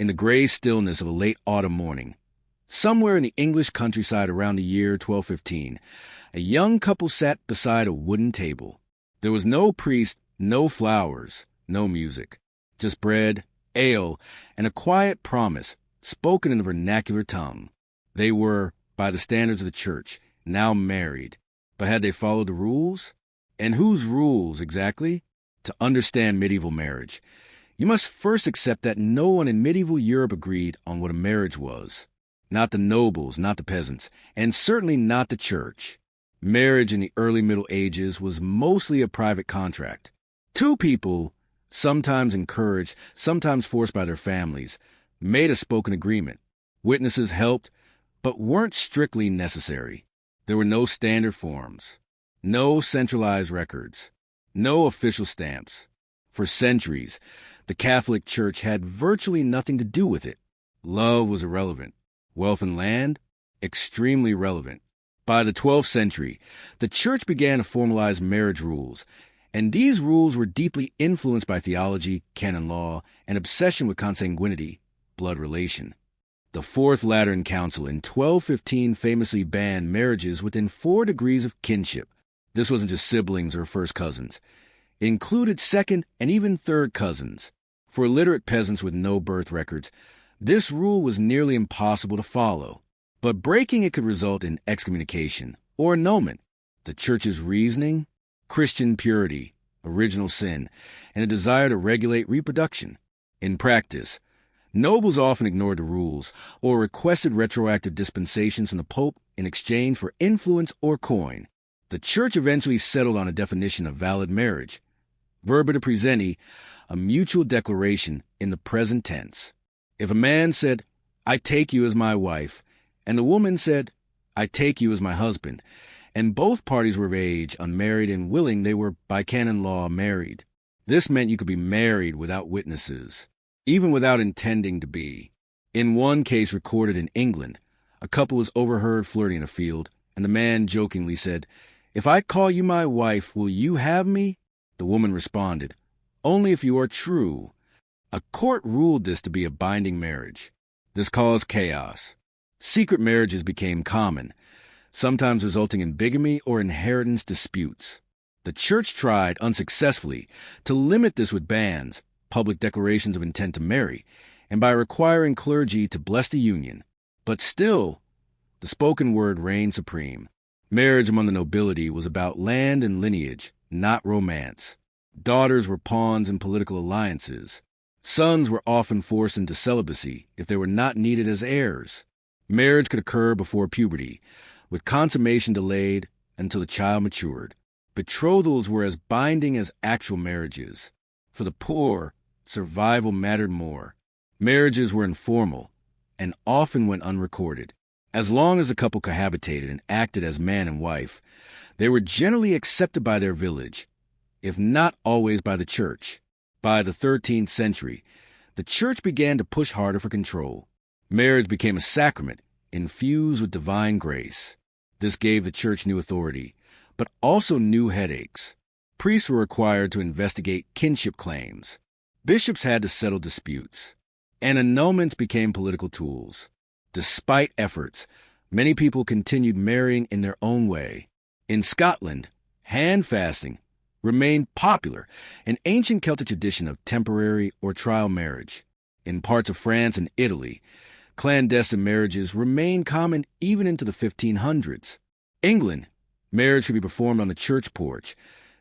in the gray stillness of a late autumn morning. Somewhere in the English countryside around the year 1215, a young couple sat beside a wooden table. There was no priest, no flowers, no music, just bread, ale, and a quiet promise spoken in a vernacular tongue. They were, by the standards of the church, now married. But had they followed the rules? And whose rules, exactly? To understand medieval marriage, you must first accept that no one in medieval Europe agreed on what a marriage was. Not the nobles, not the peasants, and certainly not the church. Marriage in the early Middle Ages was mostly a private contract. Two people, sometimes encouraged, sometimes forced by their families, made a spoken agreement. Witnesses helped, but weren't strictly necessary. There were no standard forms, no centralized records, no official stamps. For centuries, the Catholic Church had virtually nothing to do with it. Love was irrelevant. Wealth and land? Extremely relevant. By the 12th century, the Church began to formalize marriage rules, and these rules were deeply influenced by theology, canon law, and obsession with consanguinity, blood relation. The Fourth Lateran Council in 1215 famously banned marriages within 4 degrees of kinship. This wasn't just siblings or first cousins. It included second and even third cousins. For illiterate peasants with no birth records, this rule was nearly impossible to follow. But breaking it could result in excommunication or annulment. The Church's reasoning? Christian purity, original sin, and a desire to regulate reproduction. In practice, nobles often ignored the rules or requested retroactive dispensations from the Pope in exchange for influence or coin. The Church eventually settled on a definition of valid marriage, verba presenti, a mutual declaration in the present tense. If a man said, "I take you as my wife," and the woman said, "I take you as my husband," and both parties were of age, unmarried, and willing, they were, by canon law, married. This meant you could be married without witnesses, even without intending to be. In one case recorded in England, a couple was overheard flirting in a field, and the man jokingly said, "If I call you my wife, will you have me?" The woman responded, "Only if you are true." A court ruled this to be a binding marriage. This caused chaos. Secret marriages became common, sometimes resulting in bigamy or inheritance disputes. The Church tried, unsuccessfully, to limit this with bans, public declarations of intent to marry, and by requiring clergy to bless the union. But still, the spoken word reigned supreme. Marriage among the nobility was about land and lineage, not romance. Daughters were pawns in political alliances. Sons were often forced into celibacy if they were not needed as heirs. Marriage could occur before puberty, with consummation delayed until the child matured. Betrothals were as binding as actual marriages. For the poor, survival mattered more. Marriages were informal and often went unrecorded. As long as the couple cohabitated and acted as man and wife, they were generally accepted by their village, if not always by the Church. By the 13th century, the Church began to push harder for control. Marriage became a sacrament, infused with divine grace. This gave the Church new authority, but also new headaches. Priests were required to investigate kinship claims. Bishops had to settle disputes. And annulments became political tools. Despite efforts, many people continued marrying in their own way. In Scotland, hand fasting remained popular, an ancient Celtic tradition of temporary or trial marriage. In parts of France and Italy, clandestine marriages remained common even into the 1500s. England, marriage could be performed on the church porch,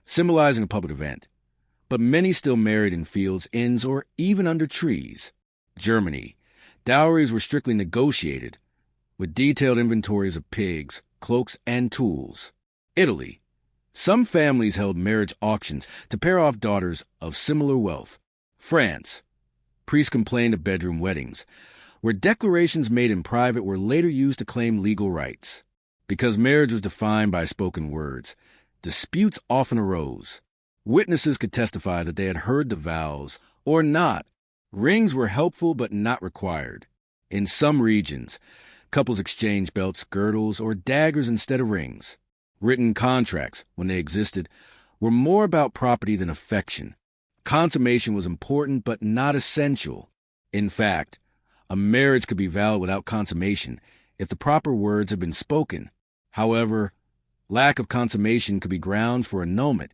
symbolizing a public event, but many still married in fields, inns, or even under trees. Germany, dowries were strictly negotiated, with detailed inventories of pigs, cloaks, and tools. Italy, some families held marriage auctions to pair off daughters of similar wealth. France, priests complained of bedroom weddings, where declarations made in private were later used to claim legal rights. Because marriage was defined by spoken words, disputes often arose. Witnesses could testify that they had heard the vows, or not. Rings were helpful but not required. In some regions, couples exchanged belts, girdles, or daggers instead of rings. Written contracts, when they existed, were more about property than affection. Consummation was important but not essential. In fact, A marriage could be valid without consummation if the proper words have been spoken. However, lack of consummation could be grounds for annulment,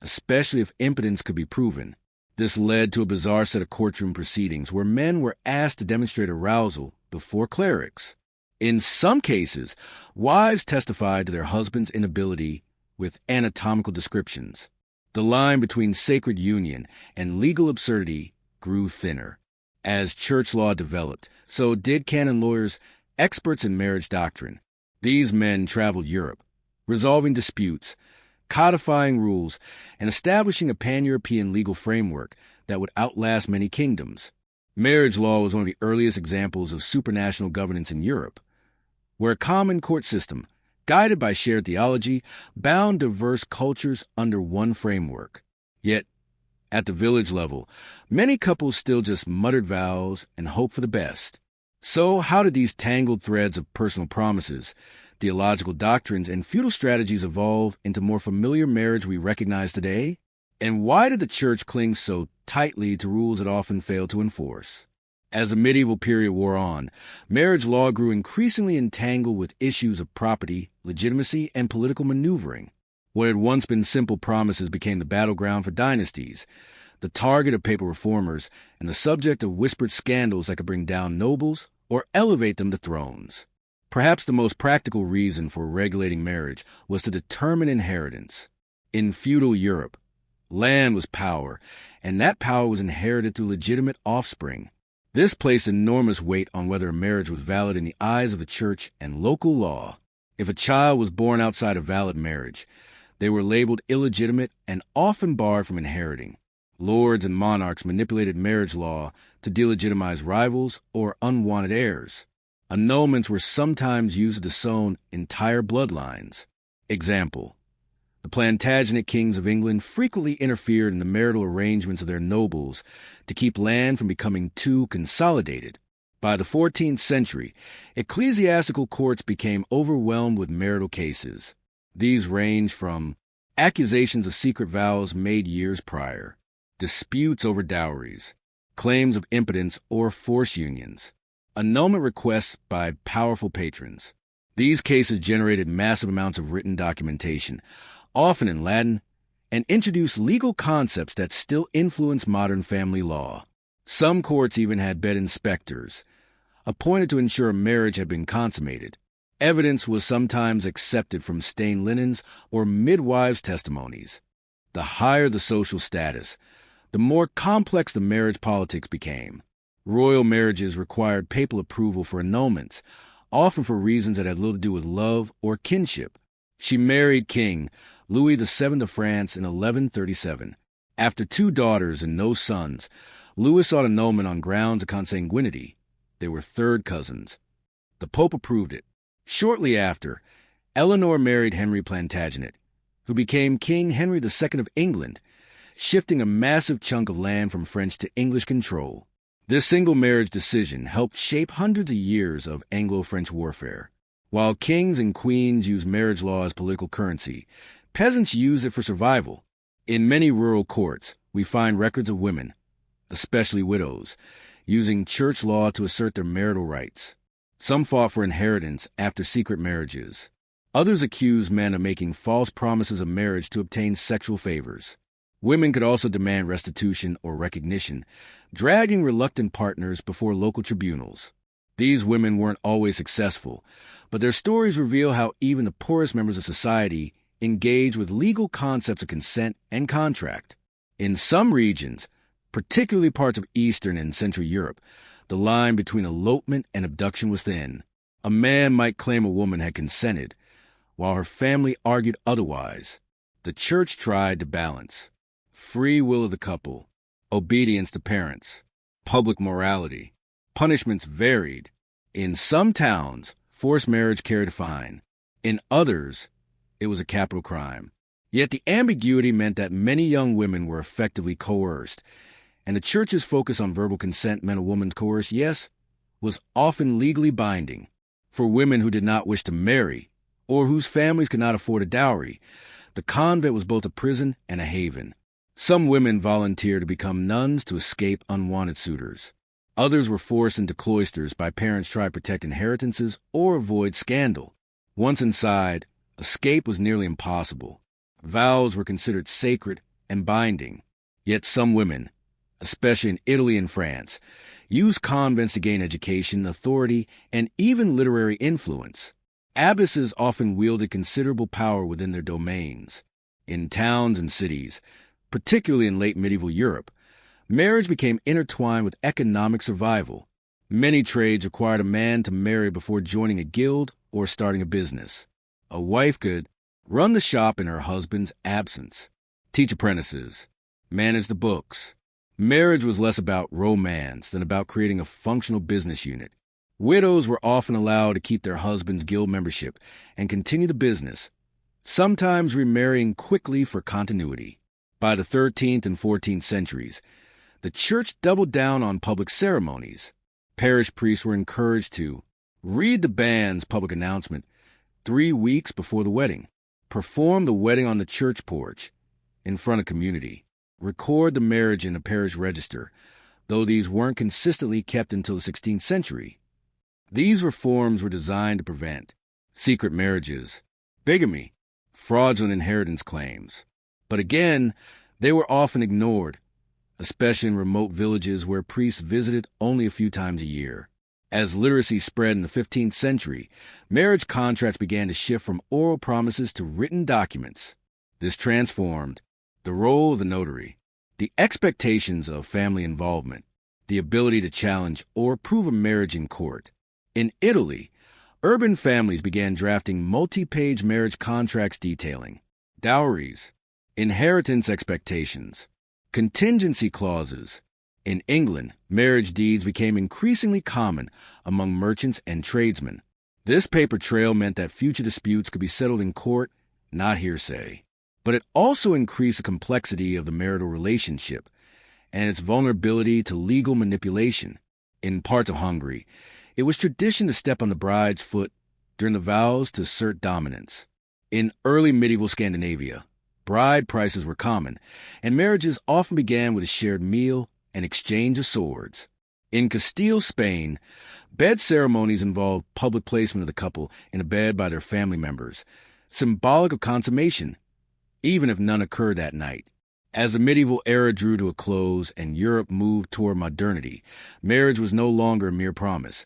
especially if impotence could be proven. This led to a bizarre set of courtroom proceedings where men were asked to demonstrate arousal before clerics. In some cases, wives testified to their husband's inability with anatomical descriptions. The line between sacred union and legal absurdity grew thinner. As church law developed, so did canon lawyers, experts in marriage doctrine. These men traveled Europe, resolving disputes, codifying rules, and establishing a pan-European legal framework that would outlast many kingdoms. Marriage law was one of the earliest examples of supranational governance in Europe, where a common court system, guided by shared theology, bound diverse cultures under one framework. Yet, at the village level, many couples still just muttered vows and hoped for the best. So how did these tangled threads of personal promises, theological doctrines, and feudal strategies evolve into more familiar marriage we recognize today? And why did the church cling so tightly to rules it often failed to enforce? As the medieval period wore on, marriage law grew increasingly entangled with issues of property, legitimacy, and political maneuvering. What had once been simple promises became the battleground for dynasties, the target of papal reformers, and the subject of whispered scandals that could bring down nobles or elevate them to thrones. Perhaps the most practical reason for regulating marriage was to determine inheritance. In feudal Europe, land was power, and that power was inherited through legitimate offspring. This placed enormous weight on whether a marriage was valid in the eyes of the church and local law. If a child was born outside a valid marriage, they were labeled illegitimate and often barred from inheriting. Lords and monarchs manipulated marriage law to delegitimize rivals or unwanted heirs. Annulments were sometimes used to disown entire bloodlines. Example: the Plantagenet kings of England frequently interfered in the marital arrangements of their nobles to keep land from becoming too consolidated. By the 14th century, ecclesiastical courts became overwhelmed with marital cases. These range from accusations of secret vows made years prior, disputes over dowries, claims of impotence or forced unions, annulment requests by powerful patrons. These cases generated massive amounts of written documentation, often in Latin, and introduced legal concepts that still influence modern family law. Some courts even had bed inspectors, appointed to ensure a marriage had been consummated. Evidence was sometimes accepted from stained linens or midwives' testimonies. The higher the social status, the more complex the marriage politics became. Royal marriages required papal approval for annulments, often for reasons that had little to do with love or kinship. She married King Louis VII of France in 1137. After 2 daughters and no sons, Louis sought annulment on grounds of consanguinity. They were third cousins. The Pope approved it. Shortly after, Eleanor married Henry Plantagenet, who became King Henry II of England, shifting a massive chunk of land from French to English control. This single marriage decision helped shape hundreds of years of Anglo-French warfare. While kings and queens used marriage law as political currency, peasants used it for survival. In many rural courts, we find records of women, especially widows, using church law to assert their marital rights. Some fought for inheritance after secret marriages. Others accused men of making false promises of marriage to obtain sexual favors. Women could also demand restitution or recognition, dragging reluctant partners before local tribunals. These women weren't always successful, but their stories reveal how even the poorest members of society engaged with legal concepts of consent and contract. In some regions, particularly parts of Eastern and Central Europe, the line between elopement and abduction was thin. A man might claim a woman had consented, while her family argued otherwise. The church tried to balance free will of the couple, obedience to parents, public morality. Punishments varied. In some towns, forced marriage carried a fine. In others, it was a capital crime. Yet the ambiguity meant that many young women were effectively coerced, and the church's focus on verbal consent meant a woman's coerced yes was often legally binding. For women who did not wish to marry, or whose families could not afford a dowry, the convent was both a prison and a haven. Some women volunteered to become nuns to escape unwanted suitors. Others were forced into cloisters by parents trying to protect inheritances or avoid scandal. Once inside, escape was nearly impossible. Vows were considered sacred and binding. Yet some women, especially in Italy and France, used convents to gain education, authority, and even literary influence. Abbesses often wielded considerable power within their domains. In towns and cities, particularly in late medieval Europe, marriage became intertwined with economic survival. Many trades required a man to marry before joining a guild or starting a business. A wife could run the shop in her husband's absence, teach apprentices, manage the books. Marriage was less about romance than about creating a functional business unit. Widows were often allowed to keep their husband's guild membership and continue the business, sometimes remarrying quickly for continuity. By the 13th and 14th centuries, the church doubled down on public ceremonies. Parish priests were encouraged to read the band's public announcement 3 weeks before the wedding, perform the wedding on the church porch in front of community, record the marriage in a parish register, though these weren't consistently kept until the 16th century. These reforms were designed to prevent secret marriages, bigamy, fraudulent inheritance claims. But again, they were often ignored, especially in remote villages where priests visited only a few times a year. As literacy spread in the 15th century, marriage contracts began to shift from oral promises to written documents. This transformed the role of the notary, the expectations of family involvement, the ability to challenge or prove a marriage in court. In Italy, urban families began drafting multi-page marriage contracts detailing dowries, inheritance expectations, contingency clauses. In England, marriage deeds became increasingly common among merchants and tradesmen. This paper trail meant that future disputes could be settled in court, not hearsay. But it also increased the complexity of the marital relationship and its vulnerability to legal manipulation. In parts of Hungary, it was tradition to step on the bride's foot during the vows to assert dominance. In early medieval Scandinavia, bride prices were common, and marriages often began with a shared meal and exchange of swords. In Castile, Spain, bed ceremonies involved public placement of the couple in a bed by their family members, symbolic of consummation, even if none occurred that night. As the medieval era drew to a close and Europe moved toward modernity, marriage was no longer a mere promise.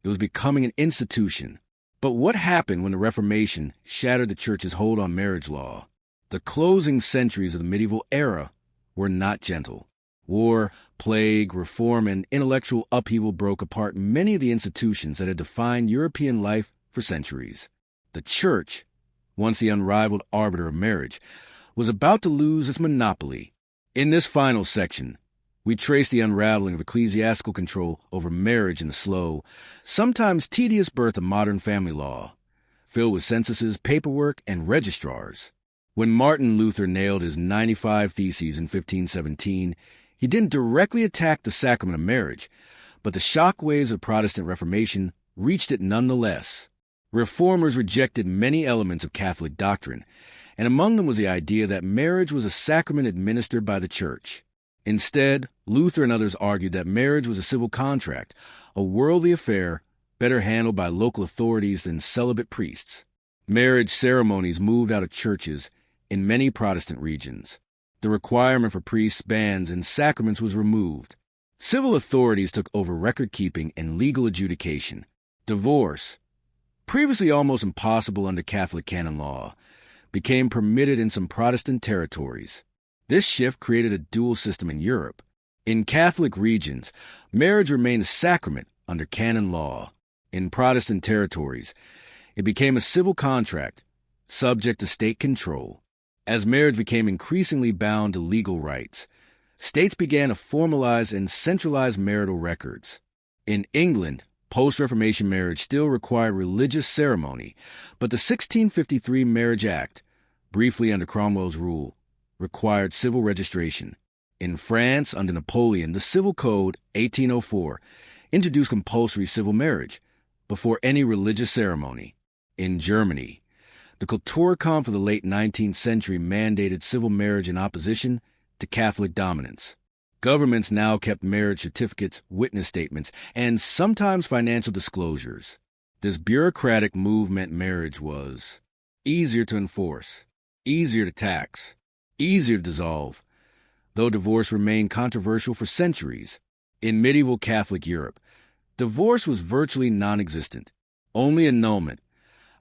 It was becoming an institution. But what happened when the Reformation shattered the church's hold on marriage law? The closing centuries of the medieval era were not gentle. War, plague, reform, and intellectual upheaval broke apart many of the institutions that had defined European life for centuries. The church, once the unrivaled arbiter of marriage, was about to lose its monopoly. In this final section, we trace the unraveling of ecclesiastical control over marriage in the slow, sometimes tedious birth of modern family law, filled with censuses, paperwork, and registrars. When Martin Luther nailed his 95 Theses in 1517, he didn't directly attack the sacrament of marriage, but the shockwaves of Protestant Reformation reached it nonetheless. Reformers rejected many elements of Catholic doctrine, and among them was the idea that marriage was a sacrament administered by the Church. Instead, Luther and others argued that marriage was a civil contract, a worldly affair better handled by local authorities than celibate priests. Marriage ceremonies moved out of churches in many Protestant regions. The requirement for priests, banns, and sacraments was removed. Civil authorities took over record-keeping and legal adjudication. Divorce, previously almost impossible under Catholic canon law, became permitted in some Protestant territories. This shift created a dual system in Europe. In Catholic regions, marriage remained a sacrament under canon law. In Protestant territories, it became a civil contract, subject to state control. As marriage became increasingly bound to legal rights, states began to formalize and centralize marital records. In England, post-Reformation marriage still required religious ceremony, but the 1653 Marriage Act, briefly under Cromwell's rule, required civil registration. In France, under Napoleon, the Civil Code, 1804, introduced compulsory civil marriage before any religious ceremony. In Germany, the Kulturkampf of the late 19th century mandated civil marriage in opposition to Catholic dominance. Governments now kept marriage certificates, witness statements, and sometimes financial disclosures. This bureaucratic move meant marriage was easier to enforce, easier to tax, easier to dissolve, though divorce remained controversial for centuries. In medieval Catholic Europe, divorce was virtually non-existent. Only annulment,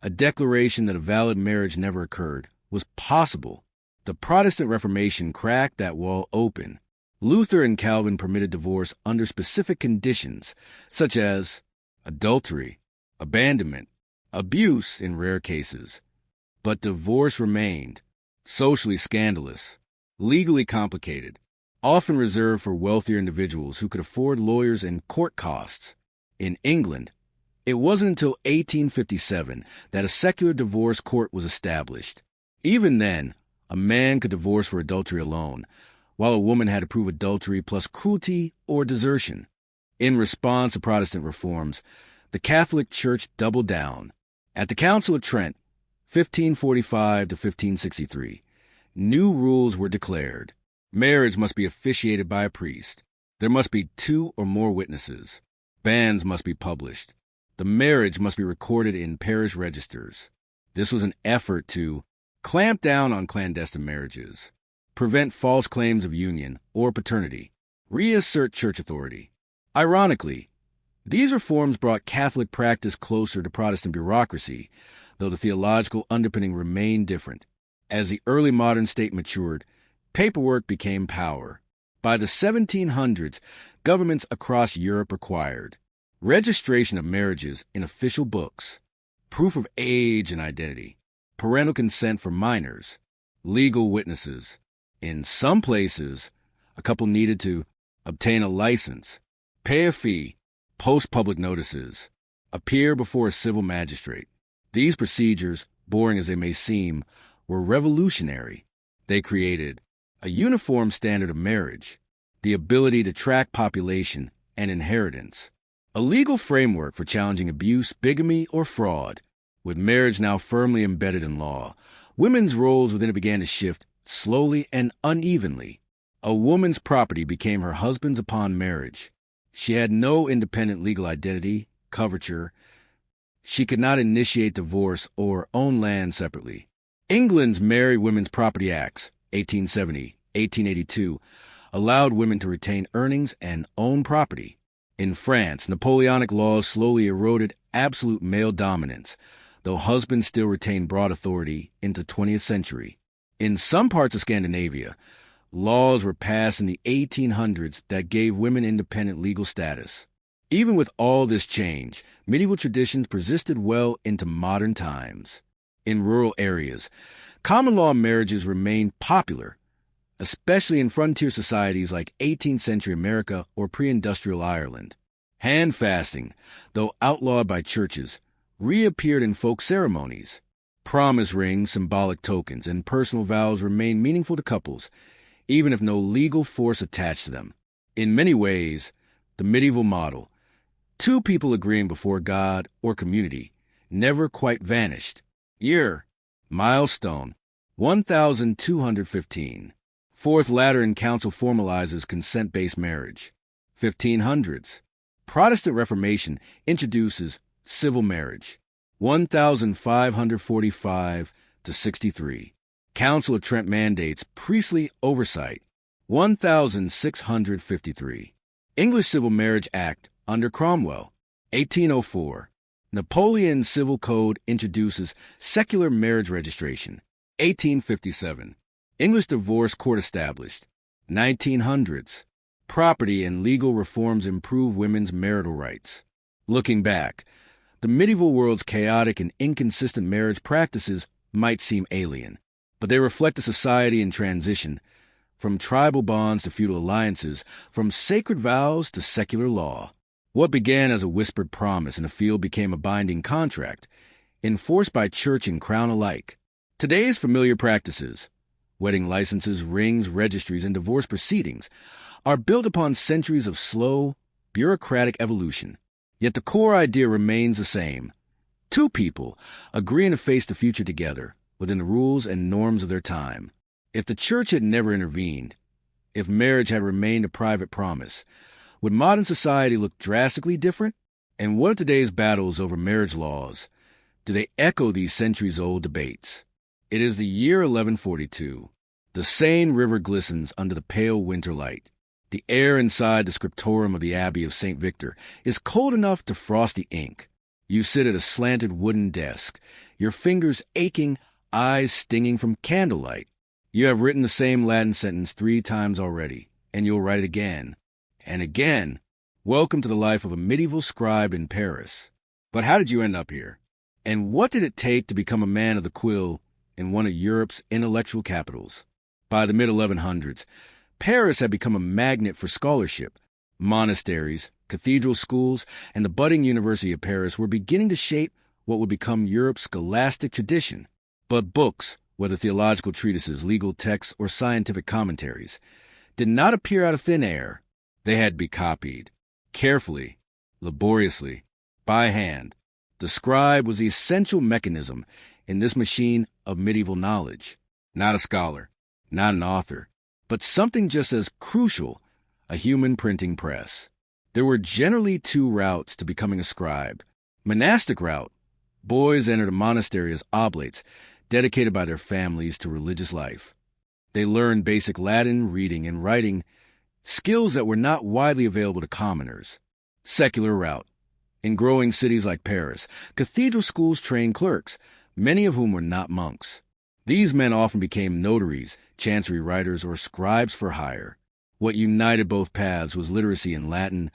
a declaration that a valid marriage never occurred, was possible. The Protestant Reformation cracked that wall open. Luther and Calvin permitted divorce under specific conditions, such as adultery, abandonment, abuse in rare cases. But divorce remained socially scandalous, legally complicated, often reserved for wealthier individuals who could afford lawyers and court costs. In England, it wasn't until 1857 that a secular divorce court was established. Even then, a man could divorce for adultery alone, while a woman had to prove adultery plus cruelty or desertion. In response to Protestant reforms, the Catholic Church doubled down. At the Council of Trent, 1545 to 1563, new rules were declared. Marriage must be officiated by a priest. There must be 2 or more witnesses. Bans must be published. The marriage must be recorded in parish registers. This was an effort to clamp down on clandestine marriages, prevent false claims of union or paternity, reassert church authority. Ironically, these reforms brought Catholic practice closer to Protestant bureaucracy, though the theological underpinning remained different. As the early modern state matured, paperwork became power. By the 1700s, governments across Europe required registration of marriages in official books, proof of age and identity, parental consent for minors, legal witnesses. In some places, a couple needed to obtain a license, pay a fee, post public notices, appear before a civil magistrate. These procedures, boring as they may seem, were revolutionary. They created a uniform standard of marriage, the ability to track population and inheritance, a legal framework for challenging abuse, bigamy, or fraud. With marriage now firmly embedded in law, women's roles within it began to shift slowly and unevenly. A woman's property became her husband's upon marriage. She had no independent legal identity, coverture. She could not initiate divorce or own land separately. England's Married Women's Property Acts, 1870, 1882, allowed women to retain earnings and own property. In France, Napoleonic laws slowly eroded absolute male dominance, though husbands still retained broad authority into the 20th century. In some parts of Scandinavia, laws were passed in the 1800s that gave women independent legal status. Even with all this change, medieval traditions persisted well into modern times. In rural areas, common law marriages remained popular, especially in frontier societies like 18th century America or pre-industrial Ireland. Hand fasting, though outlawed by churches, reappeared in folk ceremonies. Promise rings, symbolic tokens, and personal vows remained meaningful to couples, even if no legal force attached to them. In many ways, the medieval model, 2 people agreeing before God or community, never quite vanished. Year, milestone, 1215. Fourth Lateran Council formalizes consent-based marriage. 1500s. Protestant Reformation introduces civil marriage. 1545 to 63. Council of Trent mandates priestly oversight. 1653. English Civil Marriage Act under Cromwell. 1804. Napoleon's Civil Code introduces secular marriage registration. 1857. English Divorce Court established. 1900s. Property and legal reforms improve women's marital rights. Looking back, the medieval world's chaotic and inconsistent marriage practices might seem alien, but they reflect a society in transition, from tribal bonds to feudal alliances, from sacred vows to secular law. What began as a whispered promise in a field became a binding contract, enforced by church and crown alike. Today's familiar practices, wedding licenses, rings, registries, and divorce proceedings, are built upon centuries of slow, bureaucratic evolution. Yet the core idea remains the same. 2 people agreeing to face the future together within the rules and norms of their time. If the church had never intervened, if marriage had remained a private promise? Would modern society look drastically different? And what are today's battles over marriage laws? Do they echo these centuries-old debates? It is the year 1142. The Seine River glistens under the pale winter light. The air inside the scriptorium of the Abbey of St. Victor is cold enough to frost the ink. You sit at a slanted wooden desk, your fingers aching, eyes stinging from candlelight. You have written the same Latin sentence 3 times already, and you'll write it again. And again. Welcome to the life of a medieval scribe in Paris. But how did you end up here? And what did it take to become a man of the quill in one of Europe's intellectual capitals? By the mid-1100s, Paris had become a magnet for scholarship. Monasteries, cathedral schools, and the budding University of Paris were beginning to shape what would become Europe's scholastic tradition. But books, whether theological treatises, legal texts, or scientific commentaries, did not appear out of thin air. They had to be copied, carefully, laboriously, by hand. The scribe was the essential mechanism in this machine of medieval knowledge. Not a scholar, not an author, but something just as crucial, a human printing press. There were generally 2 routes to becoming a scribe. Monastic route. Boys entered a monastery as oblates, dedicated by their families to religious life. They learned basic Latin, reading, and writing, skills that were not widely available to commoners. Secular route. In growing cities like Paris, cathedral schools trained clerks, many of whom were not monks. These men often became notaries, chancery writers, or scribes for hire. What united both paths was literacy in Latin,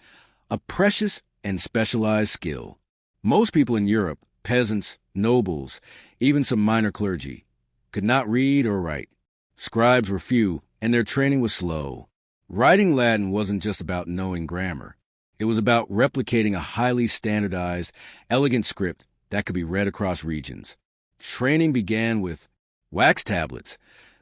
a precious and specialized skill. Most people in Europe, peasants, nobles, even some minor clergy, could not read or write. Scribes were few, and their training was slow. Writing Latin wasn't just about knowing grammar. It was about replicating a highly standardized, elegant script that could be read across regions. Training began with wax tablets.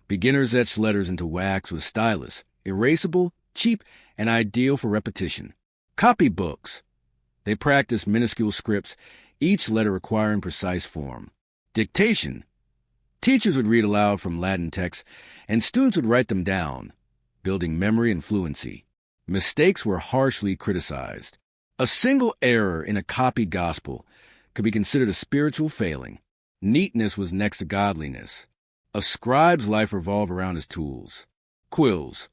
Beginners etched letters into wax with stylus, erasable, cheap, and ideal for repetition. Copybooks. They practiced minuscule scripts, each letter requiring precise form. Dictation. Teachers would read aloud from Latin texts, and students would write them down, building memory and fluency. Mistakes were harshly criticized. A single error in a copied gospel could be considered a spiritual failing. Neatness was next to godliness. A scribe's life revolved around his tools. Quills,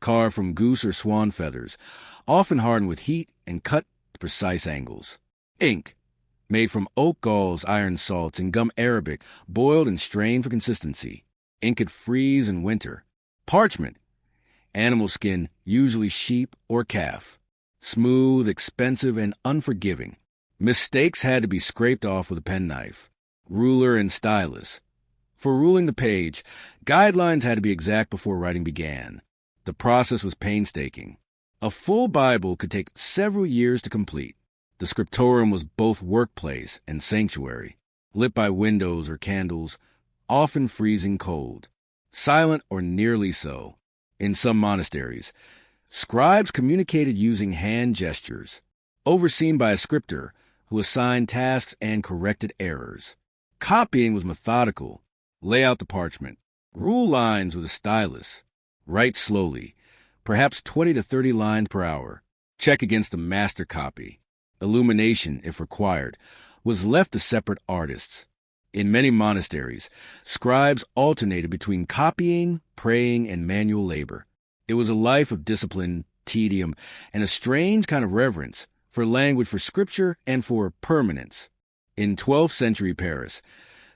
carved from goose or swan feathers, often hardened with heat and cut to precise angles. Ink, made from oak galls, iron salts, and gum arabic, boiled and strained for consistency. Ink could freeze in winter. Parchment, animal skin, usually sheep or calf. Smooth, expensive, and unforgiving. Mistakes had to be scraped off with a penknife. Ruler and stylus. For ruling the page, guidelines had to be exact before writing began. The process was painstaking. A full Bible could take several years to complete. The scriptorium was both workplace and sanctuary, lit by windows or candles, often freezing cold. Silent or nearly so. In some monasteries, scribes communicated using hand gestures, overseen by a scriptor who assigned tasks and corrected errors. Copying was methodical. Lay out the parchment. Rule lines with a stylus. Write slowly, perhaps 20 to 30 lines per hour. Check against the master copy. Illumination, if required, was left to separate artists. In many monasteries, scribes alternated between copying, praying, and manual labor. It was a life of discipline, tedium, and a strange kind of reverence for language, for scripture, and for permanence. In 12th century Paris,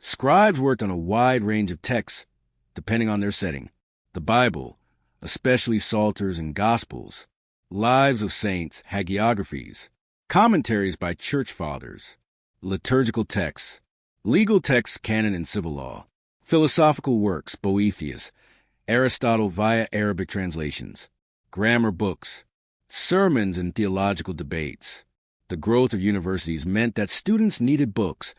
scribes worked on a wide range of texts, depending on their setting. The Bible, especially Psalters and Gospels, lives of saints, hagiographies, commentaries by church fathers, liturgical texts, legal texts, canon and civil law, philosophical works, Boethius, Aristotle via Arabic translations, grammar books, sermons and theological debates. The growth of universities meant that students needed books,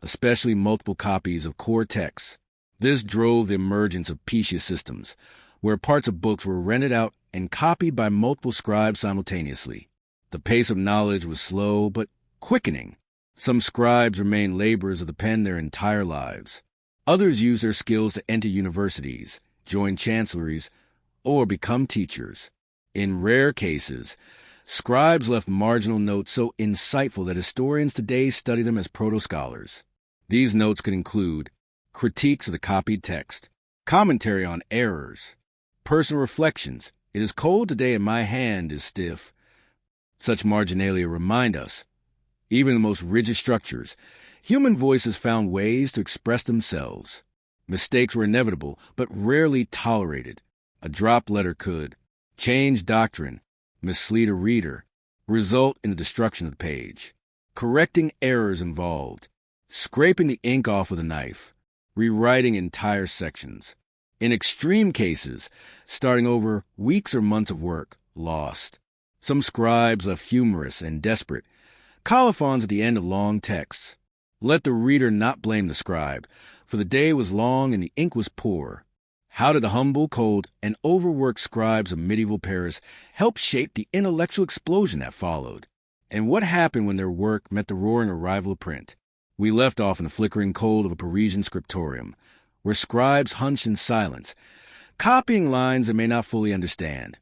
especially multiple copies of core texts. This drove the emergence of pietious systems, where parts of books were rented out and copied by multiple scribes simultaneously. The pace of knowledge was slow but quickening. Some scribes remained laborers of the pen their entire lives. Others used their skills to enter universities, join chancelleries, or become teachers. In rare cases, scribes left marginal notes so insightful that historians today study them as proto-scholars. These notes could include critiques of the copied text, commentary on errors, personal reflections. It is cold today and my hand is stiff. Such marginalia remind us, even in the most rigid structures, human voices found ways to express themselves. Mistakes were inevitable, but rarely tolerated. A dropped letter could change doctrine, mislead a reader, result in the destruction of the page. Correcting errors involved scraping the ink off with a knife, rewriting entire sections. In extreme cases, starting over weeks or months of work lost. Some scribes left humorous and desperate colophons at the end of long texts. Let the reader not blame the scribe, for the day was long and the ink was poor. How did the humble, cold, and overworked scribes of medieval Paris help shape the intellectual explosion that followed? And what happened when their work met the roaring arrival of print? We left off in the flickering cold of a Parisian scriptorium, where scribes hunched in silence, copying lines they may not fully understand,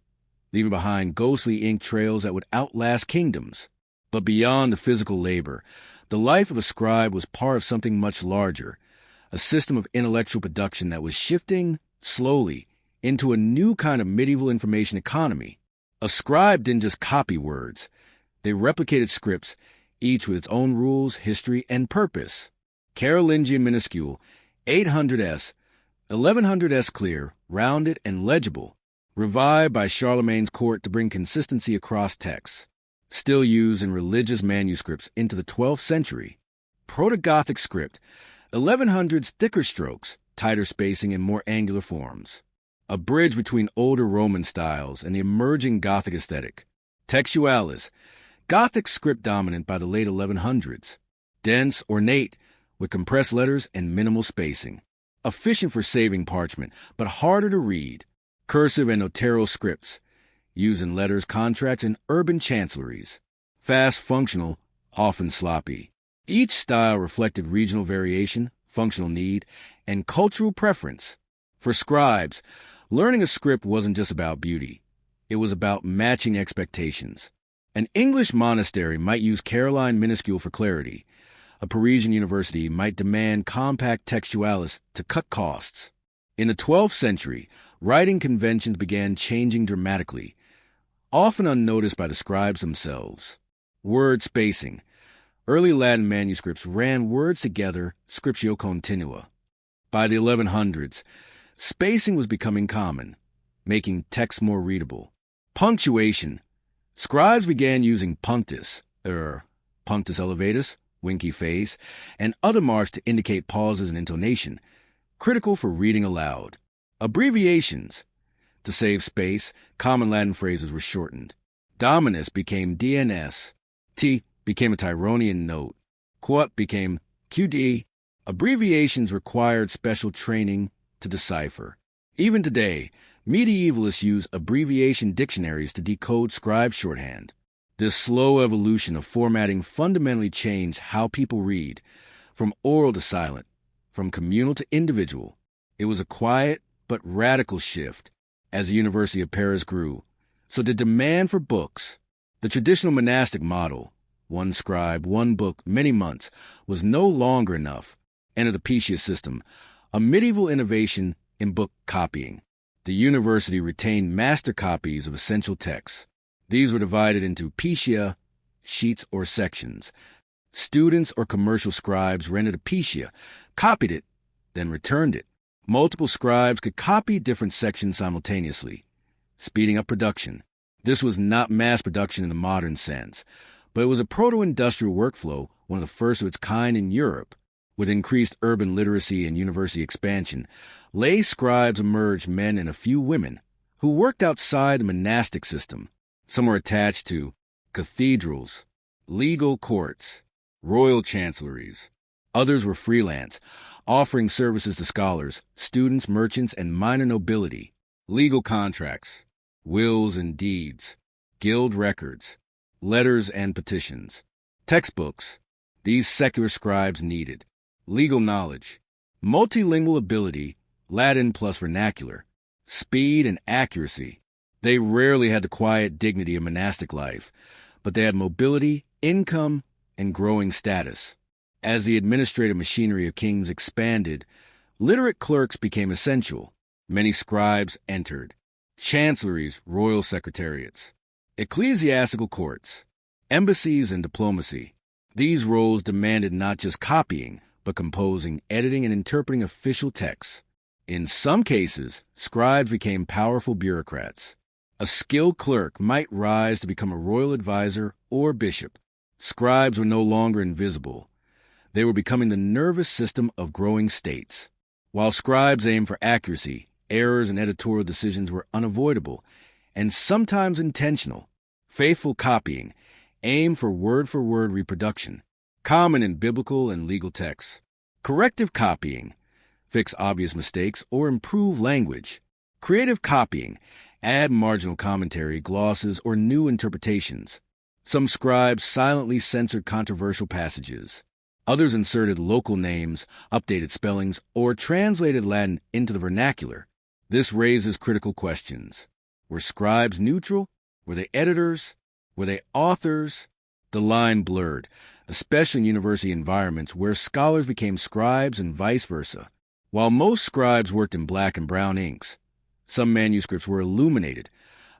leaving behind ghostly ink trails that would outlast kingdoms. But beyond the physical labor, the life of a scribe was part of something much larger, a system of intellectual production that was shifting, slowly, into a new kind of medieval information economy. A scribe didn't just copy words. They replicated scripts, each with its own rules, history, and purpose. Carolingian minuscule, 800s, 1100s clear, rounded, and legible, revived by Charlemagne's court to bring consistency across texts. Still used in religious manuscripts into the 12th century. Proto-Gothic script, 1100s thicker strokes, tighter spacing, and more angular forms. A bridge between older Roman styles and the emerging Gothic aesthetic. Textualis, Gothic script dominant by the late 1100s. Dense, ornate, with compressed letters and minimal spacing. Efficient for saving parchment, but harder to read. Cursive and notarial scripts, used in letters, contracts, and urban chancelleries. Fast, functional, often sloppy. Each style reflected regional variation, functional need, and cultural preference. For scribes, learning a script wasn't just about beauty. It was about matching expectations. An English monastery might use Caroline minuscule for clarity. A Parisian university might demand compact textualis to cut costs. In the 12th century, writing conventions began changing dramatically, often unnoticed by the scribes themselves. Word spacing. Early Latin manuscripts ran words together, scriptio continua. By the 1100s, spacing was becoming common, making text more readable. Punctuation. Scribes began using punctus elevatus, winky face, and other marks to indicate pauses and intonation, critical for reading aloud. Abbreviations. To save space, common Latin phrases were shortened. Dominus became DNS. T became a Tyronian note. Quot became QD. Abbreviations required special training to decipher. Even today, medievalists use abbreviation dictionaries to decode scribe shorthand. This slow evolution of formatting fundamentally changed how people read, from oral to silent, from communal to individual. It was a quiet but radical shift as the University of Paris grew. So the demand for books, the traditional monastic model, one scribe, one book, many months, was no longer enough. Enter the Picia system, a medieval innovation in book copying. The university retained master copies of essential texts. These were divided into Picia, sheets or sections. Students or commercial scribes rented a Picia, copied it, then returned it. Multiple scribes could copy different sections simultaneously, speeding up production. This was not mass production in the modern sense, but it was a proto-industrial workflow, one of the first of its kind in Europe. With increased urban literacy and university expansion, lay scribes emerged, men and a few women, who worked outside the monastic system. Some were attached to cathedrals, legal courts, royal chancelleries. Others were freelance, offering services to scholars, students, merchants, and minor nobility. Legal contracts, wills and deeds, guild records, letters and petitions. Textbooks, these secular scribes needed. Legal knowledge, multilingual ability, Latin plus vernacular, speed, and accuracy. They rarely had the quiet dignity of monastic life, but they had mobility, income, and growing status. As the administrative machinery of kings expanded, literate clerks became essential. Many scribes entered. Chancelleries, royal secretariats, ecclesiastical courts, embassies, and diplomacy. These roles demanded not just copying, but composing, editing, and interpreting official texts. In some cases, scribes became powerful bureaucrats. A skilled clerk might rise to become a royal advisor or bishop. Scribes were no longer invisible. They were becoming the nervous system of growing states. While scribes aimed for accuracy, errors in editorial decisions were unavoidable and sometimes intentional. Faithful copying aimed for word-for-word reproduction, common in biblical and legal texts. Corrective copying fix obvious mistakes or improve language. Creative copying add marginal commentary, glosses, or new interpretations. Some scribes silently censored controversial passages. Others inserted local names, updated spellings, or translated Latin into the vernacular. This raises critical questions. Were scribes neutral? Were they editors? Were they authors? The line blurred, especially in university environments where scholars became scribes and vice versa. While most scribes worked in black and brown inks, some manuscripts were illuminated,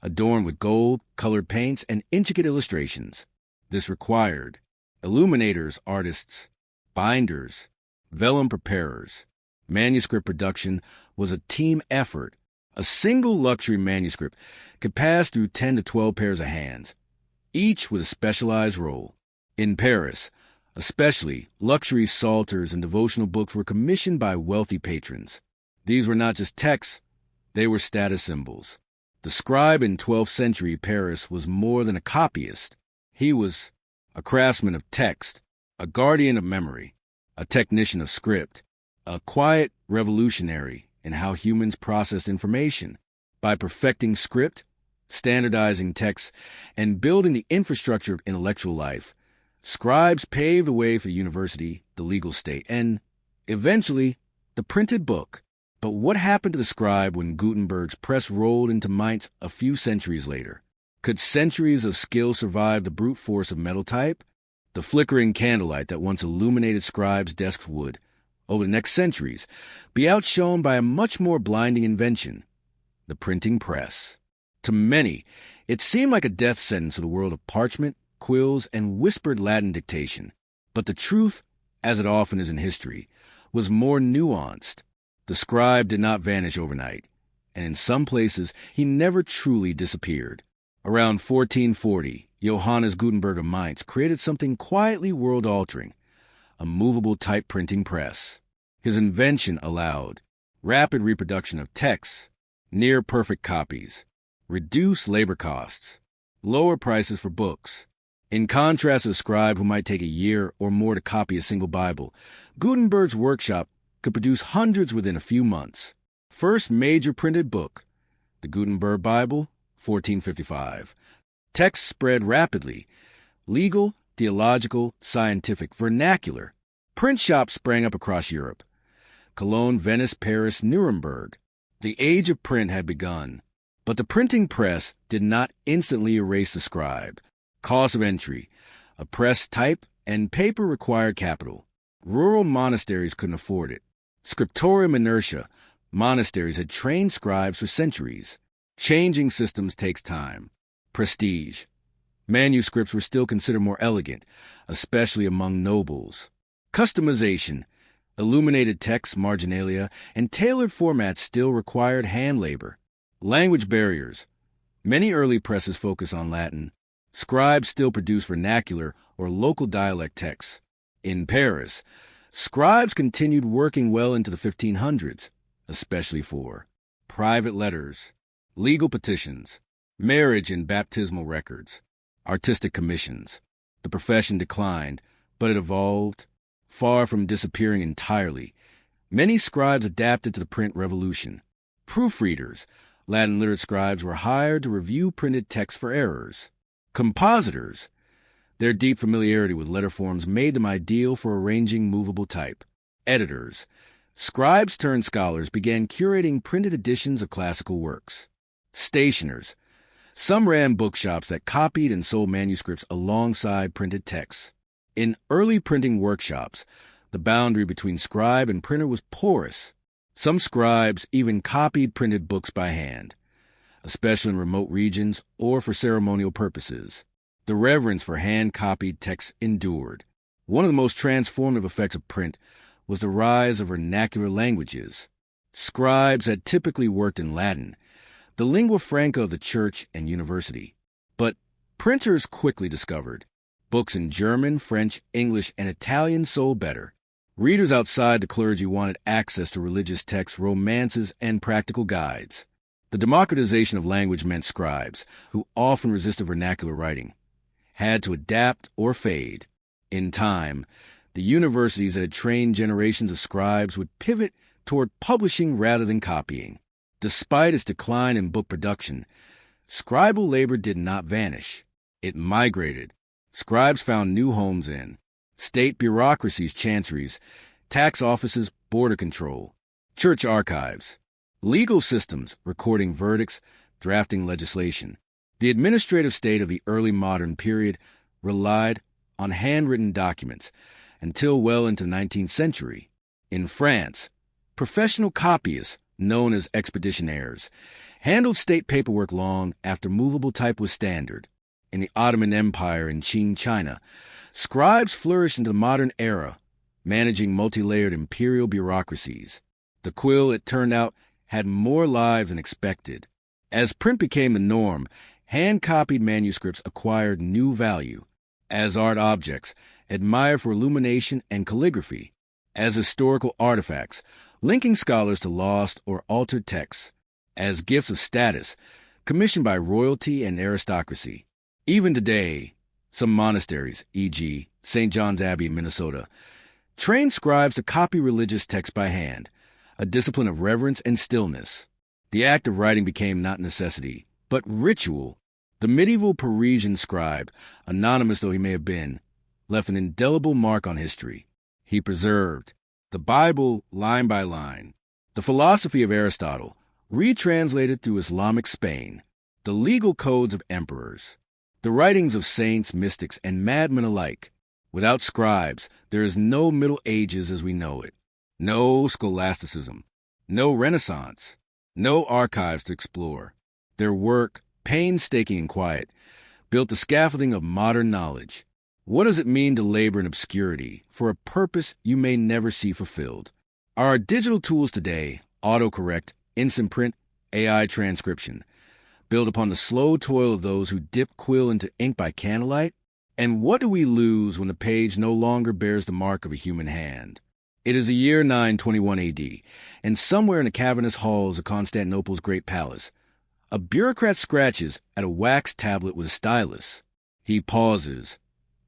adorned with gold, colored paints, and intricate illustrations. This required illuminators, artists, binders, vellum preparers. Manuscript production was a team effort. A single luxury manuscript could pass through 10 to 12 pairs of hands, each with a specialized role. In Paris, especially, luxury psalters and devotional books were commissioned by wealthy patrons. These were not just texts, they were status symbols. The scribe in 12th century Paris was more than a copyist. He was a craftsman of text, a guardian of memory, a technician of script, a quiet revolutionary in how humans process information. By perfecting script, standardizing text, and building the infrastructure of intellectual life, scribes paved the way for the university, the legal state, and, eventually, the printed book. But what happened to the scribe when Gutenberg's press rolled into Mainz a few centuries later? Could centuries of skill survive the brute force of metal type? The flickering candlelight that once illuminated scribes' desks would, over the next centuries, be outshone by a much more blinding invention, the printing press. To many, it seemed like a death sentence to the world of parchment, quills, and whispered Latin dictation. But the truth, as it often is in history, was more nuanced. The scribe did not vanish overnight, and in some places he never truly disappeared. Around 1440, Johannes Gutenberg of Mainz created something quietly world-altering, a movable type printing press. His invention allowed rapid reproduction of texts, near-perfect copies, reduced labor costs, lower prices for books. In contrast to a scribe who might take a year or more to copy a single Bible, Gutenberg's workshop could produce hundreds within a few months. First major printed book, the Gutenberg Bible, 1455. Text spread rapidly. Legal, theological, scientific, vernacular. Print shops sprang up across Europe. Cologne, Venice, Paris, Nuremberg. The age of print had begun. But the printing press did not instantly erase the scribe. Cost of entry, a press type, and paper required capital. Rural monasteries couldn't afford it. Scriptorium inertia, monasteries had trained scribes for centuries. Changing systems takes time. Prestige. Manuscripts were still considered more elegant, especially among nobles. Customization, illuminated text, marginalia, and tailored formats still required hand labor. Language barriers. Many early presses focus on Latin. Scribes still produce vernacular or local dialect texts. In Paris, scribes continued working well into the 1500s, especially for private letters, legal petitions, marriage and baptismal records, artistic commissions. The profession declined, but it evolved. Far from disappearing entirely, many scribes adapted to the print revolution. Proofreaders, Latin literate scribes, were hired to review printed text for errors. Compositors, their deep familiarity with letter forms made them ideal for arranging movable type. Editors, Scribes turned scholars began curating printed editions of classical works. Stationers. Some ran bookshops that copied and sold manuscripts alongside printed texts. In early printing workshops, the boundary between scribe and printer was porous. Some scribes even copied printed books by hand, especially in remote regions or for ceremonial purposes. The reverence for hand-copied texts endured. One of the most transformative effects of print was the rise of vernacular languages. Scribes had typically worked in Latin, the lingua franca of the church and university. But printers quickly discovered books in German, French, English, and Italian sold better. Readers outside the clergy wanted access to religious texts, romances, and practical guides. The democratization of language meant scribes, who often resisted vernacular writing, had to adapt or fade. In time, the universities that had trained generations of scribes would pivot toward publishing rather than copying. Despite its decline in book production, scribal labor did not vanish. It migrated. Scribes found new homes in state bureaucracies, chanceries, tax offices, border control, church archives, legal systems recording verdicts, drafting legislation. The administrative state of the early modern period relied on handwritten documents until well into the 19th century. In France, professional copyists, known as expeditionaires, handled state paperwork long after movable type was standard. In the Ottoman Empire and Qing China, scribes flourished into the modern era, managing multi-layered imperial bureaucracies. The quill, it turned out, had more lives than expected. As print became the norm, hand-copied manuscripts acquired new value. As art objects, admired for illumination and calligraphy. As historical artifacts, linking scholars to lost or altered texts. As gifts of status, commissioned by royalty and aristocracy. Even today, some monasteries, e.g., St. John's Abbey in Minnesota, train scribes to copy religious texts by hand, a discipline of reverence and stillness. The act of writing became not necessity, but ritual. The medieval Parisian scribe, anonymous though he may have been, left an indelible mark on history. He preserved the Bible line by line, the philosophy of Aristotle, retranslated through Islamic Spain, the legal codes of emperors, the writings of saints, mystics, and madmen alike. Without scribes, there is no Middle Ages as we know it, no scholasticism, no Renaissance, no archives to explore. Their work, painstaking and quiet, built the scaffolding of modern knowledge. What does it mean to labor in obscurity for a purpose you may never see fulfilled? Our digital tools today, autocorrect, instant print, AI transcription, build upon the slow toil of those who dip quill into ink by candlelight? And what do we lose when the page no longer bears the mark of a human hand? It is the year 921 AD, and somewhere in the cavernous halls of Constantinople's great palace, a bureaucrat scratches at a wax tablet with a stylus. He pauses,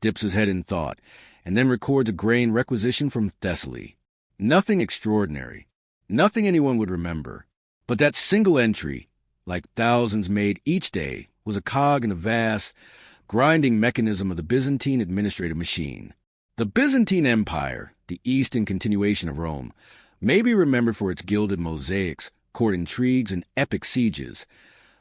dips his head in thought, and then records a grain requisition from Thessaly. Nothing extraordinary, nothing anyone would remember. But that single entry, like thousands made each day, was a cog in the vast, grinding mechanism of the Byzantine administrative machine. The Byzantine Empire, the eastern continuation of Rome, may be remembered for its gilded mosaics, court intrigues, and epic sieges.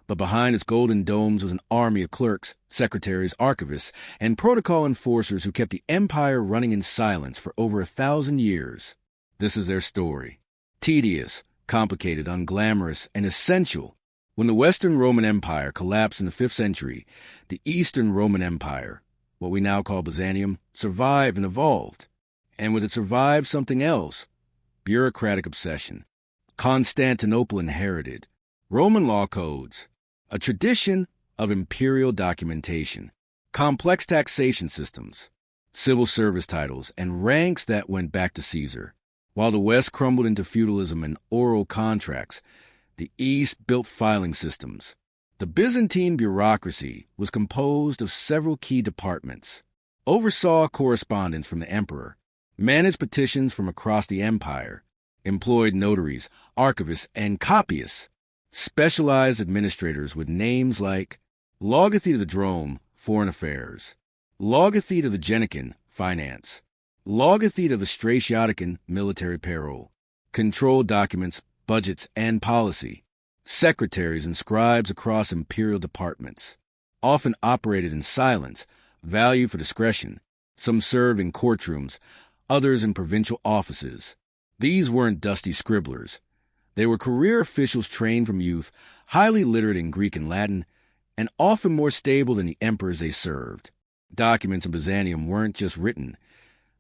But behind its golden domes was an army of clerks, secretaries, archivists, and protocol enforcers who kept the empire running in silence for over 1,000 years. This is their story. Tedious, complicated, unglamorous, and essential. When the Western Roman Empire collapsed in the 5th century, the Eastern Roman Empire, what we now call Byzantium, survived and evolved. And with it survived something else, bureaucratic obsession. Constantinople inherited Roman law codes, a tradition of imperial documentation, complex taxation systems, civil service titles, and ranks that went back to Caesar. While the West crumbled into feudalism and oral contracts, the East built filing systems. The Byzantine bureaucracy was composed of several key departments, oversaw correspondence from the emperor, managed petitions from across the empire, employed notaries, archivists, and copyists, specialized administrators with names like Logothete of the Drome, Foreign Affairs, Logothete of the Genican, Finance, Logothete of the Stratiaticon, Military Payroll, controlled documents, budgets, and policy. Secretaries and scribes across imperial departments, often operated in silence, valued for discretion. Some served in courtrooms, others in provincial offices. These weren't dusty scribblers. They were career officials trained from youth, highly literate in Greek and Latin, and often more stable than the emperors they served. Documents in Byzantium weren't just written.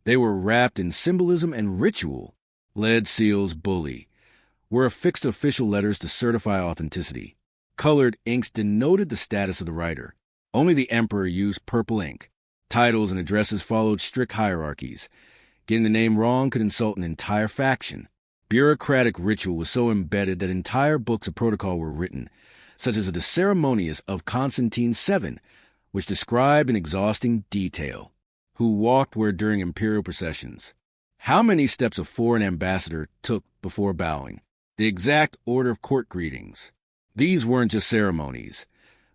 They were wrapped in symbolism and ritual. Lead seals, bully, were affixed to official letters to certify authenticity. Colored inks denoted the status of the writer. Only the emperor used purple ink. Titles and addresses followed strict hierarchies. Getting the name wrong could insult an entire faction. Bureaucratic ritual was so embedded that entire books of protocol were written, such as the Ceremonias of Constantine VII, which described in exhausting detail who walked where during imperial processions, how many steps a foreign ambassador took before bowing, the exact order of court greetings. These weren't just ceremonies.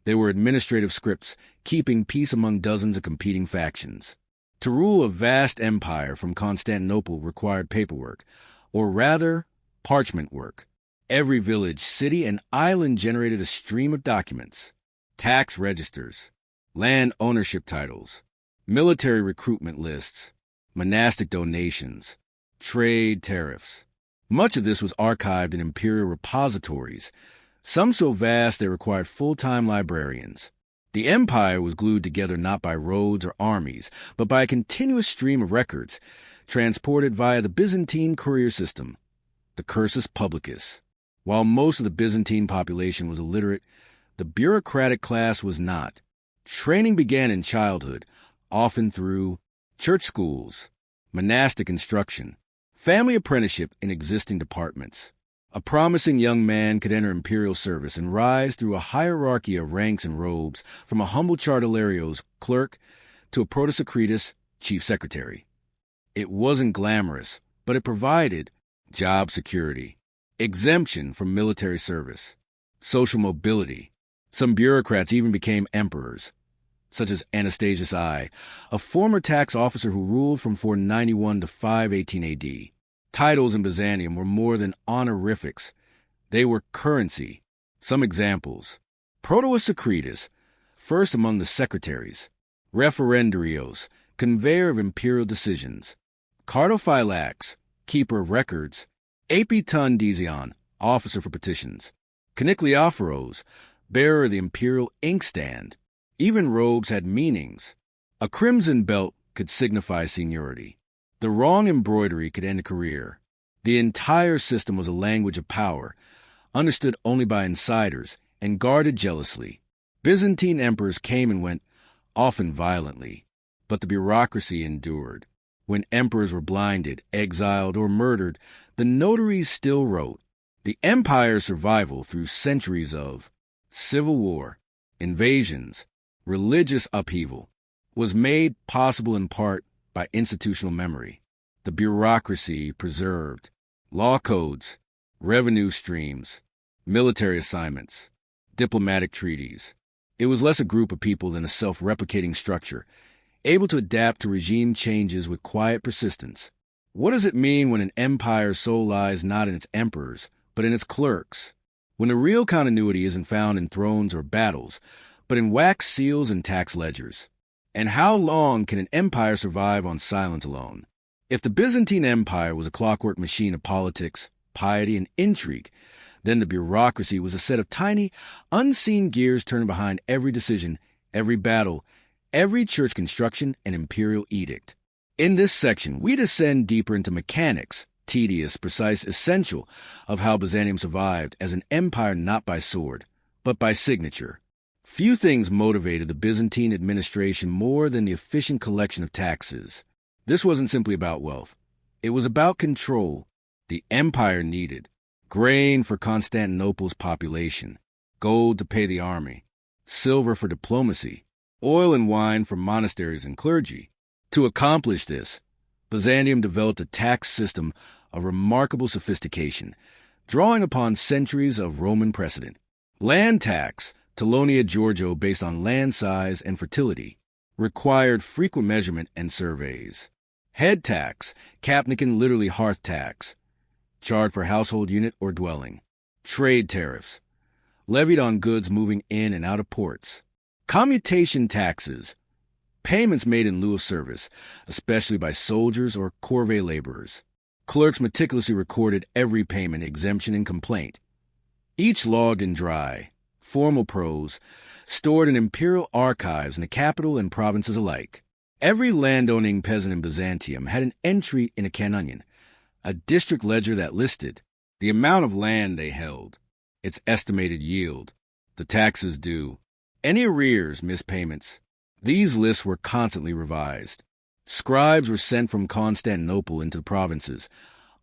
They were administrative scripts, keeping peace among dozens of competing factions. To rule a vast empire from Constantinople required paperwork, or rather, parchment work. Every village, city, and island generated a stream of documents. Tax registers, land ownership titles, military recruitment lists, monastic donations, trade tariffs. Much of this was archived in imperial repositories, some so vast they required full-time librarians. The empire was glued together not by roads or armies, but by a continuous stream of records, transported via the Byzantine courier system, the cursus publicus. While most of the Byzantine population was illiterate, the bureaucratic class was not. Training began in childhood, often through church schools, monastic instruction, family apprenticeship in existing departments. A promising young man could enter imperial service and rise through a hierarchy of ranks and robes, from a humble chartulario's clerk to a protosecretus chief secretary. It wasn't glamorous, but it provided job security, exemption from military service, social mobility. Some bureaucrats even became emperors, such as Anastasius I, a former tax officer who ruled from 491 to 518 AD. Titles in Byzantium were more than honorifics. They were currency. Some examples: Protosecretus, first among the secretaries; referendarios, conveyor of imperial decisions; cartophylax, keeper of records; epitondesion, officer for petitions; Canicleophoros, bearer of the imperial inkstand. Even robes had meanings. A crimson belt could signify seniority. The wrong embroidery could end a career. The entire system was a language of power, understood only by insiders and guarded jealously. Byzantine emperors came and went, often violently, but the bureaucracy endured. When emperors were blinded, exiled, or murdered, the notaries still wrote. The empire's survival through centuries of civil war, invasions, religious upheaval was made possible in part by institutional memory. The bureaucracy preserved law codes, revenue streams, military assignments, diplomatic treaties. It was less a group of people than a self-replicating structure, able to adapt to regime changes with quiet persistence. What does it mean when an empire's soul lies not in its emperors, but in its clerks? When the real continuity isn't found in thrones or battles, but in wax seals and tax ledgers? And how long can an empire survive on silence alone? If the Byzantine Empire was a clockwork machine of politics, piety, and intrigue, then the bureaucracy was a set of tiny, unseen gears turning behind every decision, every battle, every church construction and imperial edict. In this section, we descend deeper into mechanics, tedious, precise, essential, of how Byzantium survived as an empire not by sword, but by signature. Few things motivated the Byzantine administration more than the efficient collection of taxes. This wasn't simply about wealth. It was about control. The empire needed grain for Constantinople's population, gold to pay the army, silver for diplomacy, oil and wine for monasteries and clergy. To accomplish this, Byzantium developed a tax system of remarkable sophistication, drawing upon centuries of Roman precedent. Land tax, Talonia Giorgio, based on land size and fertility, required frequent measurement and surveys. Head tax, Capnican, literally hearth tax, charged per household unit or dwelling. Trade tariffs, levied on goods moving in and out of ports. Commutation taxes, payments made in lieu of service, especially by soldiers or corvée laborers. Clerks meticulously recorded every payment, exemption, and complaint, each logged in dry, formal prose, stored in imperial archives in the capital and provinces alike. Every landowning peasant in Byzantium had an entry in a canonion, a district ledger that listed the amount of land they held, its estimated yield, the taxes due, any arrears, missed payments. These lists were constantly revised. Scribes were sent from Constantinople into the provinces,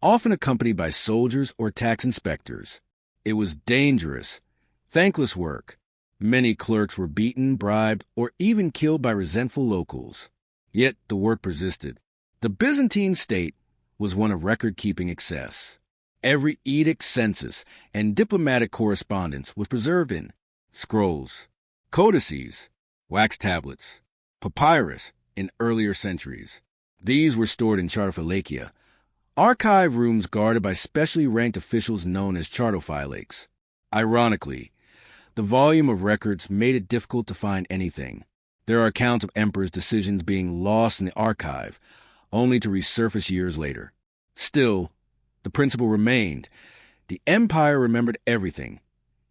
often accompanied by soldiers or tax inspectors. It was dangerous, thankless work. Many clerks were beaten, bribed, or even killed by resentful locals. Yet the work persisted. The Byzantine state was one of record-keeping excess. Every edict, census, and diplomatic correspondence was preserved in scrolls, codices, wax tablets, papyrus in earlier centuries. These were stored in chartophylakia, archive rooms guarded by specially ranked officials known as chartophylates. Ironically, the volume of records made it difficult to find anything. There are accounts of emperors' decisions being lost in the archive, only to resurface years later. Still, the principle remained. The empire remembered everything,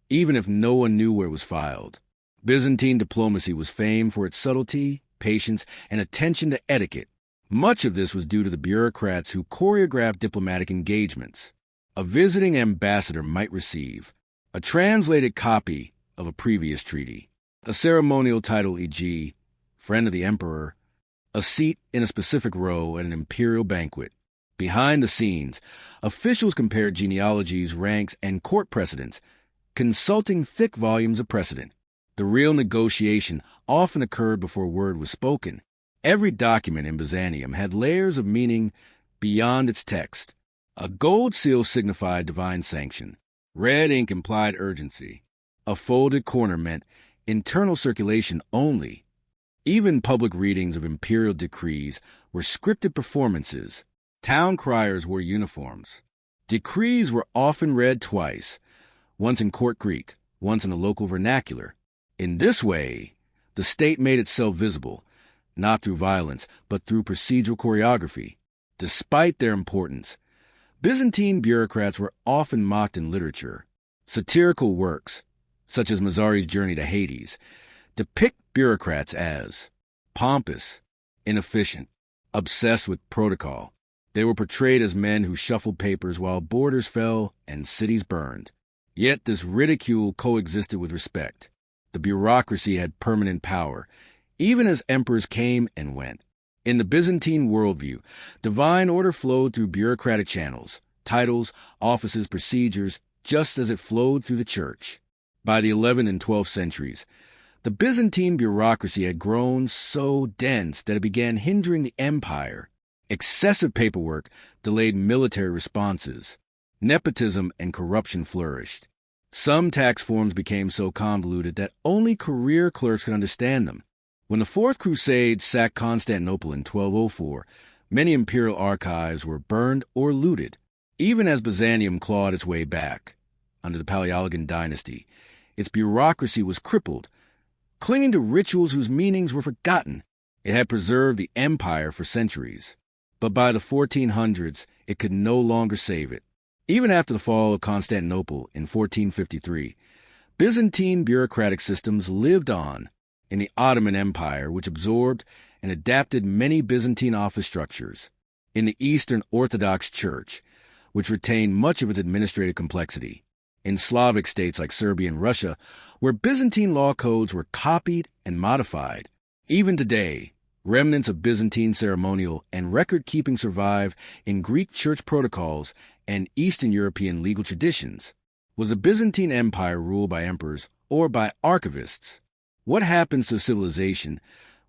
even if no one knew where it was filed. Byzantine diplomacy was famed for its subtlety, patience, and attention to etiquette. Much of this was due to the bureaucrats who choreographed diplomatic engagements. A visiting ambassador might receive a translated copy of a previous treaty, a ceremonial title, e.g., friend of the emperor, a seat in a specific row at an imperial banquet. Behind the scenes, officials compared genealogies, ranks, and court precedents, consulting thick volumes of precedent. The real negotiation often occurred before word was spoken. Every document in Byzantium had layers of meaning beyond its text. A gold seal signified divine sanction. Red ink implied urgency. A folded corner meant internal circulation only. Even public readings of imperial decrees were scripted performances. Town criers wore uniforms. Decrees were often read twice, once in court Greek, once in the local vernacular. In this way, the state made itself visible, not through violence, but through procedural choreography. Despite their importance, Byzantine bureaucrats were often mocked in literature. Satirical works, such as Mazzari's Journey to Hades, depict bureaucrats as pompous, inefficient, obsessed with protocol. They were portrayed as men who shuffled papers while borders fell and cities burned. Yet this ridicule coexisted with respect. The bureaucracy had permanent power, even as emperors came and went. In the Byzantine worldview, divine order flowed through bureaucratic channels, titles, offices, procedures, just as it flowed through the church. By the 11th and 12th centuries, the Byzantine bureaucracy had grown so dense that it began hindering the empire. Excessive paperwork delayed military responses. Nepotism and corruption flourished. Some tax forms became so convoluted that only career clerks could understand them. When the Fourth Crusade sacked Constantinople in 1204, many imperial archives were burned or looted. Even as Byzantium clawed its way back, under the Paleologan dynasty, its bureaucracy was crippled, clinging to rituals whose meanings were forgotten. It had preserved the empire for centuries. But by the 1400s, it could no longer save it. Even after the fall of Constantinople in 1453, Byzantine bureaucratic systems lived on in the Ottoman Empire, which absorbed and adapted many Byzantine office structures, in the Eastern Orthodox Church, which retained much of its administrative complexity, in Slavic states like Serbia and Russia, where Byzantine law codes were copied and modified. Even today, remnants of Byzantine ceremonial and record-keeping survive in Greek church protocols and Eastern European legal traditions. Was the Byzantine Empire ruled by emperors or by archivists? What happens to civilization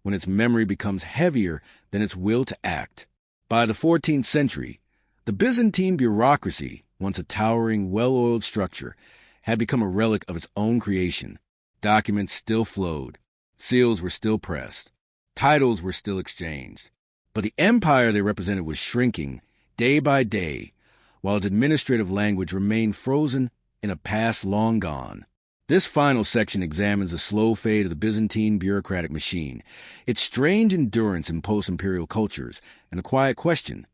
when its memory becomes heavier than its will to act? By the 14th century, the Byzantine bureaucracy, once a towering, well-oiled structure, had become a relic of its own creation. Documents still flowed. Seals were still pressed. Titles were still exchanged. But the empire they represented was shrinking day by day, while its administrative language remained frozen in a past long gone. This final section examines the slow fade of the Byzantine bureaucratic machine, its strange endurance in post-imperial cultures, and the quiet question: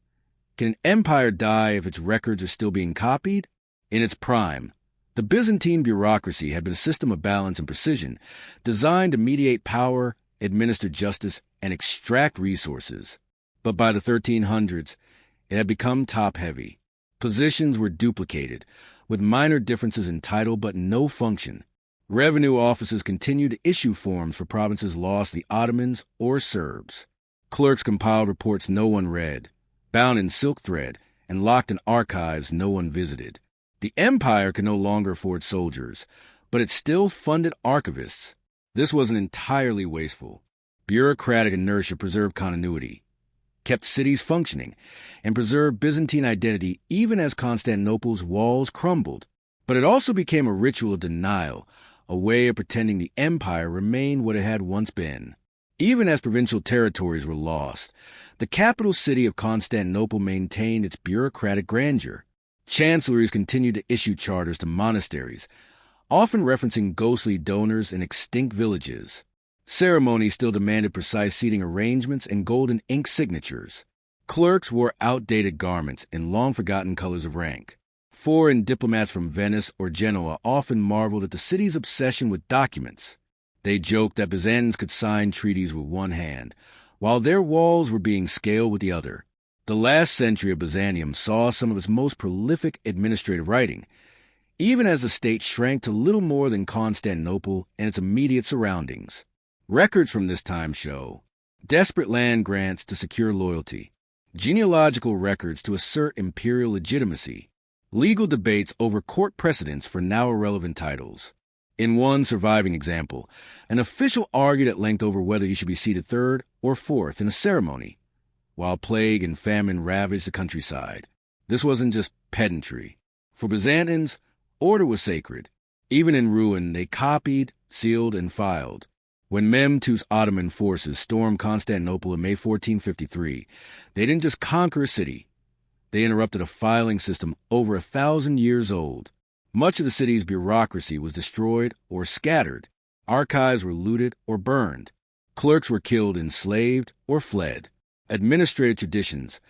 can an empire die if its records are still being copied? In its prime, the Byzantine bureaucracy had been a system of balance and precision, designed to mediate power, administer justice, and extract resources. But by the 1300s, it had become top-heavy. Positions were duplicated, with minor differences in title but no function. Revenue offices continued to issue forms for provinces lost to the Ottomans or Serbs. Clerks compiled reports no one read, bound in silk thread, and locked in archives no one visited. The empire could no longer afford soldiers, but it still funded archivists. This wasn't entirely wasteful. Bureaucratic inertia preserved continuity, kept cities functioning, and preserved Byzantine identity even as Constantinople's walls crumbled. But it also became a ritual of denial, a way of pretending the empire remained what it had once been. Even as provincial territories were lost, the capital city of Constantinople maintained its bureaucratic grandeur. Chancelleries continued to issue charters to monasteries, often referencing ghostly donors in extinct villages. Ceremonies still demanded precise seating arrangements and golden ink signatures. Clerks wore outdated garments in long-forgotten colors of rank. Foreign diplomats from Venice or Genoa often marveled at the city's obsession with documents. They joked that Byzantines could sign treaties with one hand, while their walls were being scaled with the other. The last century of Byzantium saw some of its most prolific administrative writing, even as the state shrank to little more than Constantinople and its immediate surroundings. Records from this time show desperate land grants to secure loyalty, genealogical records to assert imperial legitimacy, legal debates over court precedents for now irrelevant titles. In one surviving example, an official argued at length over whether he should be seated third or fourth in a ceremony, while plague and famine ravaged the countryside. This wasn't just pedantry. For Byzantines, order was sacred. Even in ruin, they copied, sealed, and filed. When Mehmed II's Ottoman forces stormed Constantinople in May 1453, they didn't just conquer a city. They interrupted a filing system over 1,000 years old. Much of the city's bureaucracy was destroyed or scattered. Archives were looted or burned. Clerks were killed, enslaved, or fled. Administrative traditions,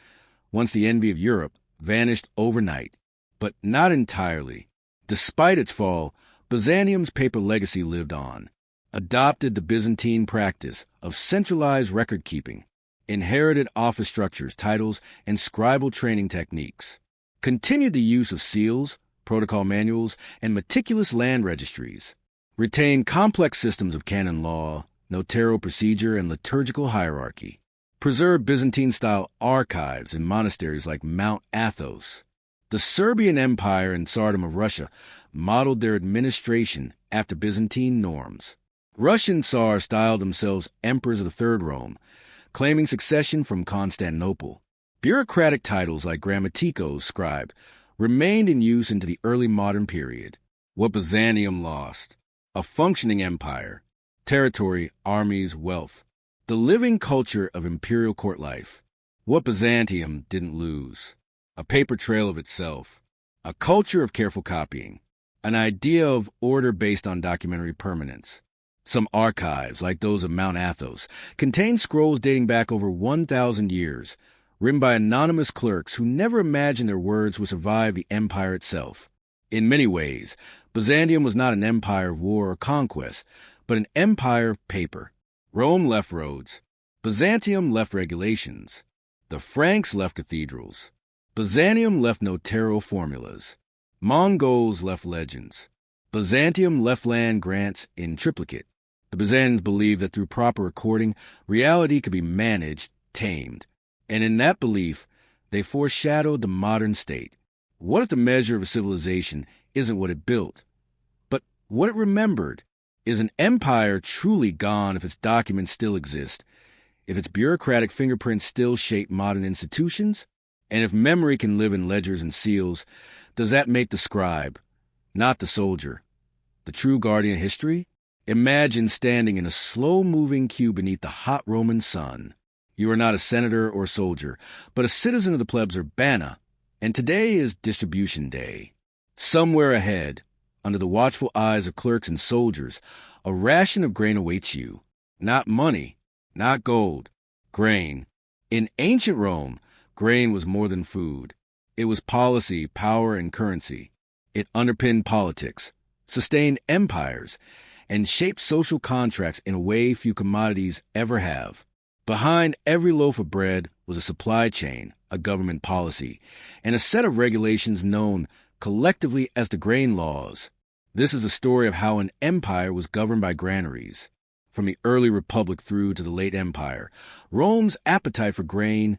once the envy of Europe, vanished overnight. But not entirely. Despite its fall, Byzantium's paper legacy lived on. Adopted the Byzantine practice of centralized record-keeping, inherited office structures, titles, and scribal training techniques. Continued the use of seals, protocol manuals, and meticulous land registries. Retained complex systems of canon law, notarial procedure, and liturgical hierarchy. Preserved Byzantine-style archives in monasteries like Mount Athos. The Serbian Empire and Tsardom of Russia modeled their administration after Byzantine norms. Russian Tsars styled themselves Emperors of the Third Rome, claiming succession from Constantinople. Bureaucratic titles like grammatikos, scribe, remained in use into the early modern period. What Byzantium lost: a functioning empire, territory, armies, wealth, the living culture of imperial court life. What Byzantium didn't lose: a paper trail of itself, a culture of careful copying, an idea of order based on documentary permanence. Some archives, like those of Mount Athos, contain scrolls dating back over 1,000 years, written by anonymous clerks who never imagined their words would survive the empire itself. In many ways, Byzantium was not an empire of war or conquest, but an empire of paper. Rome left roads. Byzantium left regulations. The Franks left cathedrals. Byzantium left notarial formulas. Mongols left legends. Byzantium left land grants in triplicate. The Byzantines believed that through proper recording, reality could be managed, tamed. And in that belief, they foreshadowed the modern state. What if the measure of a civilization isn't what it built, but what it remembered? Is an empire truly gone if its documents still exist, if its bureaucratic fingerprints still shape modern institutions? And if memory can live in ledgers and seals, does that make the scribe, not the soldier, the true guardian of history? Imagine standing in a slow-moving queue beneath the hot Roman sun. You are not a senator or soldier, but a citizen of the plebs urbana, And today is distribution day. Somewhere ahead, under the watchful eyes of clerks and soldiers, a ration of grain awaits you. Not money, not gold, grain. In ancient Rome, grain was more than food. It was policy, power, and currency. It underpinned politics, sustained empires, and shaped social contracts in a way few commodities ever have. Behind every loaf of bread was a supply chain, a government policy, and a set of regulations known collectively as the grain laws. This is a story of how an empire was governed by granaries. From the early republic through to the late empire, Rome's appetite for grain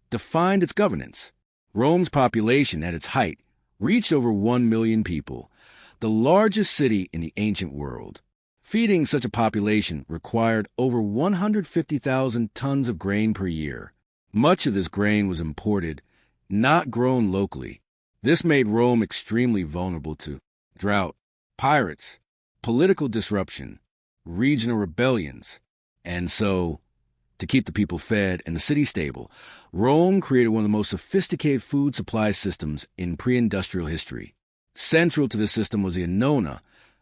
defined its governance. Rome's population at its height reached over 1 million people, the largest city in the ancient world. Feeding such a population required over 150,000 tons of grain per year. Much of this grain was imported, not grown locally. This made Rome extremely vulnerable to drought, pirates, political disruption, regional rebellions. And so, to keep the people fed and the city stable, Rome created one of the most sophisticated food supply systems in pre-industrial history. Central to this system was the annona,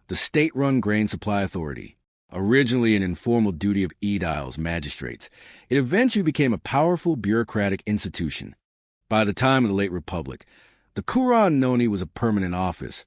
the state-run grain supply authority. Originally an informal duty of aediles, magistrates, it eventually became a powerful bureaucratic institution. By the time of the late Republic, the cura annoni was a permanent office,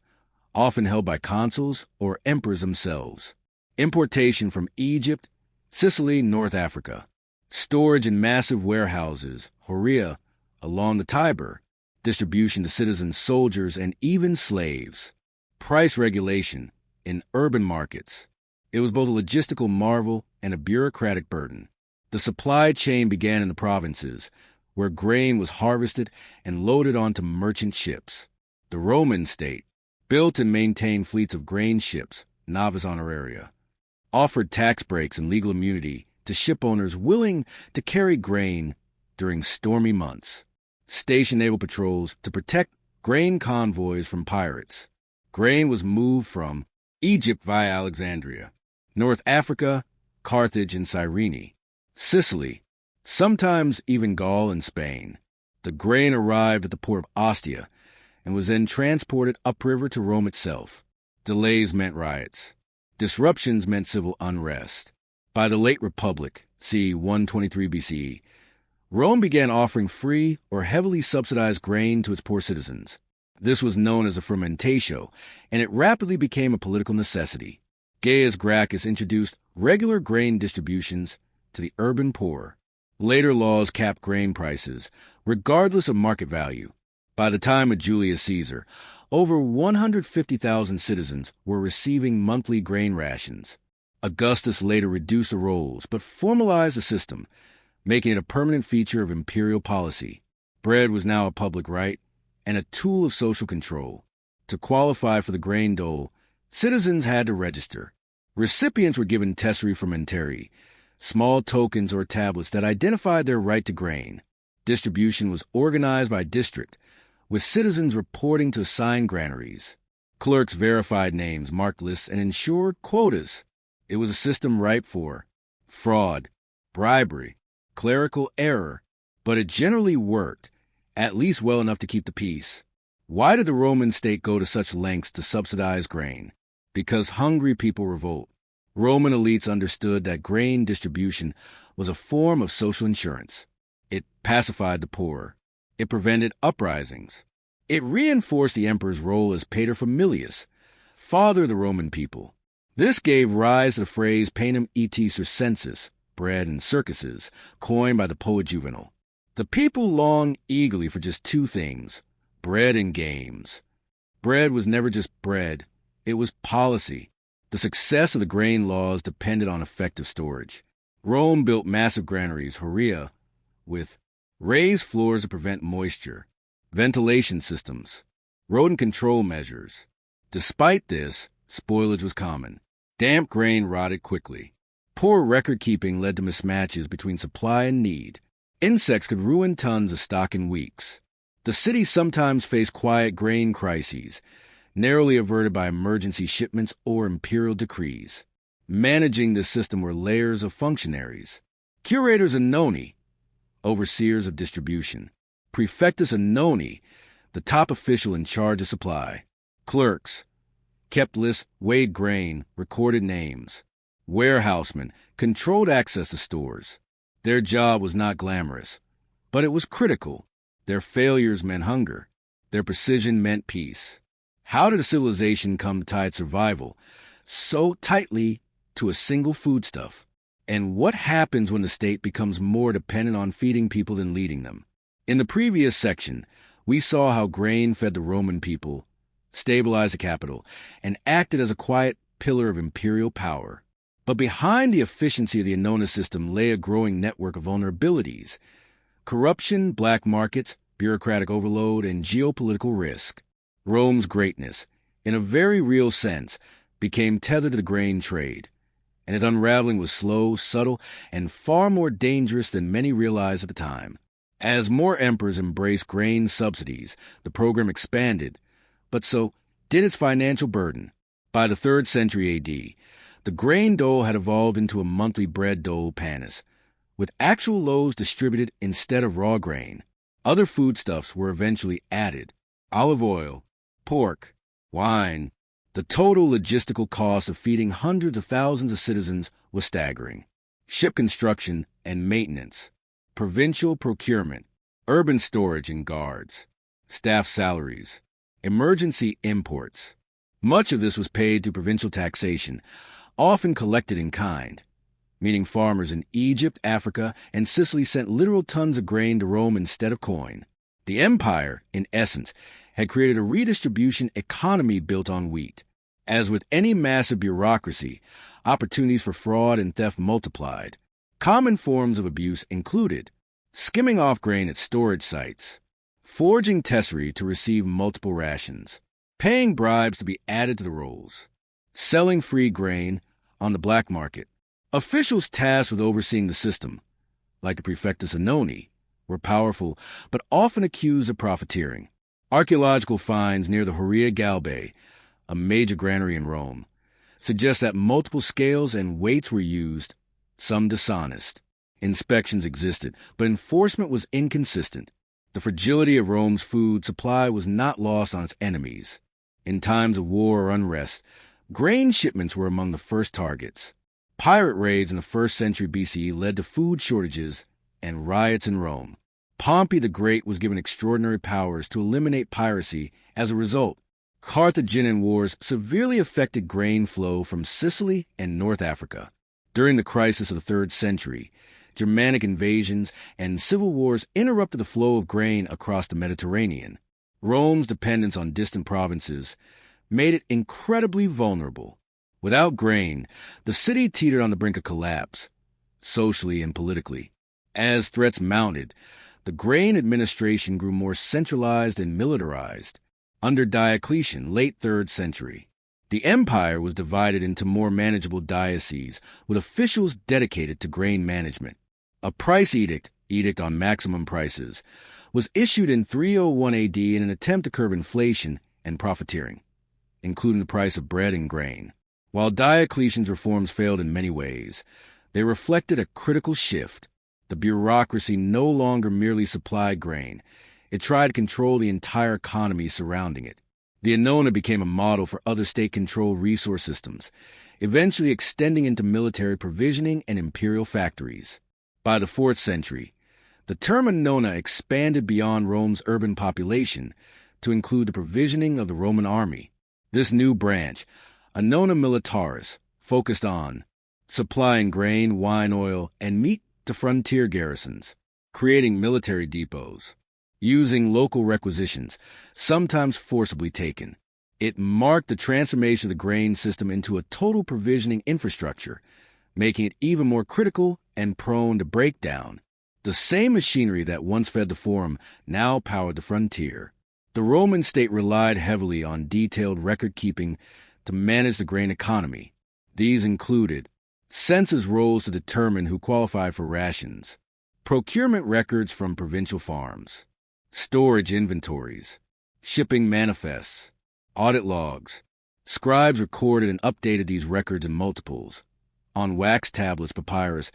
often held by consuls or emperors themselves. Importation from Egypt, Sicily, North Africa. Storage in massive warehouses, horia, along the Tiber. Distribution to citizens, soldiers, and even slaves. Price regulation in urban markets. It was both a logistical marvel and a bureaucratic burden. The supply chain began in the provinces, where grain was harvested and loaded onto merchant ships. The Roman state built and maintained fleets of grain ships, navis honoraria, offered tax breaks and legal immunity to ship owners willing to carry grain during stormy months. Stationed naval patrols to protect grain convoys from pirates. Grain was moved from Egypt via Alexandria, North Africa, Carthage, and Cyrene, Sicily, sometimes even Gaul and Spain. The grain arrived at the port of Ostia and was then transported upriver to Rome itself. Delays meant riots. Disruptions meant civil unrest. By the late Republic, c. 123 BCE, Rome began offering free or heavily subsidized grain to its poor citizens. This was known as a fermentatio, and it rapidly became a political necessity. Gaius Gracchus introduced regular grain distributions to the urban poor. Later laws capped grain prices, regardless of market value. By the time of Julius Caesar, over 150,000 citizens were receiving monthly grain rations. Augustus later reduced the rolls, but formalized the system, making it a permanent feature of imperial policy. Bread was now a public right and a tool of social control. To qualify for the grain dole, citizens had to register. Recipients were given tesserae frumentarii, small tokens or tablets that identified their right to grain. Distribution was organized by district, with citizens reporting to assigned granaries. Clerks verified names, marked lists, and ensured quotas. It was a system ripe for fraud, bribery, clerical error, but it generally worked, at least well enough to keep the peace. Why did the Roman state go to such lengths to subsidize grain? Because hungry people revolt. Roman elites understood that grain distribution was a form of social insurance. It pacified the poor. It prevented uprisings. It reinforced the emperor's role as paterfamilias, father of the Roman people. This gave rise to the phrase panem et circenses, bread and circuses, coined by the poet Juvenal. The people longed eagerly for just two things, bread and games. Bread was never just bread, it was policy. The success of the grain laws depended on effective storage. Rome built massive granaries, horia, with raised floors to prevent moisture, ventilation systems, rodent control measures. Despite this, spoilage was common. Damp grain rotted quickly. Poor record-keeping led to mismatches between supply and need. Insects could ruin tons of stock in weeks. The city sometimes faced quiet grain crises, narrowly averted by emergency shipments or imperial decrees. Managing this system were layers of functionaries. Curators annoni, overseers of distribution. Prefectus annoni, the top official in charge of supply. Clerks kept lists, weighed grain, recorded names. Warehousemen controlled access to stores. Their job was not glamorous, but it was critical. Their failures meant hunger. Their precision meant peace. How did a civilization come to tie its survival so tightly to a single foodstuff? And what happens when the state becomes more dependent on feeding people than leading them? In the previous section, we saw how grain fed the Roman people, stabilized the capital, and acted as a quiet pillar of imperial power. But behind the efficiency of the Annona system lay a growing network of vulnerabilities: corruption, black markets, bureaucratic overload, and geopolitical risk. Rome's greatness, in a very real sense, became tethered to the grain trade, and its unraveling was slow, subtle, and far more dangerous than many realized at the time. As more emperors embraced grain subsidies, the program expanded, but so did its financial burden. By the 3rd century AD, the grain dole had evolved into a monthly bread dole panis, with actual loaves distributed instead of raw grain. Other foodstuffs were eventually added: olive oil, pork, wine. The total logistical cost of feeding hundreds of thousands of citizens was staggering. Ship construction and maintenance, provincial procurement, urban storage and guards, staff salaries, emergency imports. Much of this was paid through provincial taxation, often collected in kind, meaning farmers in Egypt, Africa, and Sicily sent literal tons of grain to Rome instead of coin. The empire, in essence, had created a redistribution economy built on wheat. As with any massive bureaucracy, opportunities for fraud and theft multiplied. Common forms of abuse included skimming off grain at storage sites, forging tesserae to receive multiple rations, paying bribes to be added to the rolls, selling free grain on the black market. Officials tasked with overseeing the system, like the Praefectus Annoni, were powerful but often accused of profiteering. Archaeological finds near the Horia Galbae, a major granary in Rome, suggest that multiple scales and weights were used, some dishonest. Inspections existed, but enforcement was inconsistent. The fragility of Rome's food supply was not lost on its enemies. In times of war or unrest, grain shipments were among the first targets. Pirate raids in the 1st century BCE led to food shortages and riots in Rome. Pompey the Great was given extraordinary powers to eliminate piracy. As a result, Carthaginian wars severely affected grain flow from Sicily and North Africa. During the crisis of the 3rd century, Germanic invasions and civil wars interrupted the flow of grain across the Mediterranean. Rome's dependence on distant provinces made it incredibly vulnerable. Without grain, the city teetered on the brink of collapse, socially and politically. As threats mounted, the grain administration grew more centralized and militarized. Under Diocletian, late 3rd century, the empire was divided into more manageable dioceses with officials dedicated to grain management. A price edict on maximum prices, was issued in 301 AD in an attempt to curb inflation and profiteering, including the price of bread and grain. While Diocletian's reforms failed in many ways, they reflected a critical shift. The bureaucracy no longer merely supplied grain. It tried to control the entire economy surrounding it. The Annona became a model for other state-controlled resource systems, eventually extending into military provisioning and imperial factories. By the 4th century, the term Annona expanded beyond Rome's urban population to include the provisioning of the Roman army. This new branch, Annona Militaris, focused on supplying grain, wine, oil, and meat to frontier garrisons, creating military depots, using local requisitions, sometimes forcibly taken. It marked the transformation of the grain system into a total provisioning infrastructure, making it even more critical and prone to breakdown. The same machinery that once fed the forum now powered the frontier. The Roman state relied heavily on detailed record-keeping to manage the grain economy. These included census rolls to determine who qualified for rations, procurement records from provincial farms, storage inventories, shipping manifests, audit logs. Scribes recorded and updated these records in multiples, on wax tablets, papyrus,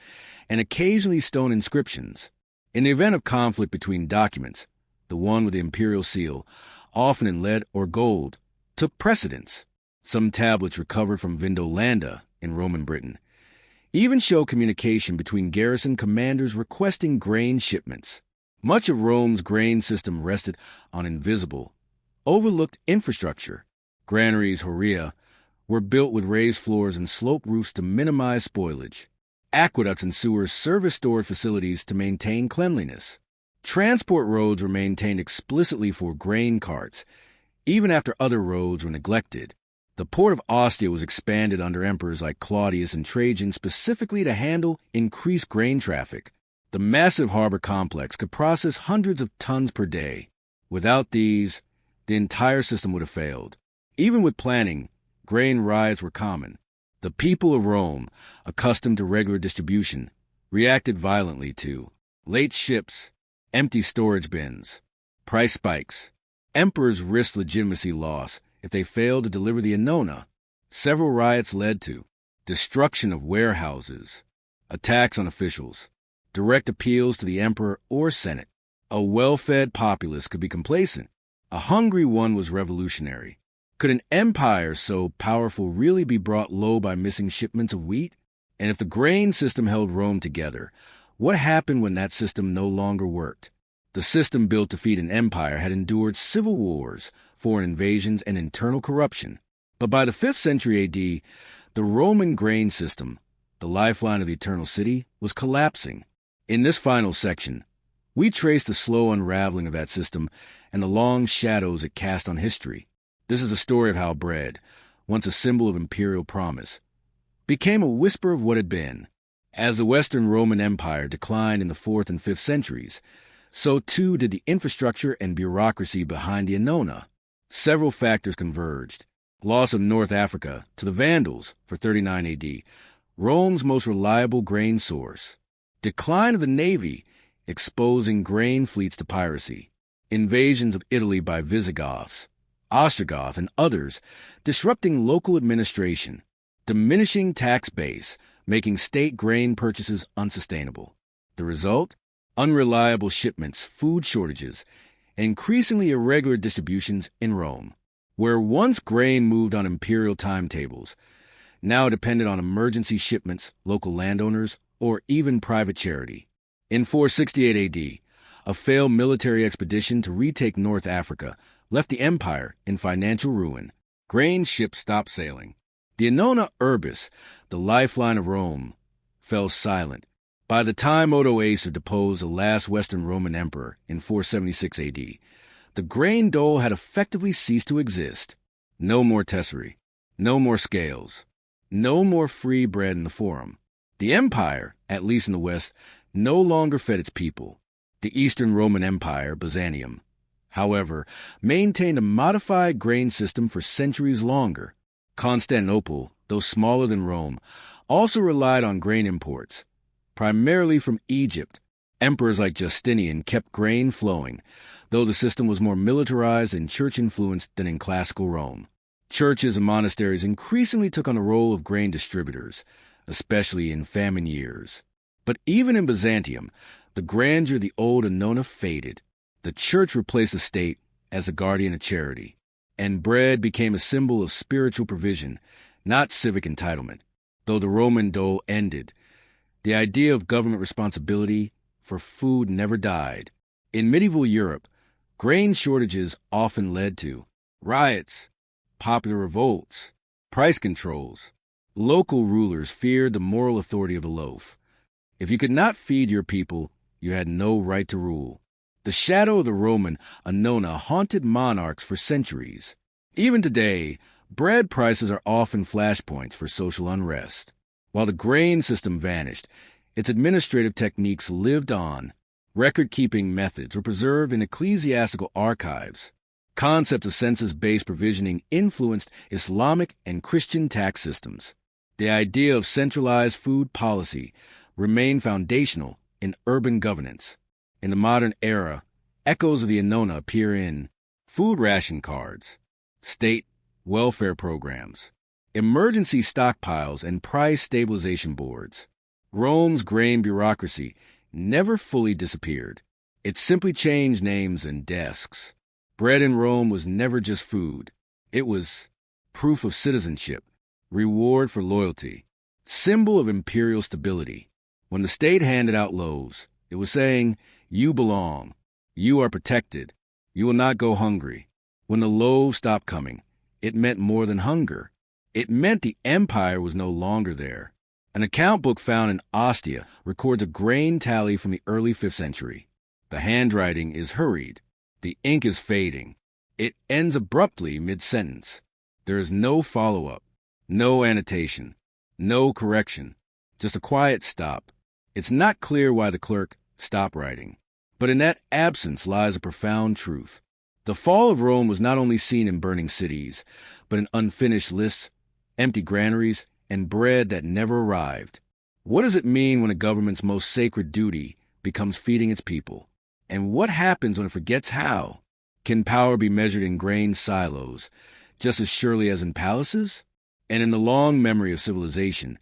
and occasionally stone inscriptions. In the event of conflict between documents, the one with the imperial seal, often in lead or gold, took precedence. Some tablets recovered from Vindolanda in Roman Britain even show communication between garrison commanders requesting grain shipments. Much of Rome's grain system rested on invisible, overlooked infrastructure. Granaries, horia, were built with raised floors and sloped roofs to minimize spoilage. Aqueducts and sewers serviced storage facilities to maintain cleanliness. Transport roads were maintained explicitly for grain carts, even after other roads were neglected. The port of Ostia was expanded under emperors like Claudius and Trajan specifically to handle increased grain traffic. The massive harbor complex could process hundreds of tons per day. Without these, the entire system would have failed. Even with planning, grain riots were common. The people of Rome, accustomed to regular distribution, reacted violently to late ships, empty storage bins, price spikes. Emperors risked legitimacy loss if they failed to deliver the annona. Several riots led to destruction of warehouses, attacks on officials, direct appeals to the emperor or senate. A well-fed populace could be complacent. A hungry one was revolutionary. Could an empire so powerful really be brought low by missing shipments of wheat? And if the grain system held Rome together, what happened when that system no longer worked? The system built to feed an empire had endured civil wars, foreign invasions, and internal corruption. But by the 5th century AD, the Roman grain system, the lifeline of the Eternal City, was collapsing. In this final section, we trace the slow unraveling of that system and the long shadows it cast on history. This is a story of how bread, once a symbol of imperial promise, became a whisper of what had been. As the Western Roman Empire declined in the 4th and 5th centuries, so too did the infrastructure and bureaucracy behind the annona. Several factors converged. Loss of North Africa to the Vandals for 39 AD, Rome's most reliable grain source. Decline of the navy, exposing grain fleets to piracy. Invasions of Italy by Visigoths, Ostrogoth, and others, disrupting local administration. Diminishing tax base, making state grain purchases unsustainable. The result? Unreliable shipments, food shortages, and increasingly irregular distributions in Rome, where once grain moved on imperial timetables, now depended on emergency shipments, local landowners, or even private charity. In 468 AD, a failed military expedition to retake North Africa left the empire in financial ruin. Grain ships stopped sailing. The annona urbis, the lifeline of Rome, fell silent. By the time Odoacer deposed the last Western Roman emperor in 476 AD, the grain dole had effectively ceased to exist. No more tesserae, no more scales, no more free bread in the forum. The empire, at least in the West, no longer fed its people. The Eastern Roman Empire, Byzantium, however, maintained a modified grain system for centuries longer. Constantinople, though smaller than Rome, also relied on grain imports, primarily from Egypt. Emperors like Justinian kept grain flowing, though the system was more militarized and church-influenced than in classical Rome. Churches and monasteries increasingly took on the role of grain distributors, especially in famine years. But even in Byzantium, the grandeur of the old annona faded. The church replaced the state as the guardian of charity, and bread became a symbol of spiritual provision, not civic entitlement. Though the Roman dole ended, the idea of government responsibility for food never died. In medieval Europe, grain shortages often led to riots, popular revolts, price controls. Local rulers feared the moral authority of the loaf. If you could not feed your people, you had no right to rule. The shadow of the Roman annona haunted monarchs for centuries. Even today, bread prices are often flashpoints for social unrest. While the grain system vanished, its administrative techniques lived on. Record-keeping methods were preserved in ecclesiastical archives. Concepts of census-based provisioning influenced Islamic and Christian tax systems. The idea of centralized food policy remained foundational in urban governance. In the modern era, echoes of the annona appear in food ration cards, state welfare programs, emergency stockpiles, and price stabilization boards. Rome's grain bureaucracy never fully disappeared. It simply changed names and desks. Bread in Rome was never just food. It was proof of citizenship, reward for loyalty, symbol of imperial stability. When the state handed out loaves, it was saying, you belong, you are protected, you will not go hungry. When the loaves stopped coming, it meant more than hunger. It meant the empire was no longer there. An account book found in Ostia records a grain tally from the early 5th century. The handwriting is hurried. The ink is fading. It ends abruptly mid-sentence. There is no follow-up, no annotation, no correction, just a quiet stop. It's not clear why the clerk stopped writing, but in that absence lies a profound truth. The fall of Rome was not only seen in burning cities, but in unfinished lists, empty granaries, and bread that never arrived. What does it mean when a government's most sacred duty becomes feeding its people? And what happens when it forgets how? Can power be measured in grain silos, just as surely as in palaces? And in the long memory of civilization,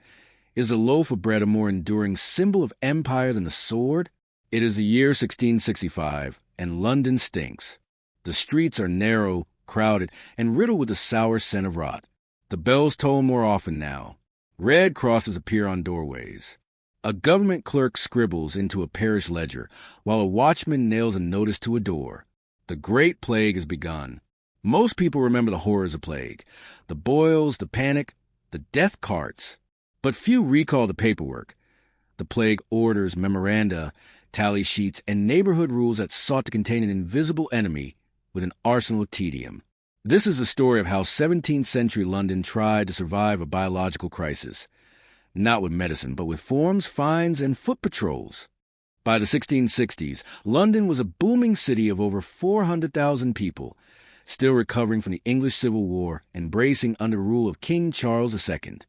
is a loaf of bread a more enduring symbol of empire than the sword? It is the year 1665, and London stinks. The streets are narrow, crowded, and riddled with the sour scent of rot. The bells toll more often now. Red crosses appear on doorways. A government clerk scribbles into a parish ledger, while a watchman nails a notice to a door. The Great Plague has begun. Most people remember the horrors of plague, the boils, the panic, the death carts. But few recall the paperwork, the plague orders, memoranda, tally sheets, and neighborhood rules that sought to contain an invisible enemy with an arsenal of tedium. This is the story of how 17th century London tried to survive a biological crisis, not with medicine, but with forms, fines, and foot patrols. By the 1660s, London was a booming city of over 400,000 people, still recovering from the English Civil War and bracing under the rule of King Charles II.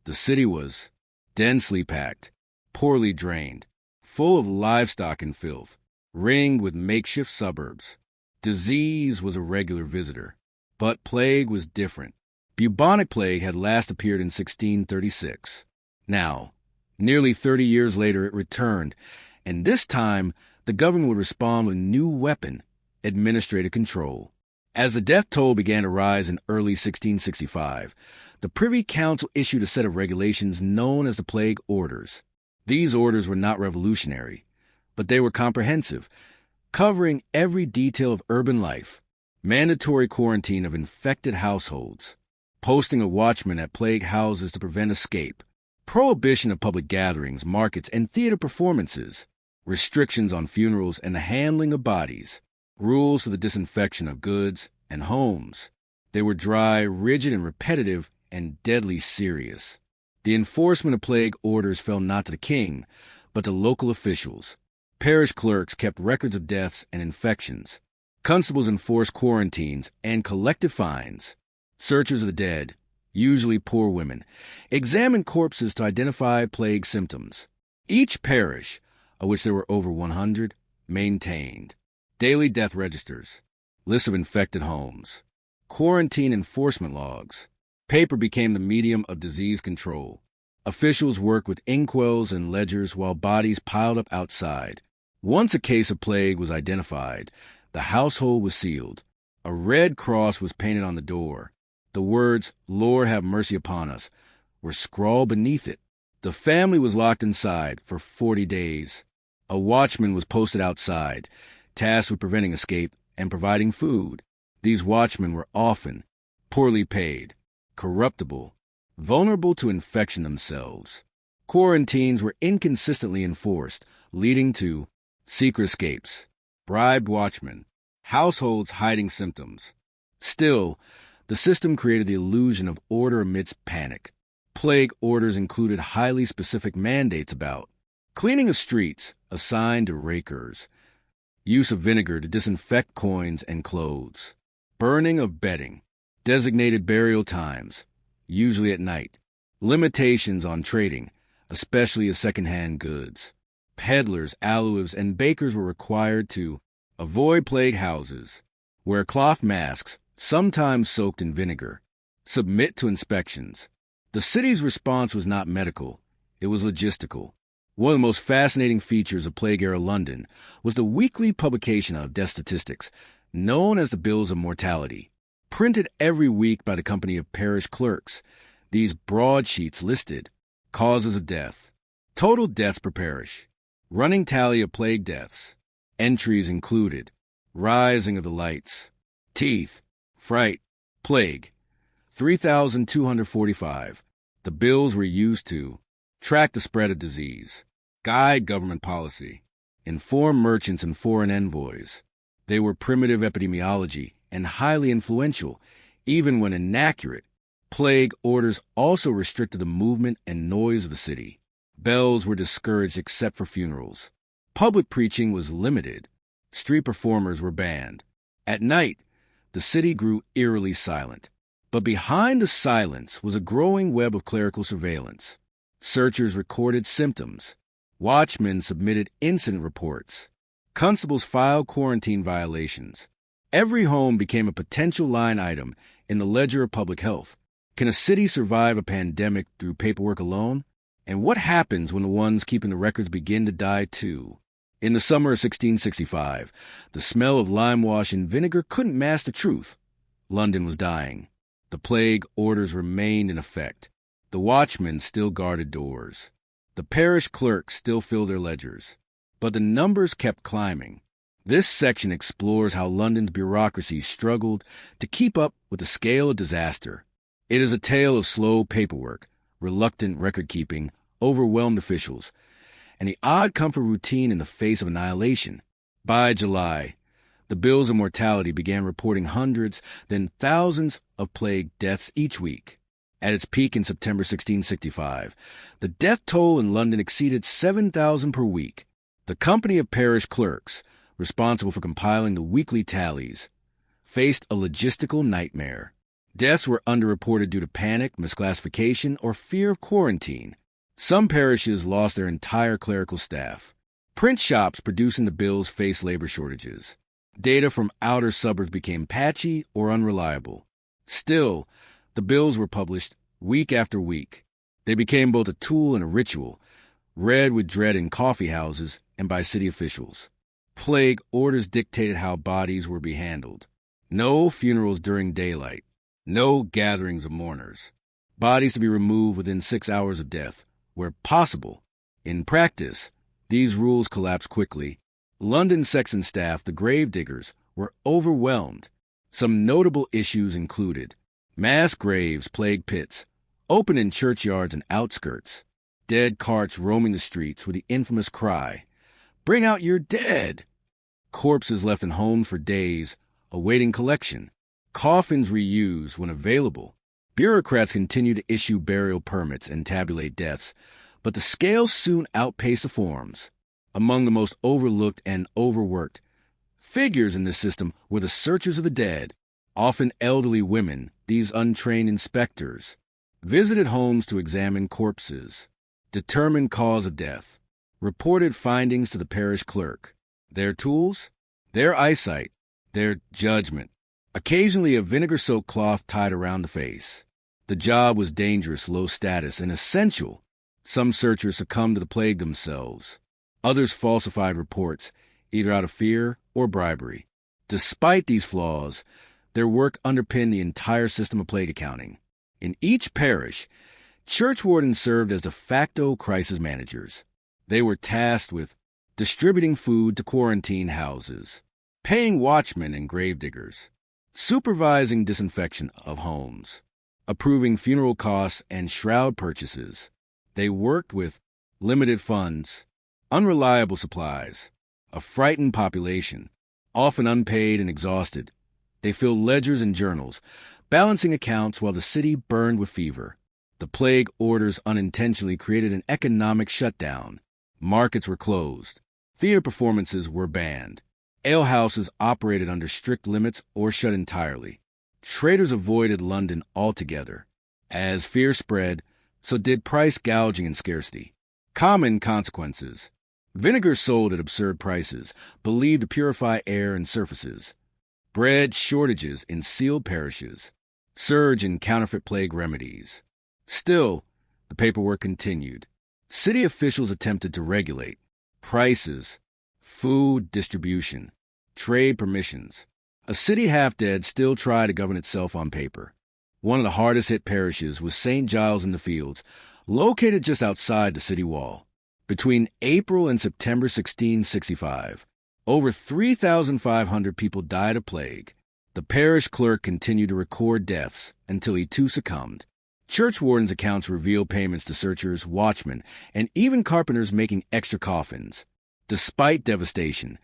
The city was densely packed, poorly drained, full of livestock and filth, ringed with makeshift suburbs. Disease was a regular visitor. But plague was different. Bubonic plague had last appeared in 1636. Now, nearly 30 years later, it returned, and this time the government would respond with a new weapon, administrative control. As the death toll began to rise in early 1665, the Privy Council issued a set of regulations known as the Plague Orders. These orders were not revolutionary, but they were comprehensive, covering every detail of urban life. Mandatory quarantine of infected households, posting a watchman at plague houses to prevent escape, prohibition of public gatherings, markets, and theater performances, restrictions on funerals and the handling of bodies, rules for the disinfection of goods and homes. They were dry, rigid, and repetitive, and deadly serious. The enforcement of plague orders fell not to the king, but to local officials. Parish clerks kept records of deaths and infections. Constables enforced quarantines and collected fines. Searchers of the dead, usually poor women, examined corpses to identify plague symptoms. Each parish, of which there were over 100, maintained daily death registers, lists of infected homes, quarantine enforcement logs. Paper became the medium of disease control. Officials worked with inkwells and ledgers while bodies piled up outside. Once a case of plague was identified, the household was sealed. A red cross was painted on the door. The words, "Lord have mercy upon us," were scrawled beneath it. The family was locked inside for 40 days. A watchman was posted outside, tasked with preventing escape and providing food. These watchmen were often poorly paid, corruptible, vulnerable to infection themselves. Quarantines were inconsistently enforced, leading to secret escapes, bribed watchmen, households hiding symptoms. Still, the system created the illusion of order amidst panic. Plague orders included highly specific mandates about cleaning of streets assigned to rakers, use of vinegar to disinfect coins and clothes, burning of bedding, designated burial times, usually at night, limitations on trading, especially of second-hand goods. Peddlers, alewives, and bakers were required to avoid plague houses, wear cloth masks, sometimes soaked in vinegar, submit to inspections. The city's response was not medical, it was logistical. One of the most fascinating features of Plague-era London was the weekly publication of death statistics, known as the Bills of Mortality. Printed every week by the Company of Parish Clerks, these broadsheets listed causes of death, total deaths per parish, running tally of plague deaths, entries included, rising of the lights, teeth, fright, plague, 3,245. The bills were used to track the spread of disease, guide government policy, inform merchants and foreign envoys. They were primitive epidemiology and highly influential, even when inaccurate. Plague orders also restricted the movement and noise of the city. Bells were discouraged except for funerals. Public preaching was limited. Street performers were banned. At night, the city grew eerily silent. But behind the silence was a growing web of clerical surveillance. Searchers recorded symptoms. Watchmen submitted incident reports. Constables filed quarantine violations. Every home became a potential line item in the ledger of public health. Can a city survive a pandemic through paperwork alone? And what happens when the ones keeping the records begin to die too? In the summer of 1665, the smell of lime wash and vinegar couldn't mask the truth. London was dying. The plague orders remained in effect. The watchmen still guarded doors. The parish clerks still filled their ledgers. But the numbers kept climbing. This section explores how London's bureaucracy struggled to keep up with the scale of disaster. It is a tale of slow paperwork, reluctant record-keeping, overwhelmed officials, and the odd comfort routine in the face of annihilation. By July, the Bills of Mortality began reporting hundreds, then thousands of plague deaths each week. At its peak in September 1665, the death toll in London exceeded 7,000 per week. The Company of Parish Clerks, responsible for compiling the weekly tallies, faced a logistical nightmare. Deaths were underreported due to panic, misclassification, or fear of quarantine. Some parishes lost their entire clerical staff. Print shops producing the bills faced labor shortages. Data from outer suburbs became patchy or unreliable. Still, the bills were published week after week. They became both a tool and a ritual, read with dread in coffee houses and by city officials. Plague orders dictated how bodies were be handled. No funerals during daylight. No gatherings of mourners. Bodies to be removed within 6 hours of death, where possible. In practice, these rules collapsed quickly. London sexton staff, the grave diggers, were overwhelmed. Some notable issues included mass graves plagued pits, open in churchyards and outskirts, dead carts roaming the streets with the infamous cry, "Bring out your dead!" Corpses left in homes for days, awaiting collection. Coffins reused when available. Bureaucrats continued to issue burial permits and tabulate deaths, but the scale soon outpaced the forms. Among the most overlooked and overworked figures in this system were the searchers of the dead, often elderly women. These untrained inspectors visited homes to examine corpses, determined cause of death, reported findings to the parish clerk. Their tools? Their eyesight, their judgment. Occasionally a vinegar-soaked cloth tied around the face. The job was dangerous, low status, and essential. Some searchers succumbed to the plague themselves. Others falsified reports, either out of fear or bribery. Despite these flaws, their work underpinned the entire system of plague accounting. In each parish, church wardens served as de facto crisis managers. They were tasked with distributing food to quarantine houses, paying watchmen and gravediggers, supervising disinfection of homes, approving funeral costs and shroud purchases. They worked with limited funds, unreliable supplies, a frightened population, often unpaid and exhausted. They filled ledgers and journals, balancing accounts while the city burned with fever. The plague orders unintentionally created an economic shutdown. Markets were closed. Theater performances were banned. Alehouses operated under strict limits or shut entirely. Traders avoided London altogether. As fear spread, so did price gouging and scarcity. Common consequences. Vinegar sold at absurd prices, believed to purify air and surfaces. Bread shortages in sealed parishes. Surge in counterfeit plague remedies. Still, the paperwork continued. City officials attempted to regulate prices, food distribution, trade permissions. A city half dead still tried to govern itself on paper. One of the hardest hit parishes was St. Giles in the Fields, located just outside the city wall. Between April and September 1665, over 3,500 people died of plague. The parish clerk continued to record deaths until he too succumbed. Church wardens' accounts reveal payments to searchers, watchmen, and even carpenters making extra coffins. Despite devastation,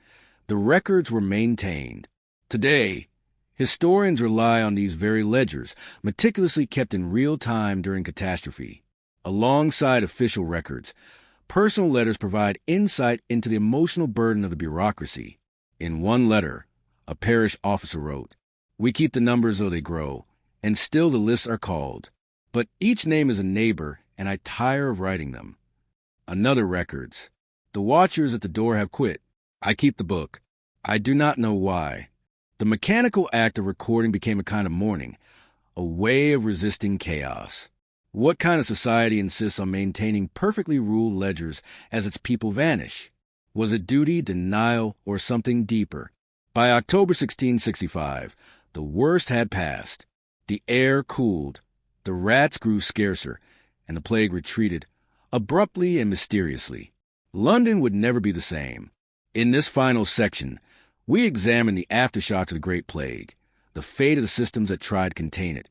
the records were maintained. Today, historians rely on these very ledgers, meticulously kept in real time during catastrophe. Alongside official records, personal letters provide insight into the emotional burden of the bureaucracy. In one letter, a parish officer wrote, "We keep the numbers though they grow, and still the lists are called. But each name is a neighbor, and I tire of writing them." Another records, "The watchers at the door have quit. I keep the book. I do not know why." The mechanical act of recording became a kind of mourning, a way of resisting chaos. What kind of society insists on maintaining perfectly ruled ledgers as its people vanish? Was it duty, denial, or something deeper? By October 1665, the worst had passed. The air cooled, the rats grew scarcer, and the plague retreated, abruptly and mysteriously. London would never be the same. In this final section, we examine the aftershocks of the Great Plague, the fate of the systems that tried to contain it,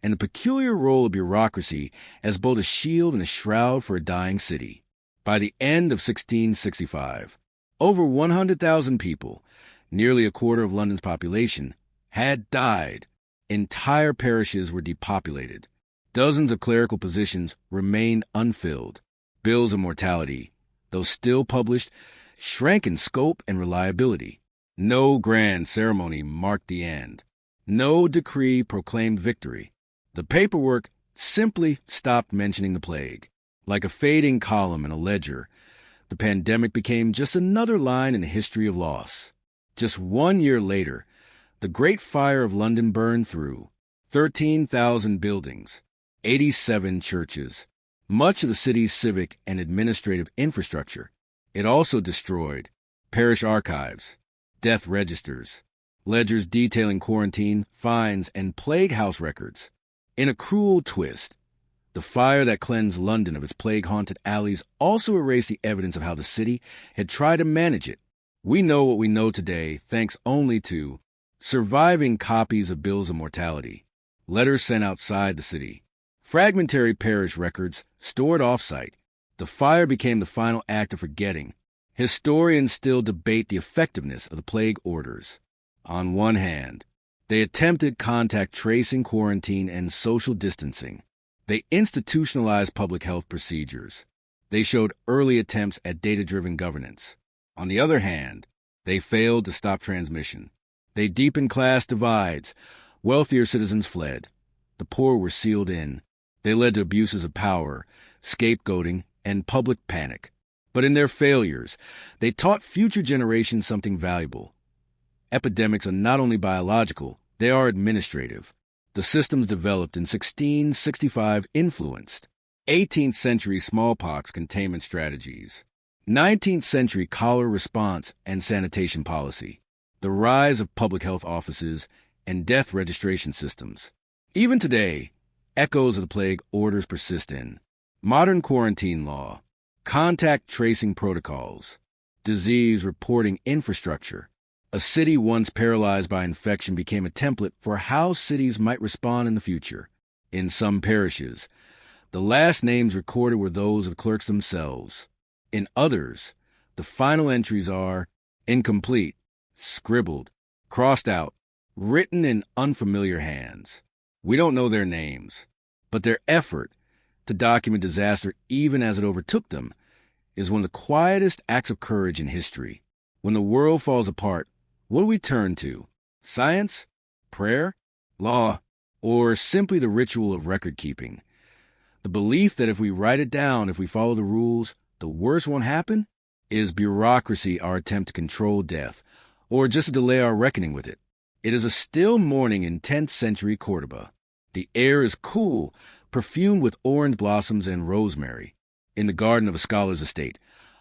and the peculiar role of bureaucracy as both a shield and a shroud for a dying city. By the end of 1665, over 100,000 people, nearly a quarter of London's population, had died. Entire parishes were depopulated. Dozens of clerical positions remained unfilled. Bills of mortality, though still published, shrank in scope and reliability. No grand ceremony marked the end. No decree proclaimed victory. The paperwork simply stopped mentioning the plague. Like a fading column in a ledger, the pandemic became just another line in the history of loss. Just 1 year later, the Great Fire of London burned through 13,000 buildings, 87 churches, much of the city's civic and administrative infrastructure. It also destroyed parish archives, death registers, ledgers detailing quarantine, fines, and plague house records. In a cruel twist, the fire that cleansed London of its plague-haunted alleys also erased the evidence of how the city had tried to manage it. We know what we know today thanks only to surviving copies of bills of mortality, letters sent outside the city, fragmentary parish records stored off-site. The fire became the final act of forgetting. Historians still debate the effectiveness of the plague orders. On one hand, they attempted contact tracing, quarantine, and social distancing. They institutionalized public health procedures. They showed early attempts at data-driven governance. On the other hand, they failed to stop transmission. They deepened class divides. Wealthier citizens fled. The poor were sealed in. They led to abuses of power, scapegoating, and public panic. But in their failures, they taught future generations something valuable. Epidemics are not only biological, they are administrative. The systems developed in 1665 influenced 18th century smallpox containment strategies, 19th century cholera response and sanitation policy, the rise of public health offices and death registration systems. Even today, echoes of the plague orders persist in modern quarantine law, contact tracing protocols, disease reporting infrastructure. A city once paralyzed by infection became a template for how cities might respond in the future. In some parishes, the last names recorded were those of clerks themselves. In others, the final entries are incomplete, scribbled, crossed out, written in unfamiliar hands. We don't know their names, but their effort to document disaster even as it overtook them is one of the quietest acts of courage in history. When the world falls apart, what do we turn to? Science? Prayer? Law? Or simply the ritual of record-keeping? The belief that if we write it down, if we follow the rules, the worst won't happen? Is bureaucracy our attempt to control death, or just to delay our reckoning with it? It is a still morning in 10th century Cordoba. The air is cool, perfumed with orange blossoms and rosemary. In the garden of a scholar's estate,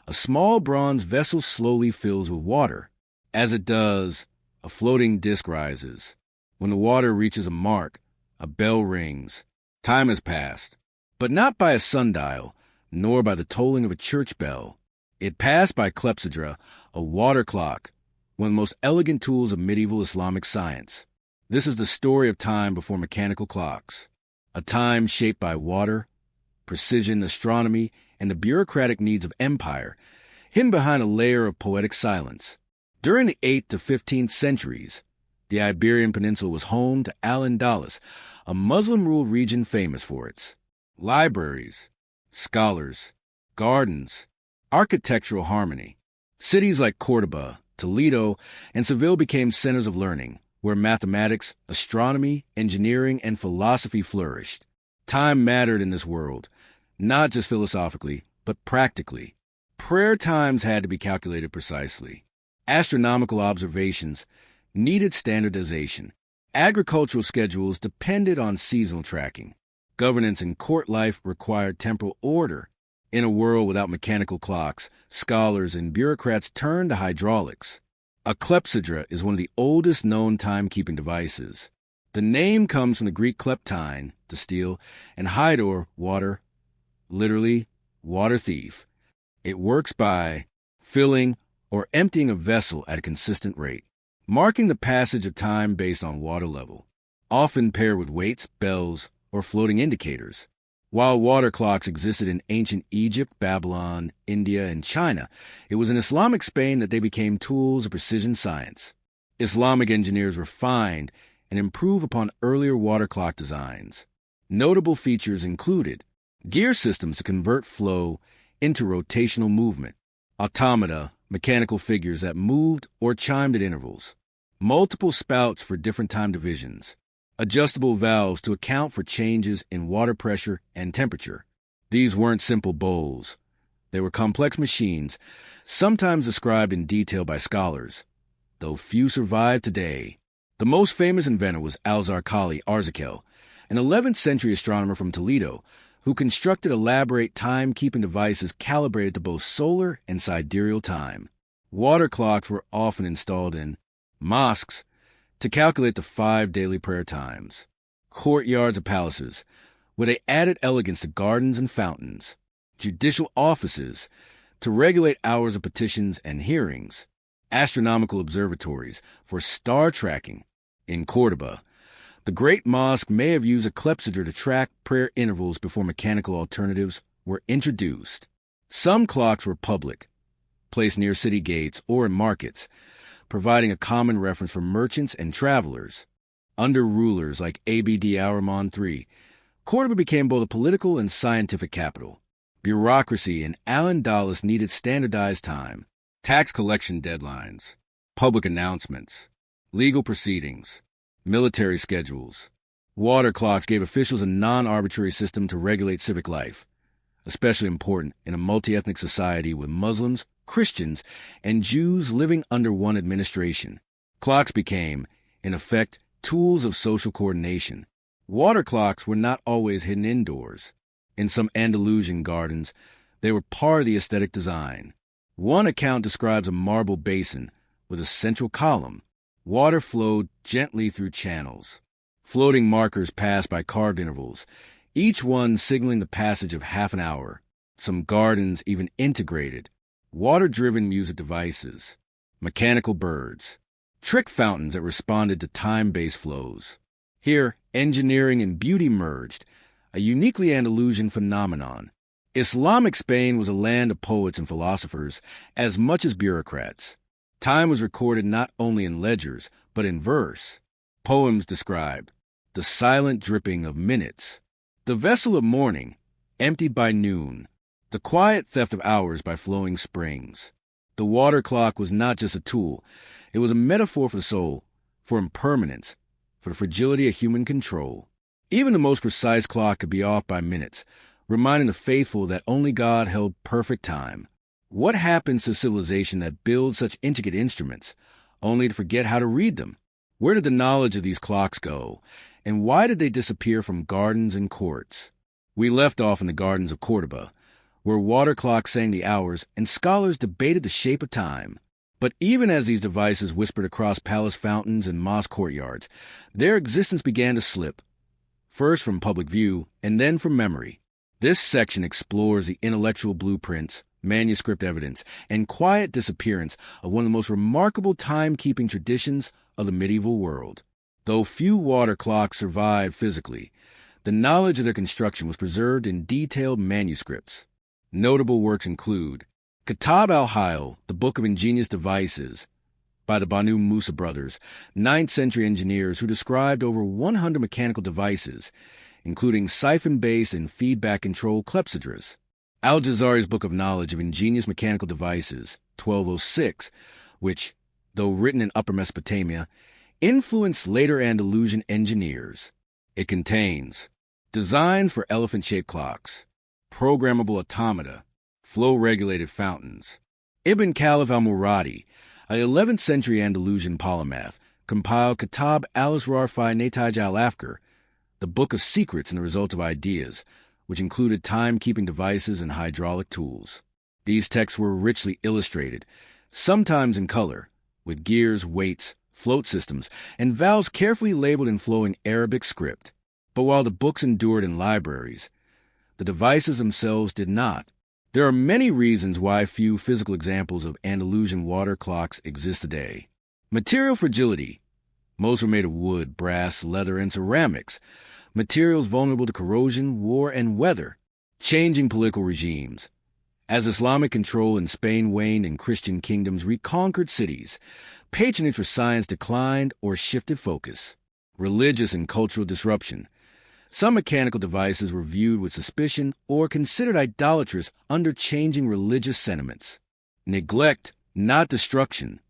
a small bronze vessel slowly fills with water. As it does, a floating disc rises. When the water reaches a mark, a bell rings. Time has passed, but not by a sundial, nor by the tolling of a church bell. It passed by clepsydra, a water clock, one of the most elegant tools of medieval Islamic science. This is the story of time before mechanical clocks, a time shaped by water, precision, astronomy, and the bureaucratic needs of empire, hidden behind a layer of poetic silence. During the 8th to 15th centuries, the Iberian Peninsula was home to Al-Andalus, a Muslim-ruled region famous for its libraries, scholars, gardens, architectural harmony. Cities like Córdoba, Toledo, and Seville became centers of learning, where mathematics, astronomy, engineering, and philosophy flourished. Time mattered in this world, not just philosophically, but practically. Prayer times had to be calculated precisely. Astronomical observations needed standardization. Agricultural schedules depended on seasonal tracking. Governance and court life required temporal order. In a world without mechanical clocks, scholars and bureaucrats turned to hydraulics. A clepsydra is one of the oldest known timekeeping devices. The name comes from the Greek kleptine, to steal, and hydor, water, literally, water thief. It works by filling or emptying a vessel at a consistent rate, marking the passage of time based on water level, often paired with weights, bells, or floating indicators. While water clocks existed in ancient Egypt, Babylon, India, and China, it was in Islamic Spain that they became tools of precision science. Islamic engineers refined and improved upon earlier water clock designs. Notable features included gear systems to convert flow into rotational movement, automata, mechanical figures that moved or chimed at intervals, multiple spouts for different time divisions, adjustable valves to account for changes in water pressure and temperature. These weren't simple bowls. They were complex machines, sometimes described in detail by scholars, though few survive today. The most famous inventor was Al-Zarqali Arzakel, an 11th century astronomer from Toledo, who constructed elaborate time-keeping devices calibrated to both solar and sidereal time. Water clocks were often installed in mosques to calculate the 5 daily prayer times, courtyards of palaces, where they added elegance to gardens and fountains, judicial offices to regulate hours of petitions and hearings, astronomical observatories for star tracking. In Córdoba, the Great Mosque may have used a clepsydra to track prayer intervals before mechanical alternatives were introduced. Some clocks were public, placed near city gates or in markets, providing a common reference for merchants and travelers. Under rulers like Abd al-Rahman III, Córdoba became both a political and scientific capital. Bureaucracy in Al-Andalus needed standardized time, tax collection deadlines, public announcements, legal proceedings, military schedules. Water clocks gave officials a non-arbitrary system to regulate civic life, especially important in a multi-ethnic society with Muslims, Christians, and Jews living under one administration. Clocks became, in effect, tools of social coordination. Water clocks were not always hidden indoors. In some Andalusian gardens, they were part of the aesthetic design. One account describes a marble basin with a central column. Water flowed gently through channels. Floating markers passed by carved intervals, each one signaling the passage of half an hour. Some gardens even integrated water-driven music devices, mechanical birds, trick fountains that responded to time-based flows. Here, engineering and beauty merged, a uniquely Andalusian phenomenon. Islamic Spain was a land of poets and philosophers as much as bureaucrats. Time was recorded not only in ledgers, but in verse. Poems described the silent dripping of minutes, the vessel of morning, emptied by noon, the quiet theft of hours by flowing springs. The water clock was not just a tool. It was a metaphor for the soul, for impermanence, for the fragility of human control. Even the most precise clock could be off by minutes, reminding the faithful that only God held perfect time. What happens to civilization that builds such intricate instruments, only to forget how to read them? Where did the knowledge of these clocks go, and why did they disappear from gardens and courts? We left off in the gardens of Córdoba, where water clocks sang the hours and scholars debated the shape of time. But even as these devices whispered across palace fountains and mosque courtyards, their existence began to slip, first from public view and then from memory. This section explores the intellectual blueprints, manuscript evidence, and quiet disappearance of one of the most remarkable timekeeping traditions of the medieval world. Though few water clocks survived physically, the knowledge of their construction was preserved in detailed manuscripts. Notable works include Kitab al-Hayl, the Book of Ingenious Devices, by the Banu Musa brothers, 9th century engineers who described over 100 mechanical devices, including siphon-based and feedback control clepsydras. Al-Jazari's Book of Knowledge of Ingenious Mechanical Devices, 1206, which, though written in Upper Mesopotamia, influenced later Andalusian engineers. It contains designs for elephant-shaped clocks, programmable automata, flow-regulated fountains. Ibn Khalaf al-Muradi, an 11th century Andalusian polymath, compiled Kitab al-Asrar fi Natij al-Afkar, the Book of Secrets and the Result of Ideas, which included timekeeping devices and hydraulic tools. These texts were richly illustrated, sometimes in color, with gears, weights, float systems, and valves carefully labeled in flowing Arabic script. But while the books endured in libraries, the devices themselves did not. There are many reasons why few physical examples of Andalusian water clocks exist today. Material fragility. Most were made of wood, brass, leather, and ceramics, materials vulnerable to corrosion, war, and weather. Changing political regimes. As Islamic control in Spain waned and Christian kingdoms reconquered cities, patronage for science declined or shifted focus. Religious and cultural disruption. Some mechanical devices were viewed with suspicion or considered idolatrous under changing religious sentiments. Neglect, not destruction.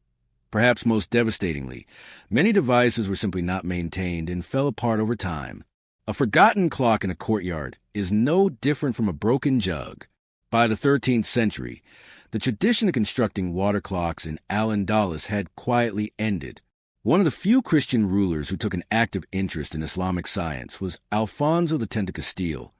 Perhaps most devastatingly, many devices were simply not maintained and fell apart over time. A forgotten clock in a courtyard is no different from a broken jug. By the 13th century, the tradition of constructing water clocks in Al-Andalus had quietly ended. One of the few Christian rulers who took an active interest in Islamic science was Alfonso X of Castile,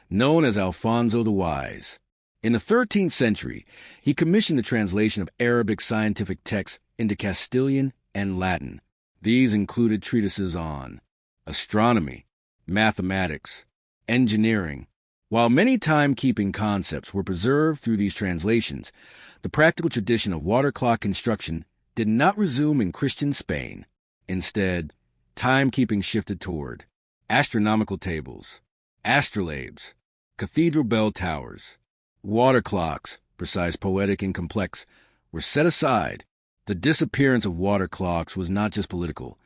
known as Alfonso the Wise. In the 13th century, he commissioned the translation of Arabic scientific texts into Castilian and Latin. These included treatises on astronomy, mathematics, engineering. While many timekeeping concepts were preserved through these translations, the practical tradition of water clock construction did not resume in Christian Spain. Instead, timekeeping shifted toward astronomical tables, astrolabes, cathedral bell towers. Water clocks, precise, poetic, and complex, were set aside. The disappearance of water clocks was not just political,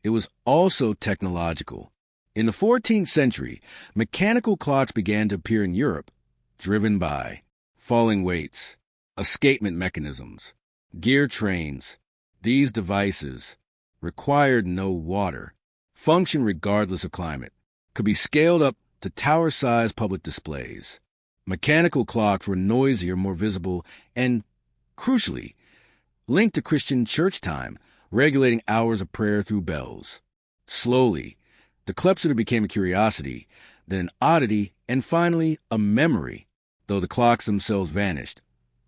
it was also technological. In the 14th century, mechanical clocks began to appear in Europe, driven by falling weights, escapement mechanisms, gear trains. These devices required no water, functioned regardless of climate, could be scaled up to tower-sized public displays. Mechanical clocks were noisier, more visible, and, crucially, linked to Christian church time, regulating hours of prayer through bells. Slowly, the clepsydra became a curiosity, then an oddity, and finally a memory. Though the clocks themselves vanished,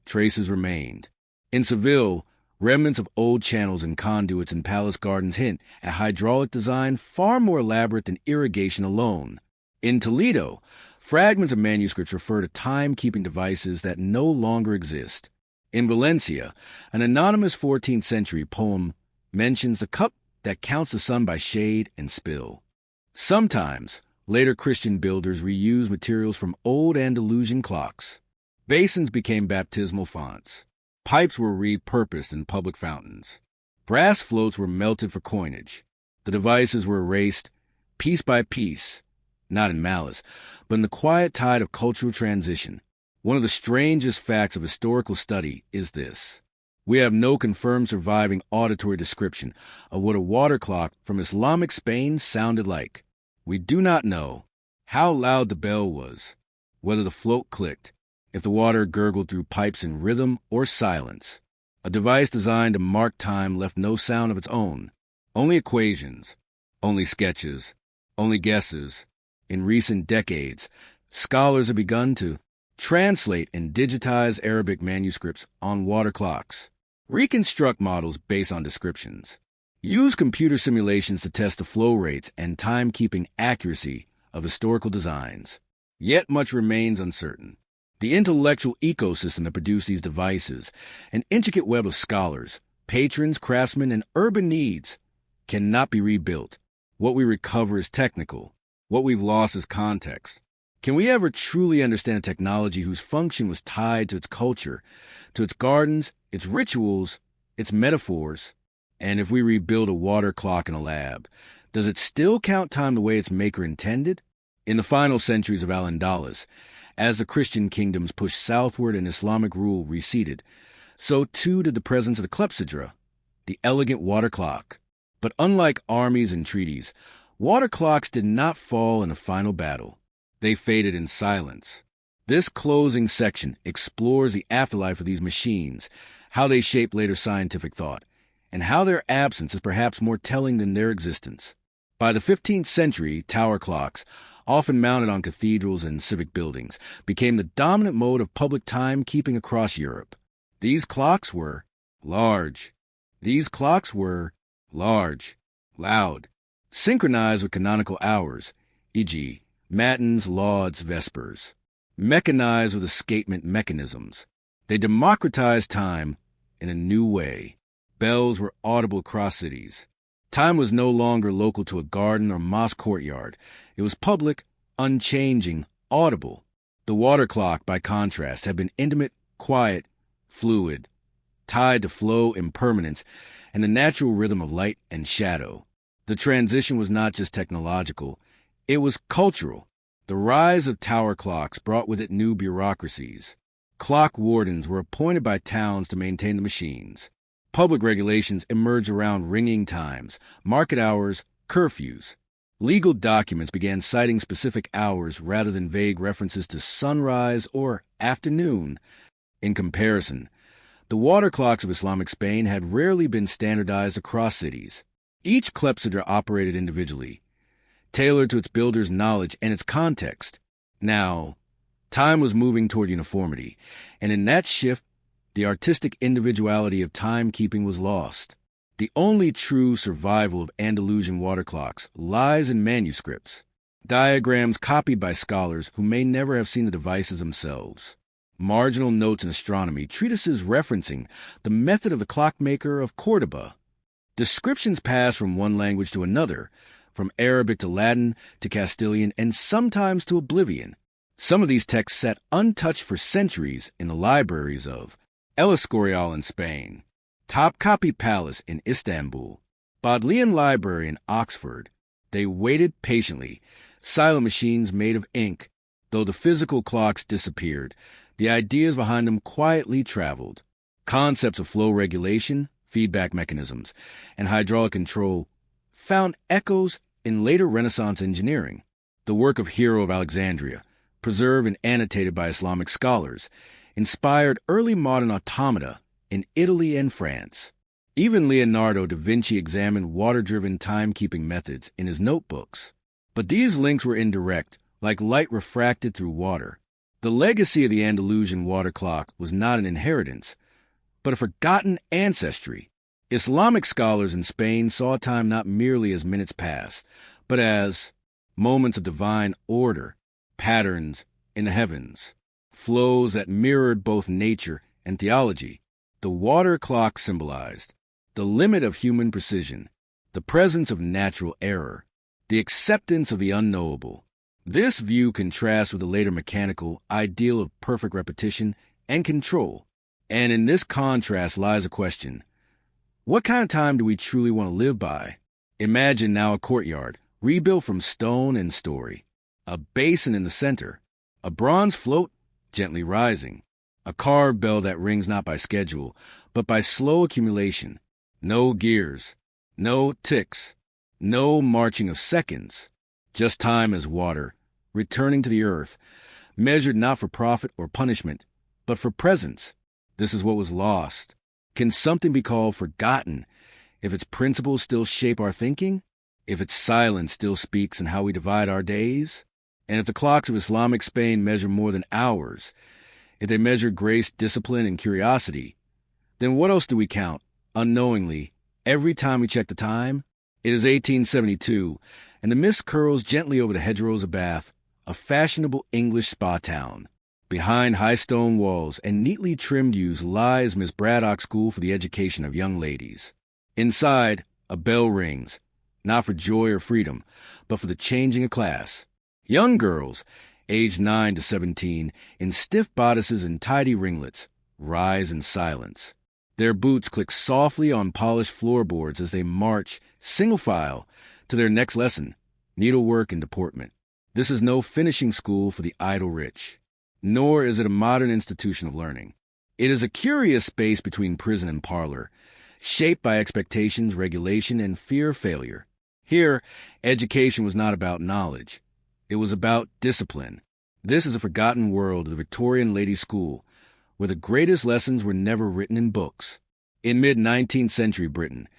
traces remained. In Seville, remnants of old channels and conduits in palace gardens hint at hydraulic design far more elaborate than irrigation alone. In Toledo, fragments of manuscripts refer to timekeeping devices that no longer exist. In Valencia, an anonymous 14th century poem mentions the cup that counts the sun by shade and spill. Sometimes, later Christian builders reused materials from old Andalusian clocks. Basins became baptismal fonts. Pipes were repurposed in public fountains. Brass floats were melted for coinage. The devices were erased, piece by piece, not in malice, but in the quiet tide of cultural transition. One of the strangest facts of historical study is this. We have no confirmed surviving auditory description of what a water clock from Islamic Spain sounded like. We do not know how loud the bell was, whether the float clicked, if the water gurgled through pipes in rhythm or silence. A device designed to mark time left no sound of its own. Only equations, only sketches, only guesses. In recent decades, scholars have begun to translate and digitize Arabic manuscripts on water clocks, reconstruct models based on descriptions, use computer simulations to test the flow rates and timekeeping accuracy of historical designs. Yet much remains uncertain. The intellectual ecosystem that produced these devices, an intricate web of scholars, patrons, craftsmen, and urban needs, cannot be rebuilt. What we recover is technical. What we've lost is context. Can we ever truly understand a technology whose function was tied to its culture, to its gardens, its rituals, its metaphors? And if we rebuild a water clock in a lab, does it still count time the way its maker intended? In the final centuries of Al-Andalus, as the Christian kingdoms pushed southward and Islamic rule receded, so too did the presence of the clepsydra, the elegant water clock. But unlike armies and treaties, water clocks did not fall in a final battle. They faded in silence. This closing section explores the afterlife of these machines, how they shaped later scientific thought, and how their absence is perhaps more telling than their existence. By the 15th century, tower clocks, often mounted on cathedrals and civic buildings, became the dominant mode of public time-keeping across Europe. These clocks were large. These clocks were large, loud, synchronized with canonical hours, e.g., matins, lauds, vespers, mechanized with escapement mechanisms. They democratized time in a new way. Bells were audible across cities. Time was no longer local to a garden or mosque courtyard. It was public, unchanging, audible. The water clock, by contrast, had been intimate, quiet, fluid, tied to flow, impermanence, and the natural rhythm of light and shadow. The transition was not just technological, it was cultural. The rise of tower clocks brought with it new bureaucracies. Clock wardens were appointed by towns to maintain the machines. Public regulations emerged around ringing times, market hours, curfews. Legal documents began citing specific hours rather than vague references to sunrise or afternoon. In comparison, the water clocks of Islamic Spain had rarely been standardized across cities. Each clepsydra operated individually, tailored to its builder's knowledge and its context. Now, time was moving toward uniformity, and in that shift, the artistic individuality of timekeeping was lost. The only true survival of Andalusian water clocks lies in manuscripts, diagrams copied by scholars who may never have seen the devices themselves, marginal notes in astronomy, treatises referencing the method of the clockmaker of Cordoba. Descriptions pass from one language to another, from Arabic to Latin to Castilian, and sometimes to oblivion. Some of these texts sat untouched for centuries in the libraries of El Escorial in Spain, Topkapi Palace in Istanbul, Bodleian Library in Oxford. They waited patiently, silent machines made of ink. Though the physical clocks disappeared, the ideas behind them quietly traveled. Concepts of flow regulation, feedback mechanisms, and hydraulic control found echoes in later Renaissance engineering. The work of Hero of Alexandria, preserved and annotated by Islamic scholars, inspired early modern automata in Italy and France. Even Leonardo da Vinci examined water-driven timekeeping methods in his notebooks. But these links were indirect, like light refracted through water. The legacy of the Andalusian water clock was not an inheritance, but a forgotten ancestry. Islamic scholars in Spain saw time not merely as minutes passed, but as moments of divine order, patterns in the heavens, flows that mirrored both nature and theology. The water clock symbolized the limit of human precision, the presence of natural error, the acceptance of the unknowable. This view contrasts with the later mechanical ideal of perfect repetition and control. And in this contrast lies a question: what kind of time do we truly want to live by? Imagine now a courtyard, rebuilt from stone and story, a basin in the center, a bronze float gently rising, a carved bell that rings not by schedule, but by slow accumulation. No gears, no ticks, no marching of seconds, just time as water, returning to the earth, measured not for profit or punishment, but for presence. This is what was lost. Can something be called forgotten if its principles still shape our thinking? If its silence still speaks in how we divide our days? And if the clocks of Islamic Spain measure more than hours, if they measure grace, discipline, and curiosity, then what else do we count, unknowingly, every time we check the time? It is 1872, and the mist curls gently over the hedgerows of Bath, a fashionable English spa town. Behind high stone walls and neatly trimmed yews lies Miss Braddock's School for the Education of Young Ladies. Inside, a bell rings, not for joy or freedom, but for the changing of class. Young girls, aged 9 to 17, in stiff bodices and tidy ringlets, rise in silence. Their boots click softly on polished floorboards as they march, single file, to their next lesson, needlework and deportment. This is no finishing school for the idle rich, nor is it a modern institution of learning. It is a curious space between prison and parlor, shaped by expectations, regulation, and fear of failure. Here, education was not about knowledge. It was about discipline. This is a forgotten world of the Victorian ladies' school, where the greatest lessons were never written in books. In mid-19th century Britain,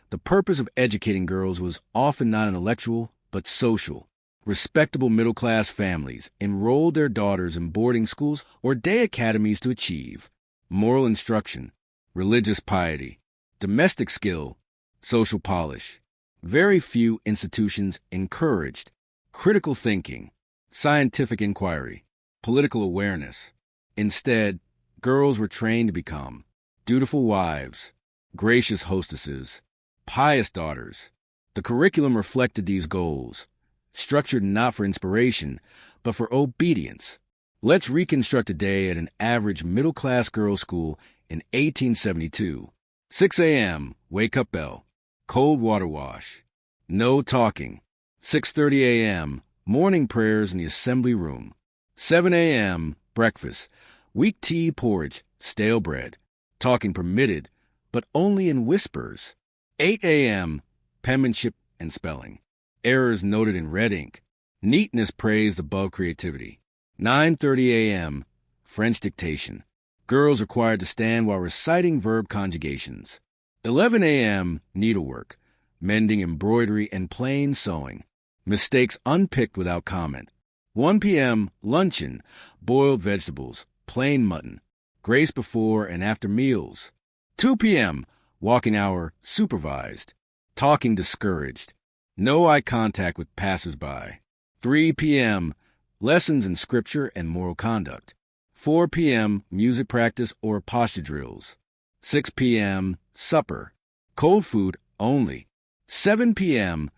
the purpose of educating girls was often not intellectual, but social. Respectable middle-class families enrolled their daughters in boarding schools or day academies to achieve moral instruction, religious piety, domestic skill, social polish. Very few institutions encouraged critical thinking, scientific inquiry, political awareness. Instead, girls were trained to become dutiful wives, gracious hostesses, pious daughters. The curriculum reflected these goals, structured not for inspiration, but for obedience. Let's reconstruct a day at an average middle-class girls' school in 1872. 6 a.m., wake-up bell, cold water wash, no talking. 6:30 a.m., morning prayers in the assembly room. 7 a.m., breakfast, weak tea, porridge, stale bread, talking permitted, but only in whispers. 8 a.m., penmanship and spelling, errors noted in red ink, neatness praised above creativity. 9:30 a.m., French dictation, girls required to stand while reciting verb conjugations. 11 a.m., needlework, mending, embroidery, and plain sewing, mistakes unpicked without comment. 1 p.m., luncheon, boiled vegetables, plain mutton, grace before and after meals. 2 p.m., walking hour, supervised, talking discouraged, no eye contact with passers-by. 3 p.m., lessons in scripture and moral conduct. 4 p.m., music practice or posture drills. 6 p.m., supper, cold food only. 7 p.m.,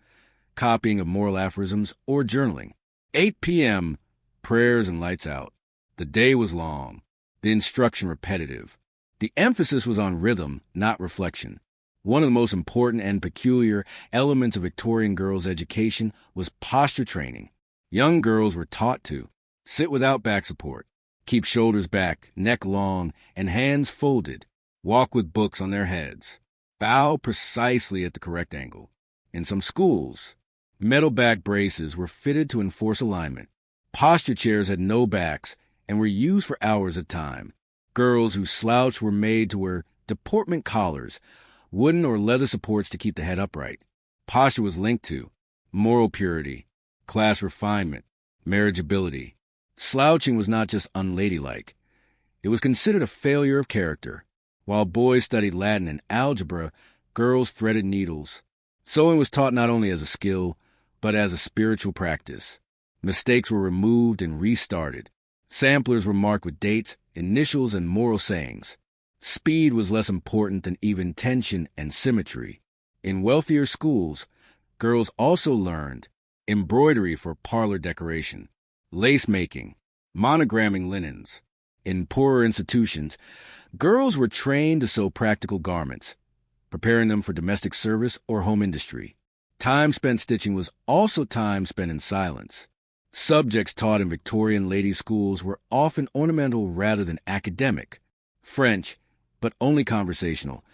copying of moral aphorisms or journaling. 8 p.m., prayers and lights out. The day was long, the instruction repetitive. The emphasis was on rhythm, not reflection. One of the most important and peculiar elements of Victorian girls' education was posture training. Young girls were taught to sit without back support, keep shoulders back, neck long, and hands folded, walk with books on their heads, bow precisely at the correct angle. In some schools, metal back braces were fitted to enforce alignment. Posture chairs had no backs and were used for hours at a time. Girls who slouched were made to wear deportment collars, wooden or leather supports to keep the head upright. Posture was linked to moral purity, class refinement, marriageability. Slouching was not just unladylike. It was considered a failure of character. While boys studied Latin and algebra, girls threaded needles. Sewing was taught not only as a skill, but as a spiritual practice. Mistakes were removed and restarted. Samplers were marked with dates, initials, and moral sayings. Speed was less important than even tension and symmetry. In wealthier schools, girls also learned embroidery for parlor decoration, lace making, monogramming linens. In poorer institutions, girls were trained to sew practical garments, preparing them for domestic service or home industry. Time spent stitching was also time spent in silence. Subjects taught in Victorian ladies' schools were often ornamental rather than academic. French, but only conversational.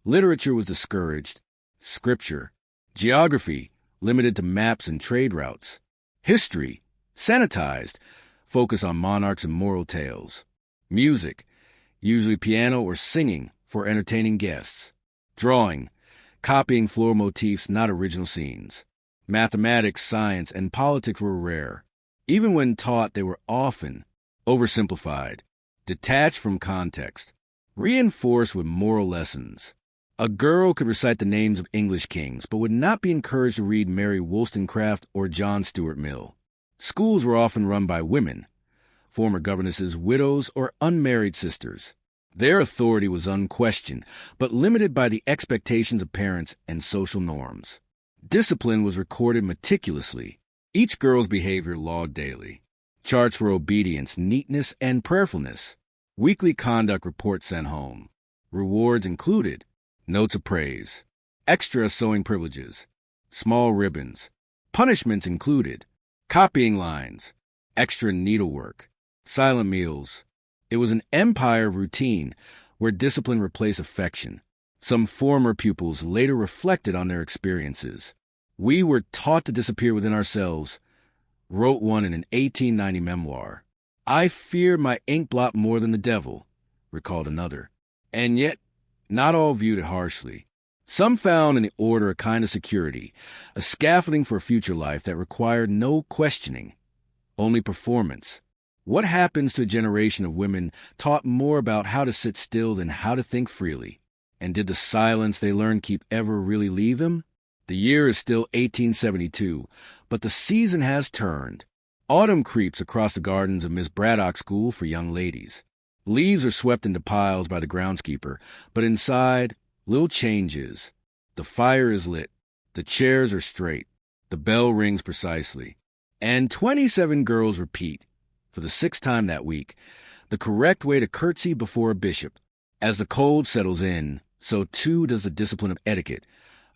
Literature was discouraged. Scripture. Geography, limited to maps and trade routes. History, sanitized, focus on monarchs and moral tales. Music, usually piano or singing for entertaining guests. Drawing, copying floor motifs, not original scenes. Mathematics, science, and politics were rare. Even when taught, they were often oversimplified, detached from context, reinforced with moral lessons. A girl could recite the names of English kings, but would not be encouraged to read Mary Wollstonecraft or John Stuart Mill. Schools were often run by women, former governesses, widows, or unmarried sisters. Their authority was unquestioned, but limited by the expectations of parents and social norms. Discipline was recorded meticulously, each girl's behavior logged daily. Charts for obedience, neatness, and prayerfulness. Weekly conduct reports sent home. Rewards included notes of praise, extra sewing privileges, small ribbons. Punishments included copying lines, extra needlework, silent meals. It was an empire of routine where discipline replaced affection. Some former pupils later reflected on their experiences. "We were taught to disappear within ourselves," wrote one in an 1890 memoir. "I fear my ink blot more than the devil," recalled another. And yet, not all viewed it harshly. Some found in the order a kind of security, a scaffolding for a future life that required no questioning, only performance. What happens to a generation of women taught more about how to sit still than how to think freely? And did the silence they learned keep ever really leave them? The year is still 1872, but the season has turned. Autumn creeps across the gardens of Miss Braddock's School for Young Ladies. Leaves are swept into piles by the groundskeeper, but inside, little changes. The fire is lit, the chairs are straight, the bell rings precisely. And 27 girls repeat, for the 6th time that week, the correct way to curtsy before a bishop. As the cold settles in, so too does the discipline of etiquette,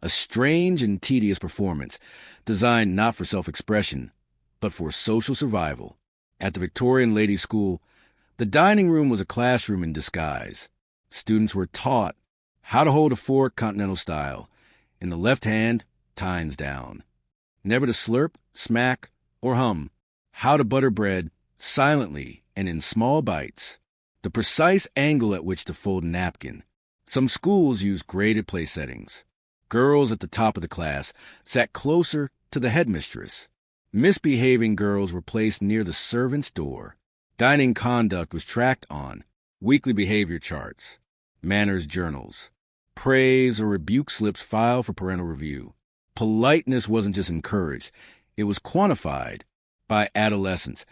a strange and tedious performance, designed not for self-expression, but for social survival. At the Victorian Ladies' School, the dining room was a classroom in disguise. Students were taught how to hold a fork continental style, in the left hand, tines down. Never to slurp, smack, or hum. How to butter bread, silently and in small bites. The precise angle at which to fold a napkin. Some schools used graded place settings. Girls at the top of the class sat closer to the headmistress. Misbehaving girls were placed near the servant's door. Dining conduct was tracked on weekly behavior charts, manners journals. Praise or rebuke slips filed for parental review. Politeness wasn't just encouraged, it was quantified. By adolescence,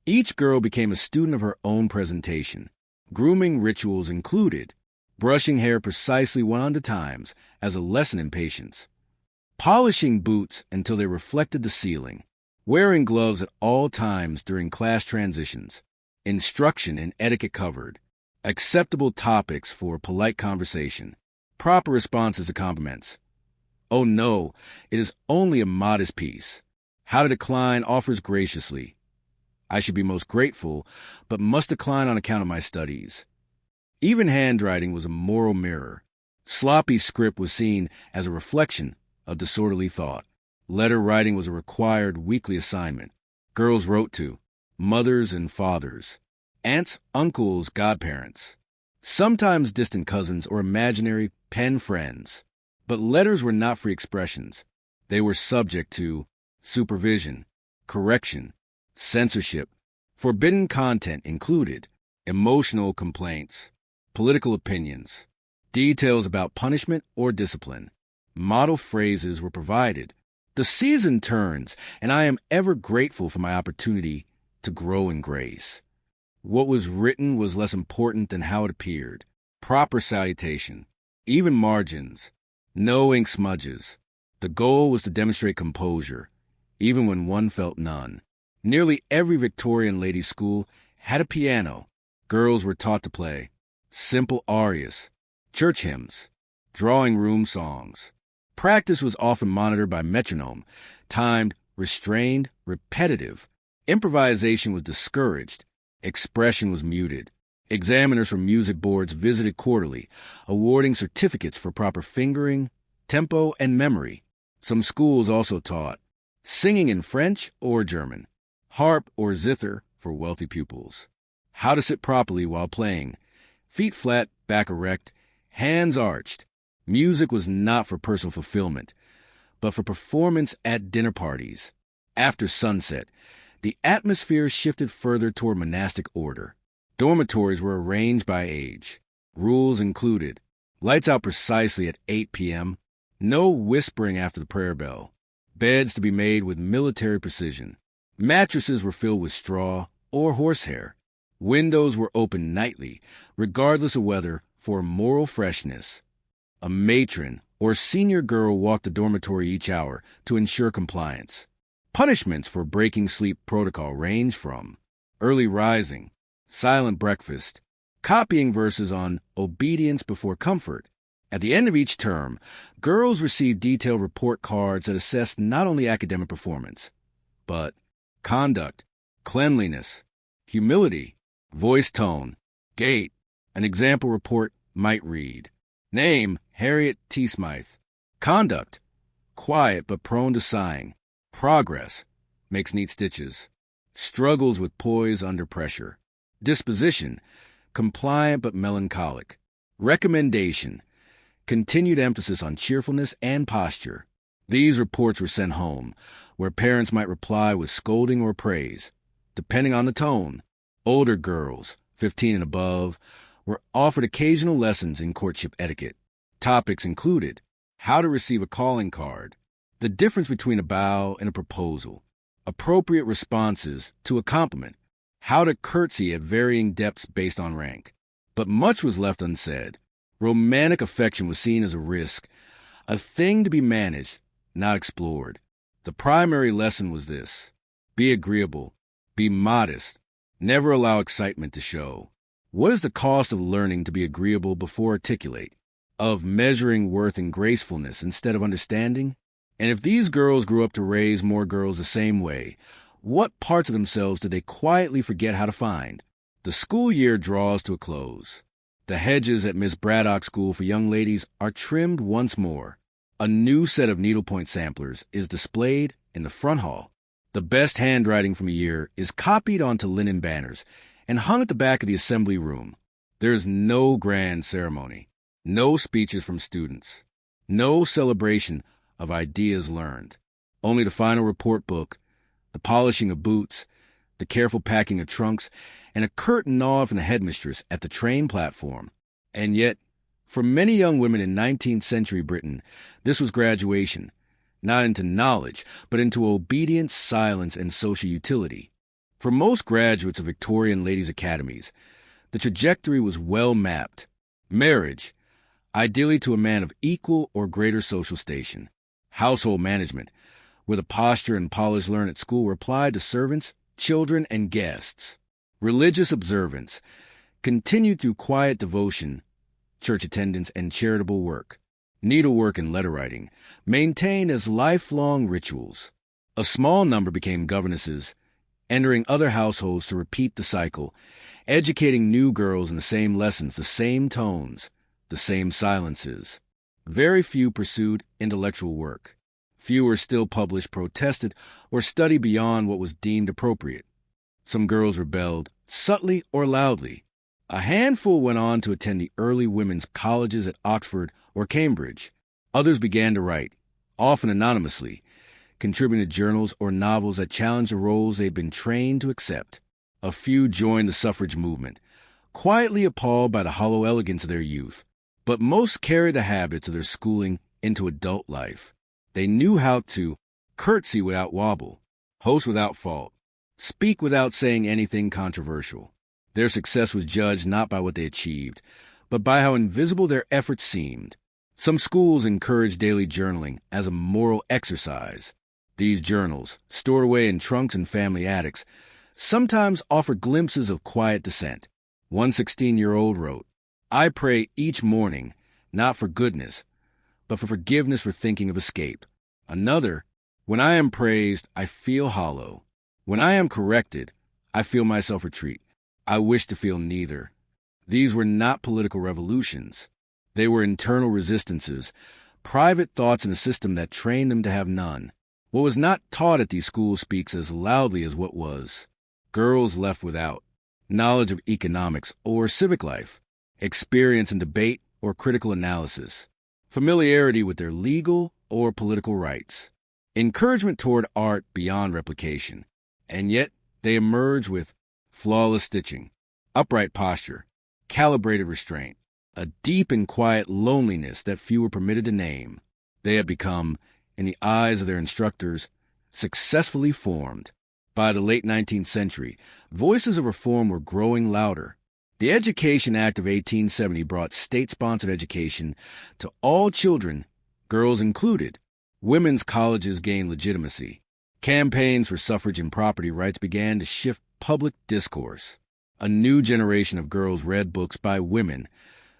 each girl became a student of her own presentation. Grooming rituals included brushing hair precisely 100 times as a lesson in patience, polishing boots until they reflected the ceiling, wearing gloves at all times during class transitions, instruction and etiquette covered, acceptable topics for polite conversation, proper responses to compliments. Oh no, it is only a modest piece. How to decline offers graciously. I should be most grateful, but must decline on account of my studies. Even handwriting was a moral mirror. Sloppy script was seen as a reflection of disorderly thought. Letter writing was a required weekly assignment. Girls wrote to mothers and fathers, aunts, uncles, godparents, sometimes distant cousins or imaginary pen friends. But letters were not free expressions. They were subject to supervision, correction, censorship. Forbidden content included emotional complaints, political opinions, details about punishment or discipline. Model phrases were provided. The season turns, and I am ever grateful for my opportunity to grow in grace. What was written was less important than how it appeared. Proper salutation, even margins, no ink smudges. The goal was to demonstrate composure, even when one felt none. Nearly every Victorian ladies' school had a piano. Girls were taught to play simple arias, church hymns, drawing room songs. Practice was often monitored by metronome, timed, restrained, repetitive. Improvisation was discouraged. Expression was muted. Examiners from music boards visited quarterly, awarding certificates for proper fingering, tempo, and memory. Some schools also taught singing in French or German, harp or zither for wealthy pupils, how to sit properly while playing, feet flat, back erect, hands arched. Music was not for personal fulfillment, but for performance at dinner parties. After sunset, the atmosphere shifted further toward monastic order. Dormitories were arranged by age. Rules included lights out precisely at 8 p.m., no whispering after the prayer bell, beds to be made with military precision, mattresses were filled with straw or horsehair, windows were opened nightly, regardless of weather, for moral freshness. A matron or senior girl walked the dormitory each hour to ensure compliance. Punishments for breaking sleep protocol range from early rising, silent breakfast, copying verses on obedience before comfort. At the end of each term, girls received detailed report cards that assessed not only academic performance, but conduct, cleanliness, humility, voice tone, gait. An example report might read, name, Harriet T. Smythe. Conduct, quiet but prone to sighing. Progress, makes neat stitches. Struggles with poise under pressure. Disposition, compliant but melancholic. Recommendation, continued emphasis on cheerfulness and posture. These reports were sent home, where parents might reply with scolding or praise, depending on the tone. Older girls, 15 and above, were offered occasional lessons in courtship etiquette. Topics included how to receive a calling card, the difference between a bow and a proposal, appropriate responses to a compliment, how to curtsy at varying depths based on rank. But much was left unsaid. Romantic affection was seen as a risk, a thing to be managed, not explored. The primary lesson was this: be agreeable, be modest, never allow excitement to show. What is the cost of learning to be agreeable before articulate, of measuring worth in gracefulness instead of understanding? And if these girls grew up to raise more girls the same way, what parts of themselves did they quietly forget how to find? The school year draws to a close. The hedges at Miss Braddock's School for Young Ladies are trimmed once more. A new set of needlepoint samplers is displayed in the front hall. The best handwriting from a year is copied onto linen banners and hung at the back of the assembly room. There is no grand ceremony, no speeches from students, no celebration of ideas learned. Only the final report book, the polishing of boots, the careful packing of trunks, and a curt nod from the headmistress at the train platform. And yet, for many young women in 19th century Britain, this was graduation, not into knowledge, but into obedience, silence, and social utility. For most graduates of Victorian ladies' academies, the trajectory was well mapped. Marriage, ideally to a man of equal or greater social station. Household management, where the posture and polish learned at school were applied to servants, children, and guests. Religious observance, continued through quiet devotion, church attendance, and charitable work. Needlework and letter writing, maintained as lifelong rituals. A small number became governesses, entering other households to repeat the cycle, educating new girls in the same lessons, the same tones, the same silences. Very few pursued intellectual work. Fewer still published, protested, or studied beyond what was deemed appropriate. Some girls rebelled, subtly or loudly. A handful went on to attend the early women's colleges at Oxford or Cambridge. Others began to write, often anonymously, contributing to journals or novels that challenged the roles they'd been trained to accept. A few joined the suffrage movement, quietly appalled by the hollow elegance of their youth. But most carried the habits of their schooling into adult life. They knew how to curtsy without wobble, host without fault, speak without saying anything controversial. Their success was judged not by what they achieved, but by how invisible their efforts seemed. Some schools encouraged daily journaling as a moral exercise. These journals, stored away in trunks and family attics, sometimes offered glimpses of quiet dissent. One 16-year-old wrote, "I pray each morning, not for goodness, but for forgiveness for thinking of escape." Another, "When I am praised, I feel hollow. When I am corrected, I feel myself retreat. I wish to feel neither." These were not political revolutions. They were internal resistances, private thoughts in a system that trained them to have none. What was not taught at these schools speaks as loudly as what was. Girls left without knowledge of economics or civic life, experience in debate or critical analysis, familiarity with their legal or political rights, encouragement toward art beyond replication, And yet they emerge with flawless stitching, upright posture, calibrated restraint, a deep and quiet loneliness that few were permitted to name. They had become, in the eyes of their instructors, successfully formed. By the late 19th century, voices of reform were growing louder. The Education Act of 1870 brought state-sponsored education to all children, girls included. Women's colleges gained legitimacy. Campaigns for suffrage and property rights began to shift public discourse. A new generation of girls read books by women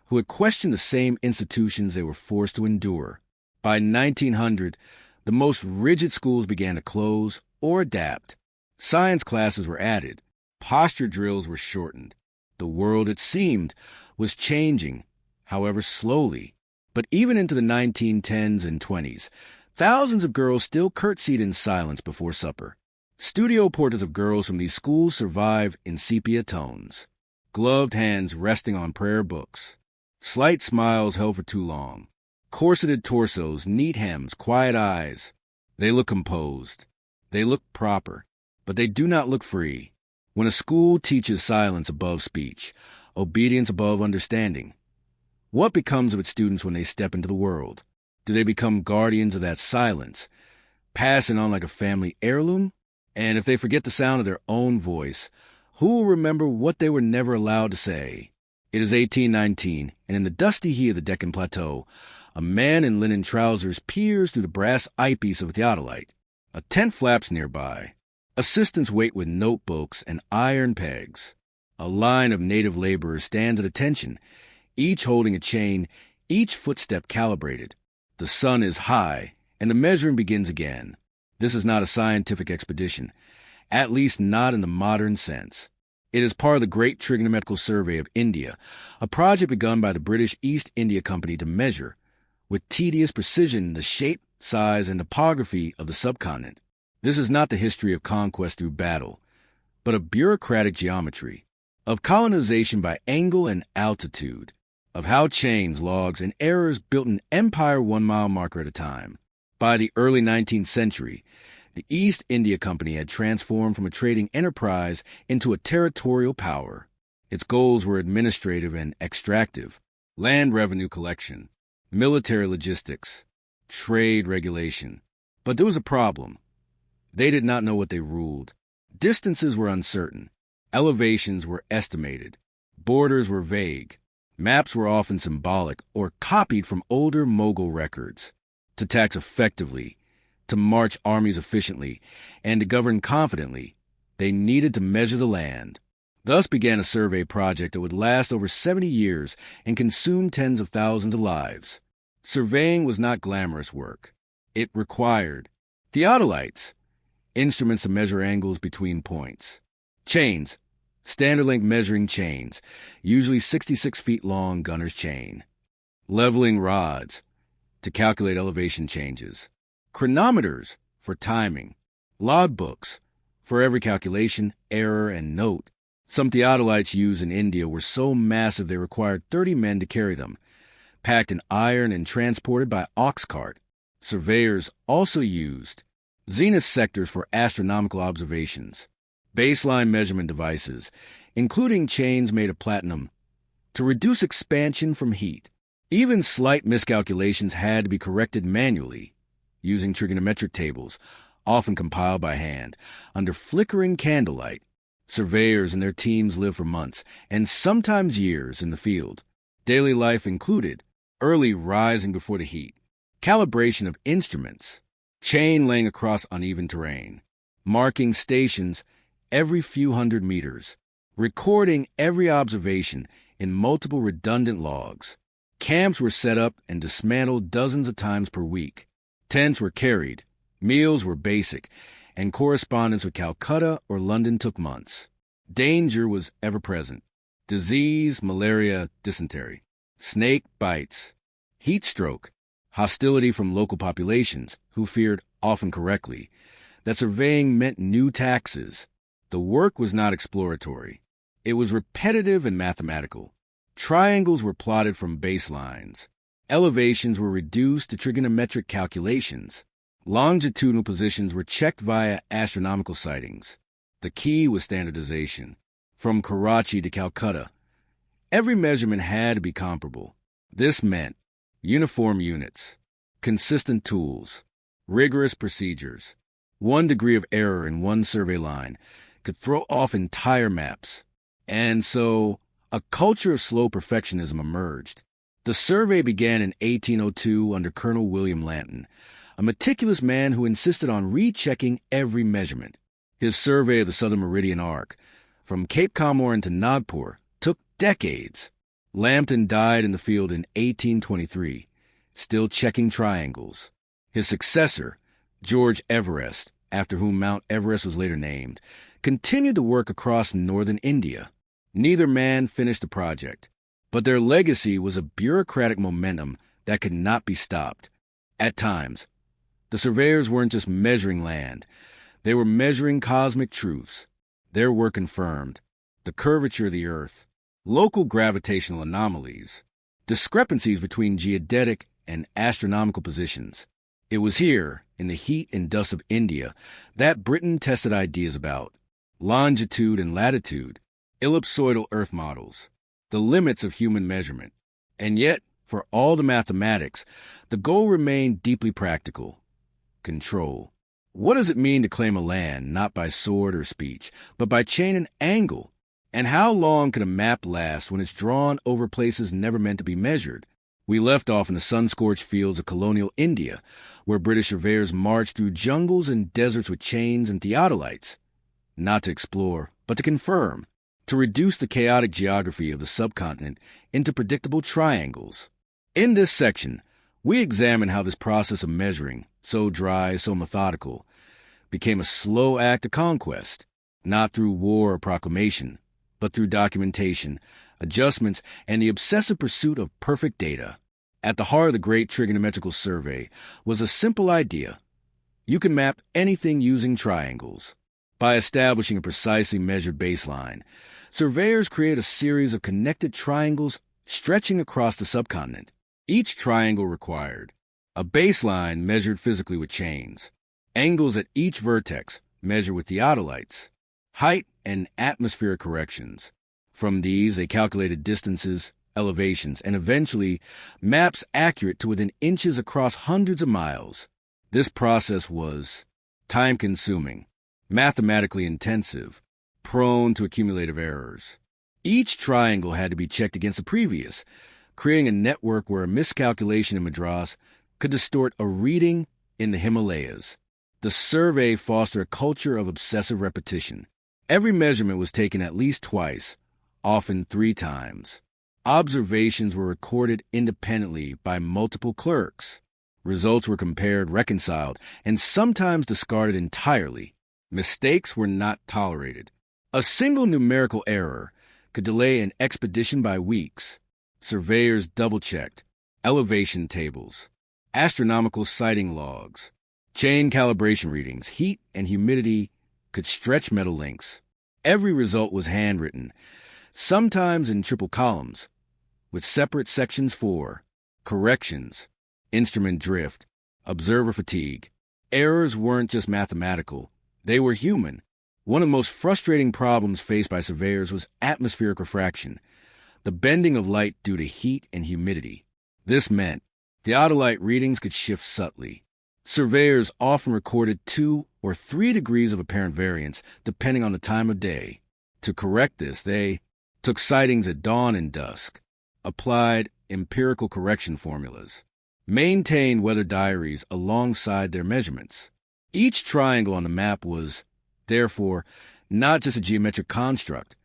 who had questioned the same institutions they were forced to endure. By 1900, the most rigid schools began to close or adapt. Science classes were added. Posture drills were shortened. The world, it seemed, was changing, however slowly. But even into the 1910s and 20s, thousands of girls still curtsied in silence before supper. Studio portraits of girls from these schools survive in sepia tones. Gloved hands resting on prayer books. Slight smiles held for too long. Corseted torsos, neat hems, quiet eyes. They look composed. They look proper. But they do not look free. When a school teaches silence above speech, obedience above understanding, what becomes of its students when they step into the world? Do they become guardians of that silence, passing on like a family heirloom? And if they forget the sound of their own voice, who will remember what they were never allowed to say? It is 1819, and in the dusty heat of the Deccan Plateau, a man in linen trousers peers through the brass eyepiece of a theodolite. A tent flaps nearby. Assistants wait with notebooks and iron pegs. A line of native laborers stands at attention, each holding a chain, each footstep calibrated. The sun is high, and the measuring begins again. This is not a scientific expedition, at least not in the modern sense. It is part of the Great Trigonometrical Survey of India, a project begun by the British East India Company to measure, with tedious precision, the shape, size, and topography of the subcontinent. This is not the history of conquest through battle, but of bureaucratic geometry, of colonization by angle and altitude, of how chains, logs, and errors built an empire 1 mile marker at a time. By the early 19th century, the East India Company had transformed from a trading enterprise into a territorial power. Its goals were administrative and extractive, land revenue collection, military logistics, trade regulation. But there was a problem. They did not know what they ruled. Distances were uncertain. Elevations were estimated. Borders were vague. Maps were often symbolic or copied from older Mughal records. To tax effectively, to march armies efficiently, and to govern confidently, they needed to measure the land. Thus began a survey project that would last over 70 years and consume tens of thousands of lives. Surveying was not glamorous work. It required theodolites, instruments to measure angles between points, chains, standard length measuring chains, usually 66 feet long gunner's chain, leveling rods to calculate elevation changes, chronometers for timing, logbooks for every calculation, error, and note. Some theodolites used in India were so massive they required 30 men to carry them, packed in iron and transported by ox cart. Surveyors also used zenith sectors for astronomical observations, baseline measurement devices, including chains made of platinum, to reduce expansion from heat. Even slight miscalculations had to be corrected manually, using trigonometric tables, often compiled by hand, under flickering candlelight. Surveyors and their teams lived for months, and sometimes years, in the field. Daily life included early rising before the heat, calibration of instruments, chain laying across uneven terrain, marking stations every few hundred meters, recording every observation in multiple redundant logs. Camps were set up and dismantled dozens of times per week. Tents were carried, meals were basic, and correspondence with Calcutta or London took months. Danger was ever present. Disease, malaria, dysentery, snake bites, heat stroke, hostility from local populations, who feared, often correctly, that surveying meant new taxes. The work was not exploratory. It was repetitive and mathematical. Triangles were plotted from baselines. Elevations were reduced to trigonometric calculations. Longitudinal positions were checked via astronomical sightings. The key was standardization. From Karachi to Calcutta, every measurement had to be comparable. This meant uniform units, consistent tools, rigorous procedures. 1 degree of error in one survey line could throw off entire maps. And so, a culture of slow perfectionism emerged. The survey began in 1802 under Colonel William Lanton, a meticulous man who insisted on rechecking every measurement. His survey of the Southern Meridian Arc, from Cape Comorin to Nagpur, took decades. Lambton died in the field in 1823, still checking triangles. His successor, George Everest, after whom Mount Everest was later named, continued to work across northern India. Neither man finished the project, but their legacy was a bureaucratic momentum that could not be stopped. At times, the surveyors weren't just measuring land, they were measuring cosmic truths. Their work confirmed the curvature of the Earth, local gravitational anomalies, discrepancies between geodetic and astronomical positions. It was here, in the heat and dust of India, that Britain tested ideas about longitude and latitude, ellipsoidal Earth models, the limits of human measurement. And yet, for all the mathematics, the goal remained deeply practical: control. What does it mean to claim a land, not by sword or speech, but by chain and angle? And how long can a map last when it's drawn over places never meant to be measured? We left off in the sun-scorched fields of colonial India, where British surveyors marched through jungles and deserts with chains and theodolites, not to explore, but to confirm, to reduce the chaotic geography of the subcontinent into predictable triangles. In this section, we examine how this process of measuring, so dry, so methodical, became a slow act of conquest, not through war or proclamation, but through documentation, adjustments, and the obsessive pursuit of perfect data. At the heart of the Great Trigonometrical Survey was a simple idea. You can map anything using triangles. By establishing a precisely measured baseline, surveyors create a series of connected triangles stretching across the subcontinent. Each triangle required a baseline measured physically with chains, angles at each vertex measured with theodolites, height and atmospheric corrections. From these, they calculated distances, elevations, and eventually maps accurate to within inches across hundreds of miles. This process was time-consuming, mathematically intensive, prone to accumulative errors. Each triangle had to be checked against the previous, creating a network where a miscalculation in Madras could distort a reading in the Himalayas. The survey fostered a culture of obsessive repetition. Every measurement was taken at least twice, often 3 times. Observations were recorded independently by multiple clerks. Results were compared, reconciled, and sometimes discarded entirely. Mistakes were not tolerated. A single numerical error could delay an expedition by weeks. Surveyors double-checked elevation tables, astronomical sighting logs, chain calibration readings, heat and humidity could stretch metal links. Every result was handwritten, sometimes in triple columns, with separate sections for corrections, instrument drift, observer fatigue. Errors weren't just mathematical, they were human. One of the most frustrating problems faced by surveyors was atmospheric refraction, the bending of light due to heat and humidity. This meant theodolite readings could shift subtly. Surveyors often recorded 2 or 3 degrees of apparent variance, depending on the time of day. To correct this, they took sightings at dawn and dusk, applied empirical correction formulas, maintained weather diaries alongside their measurements. Each triangle on the map was, therefore, not just a geometric construct,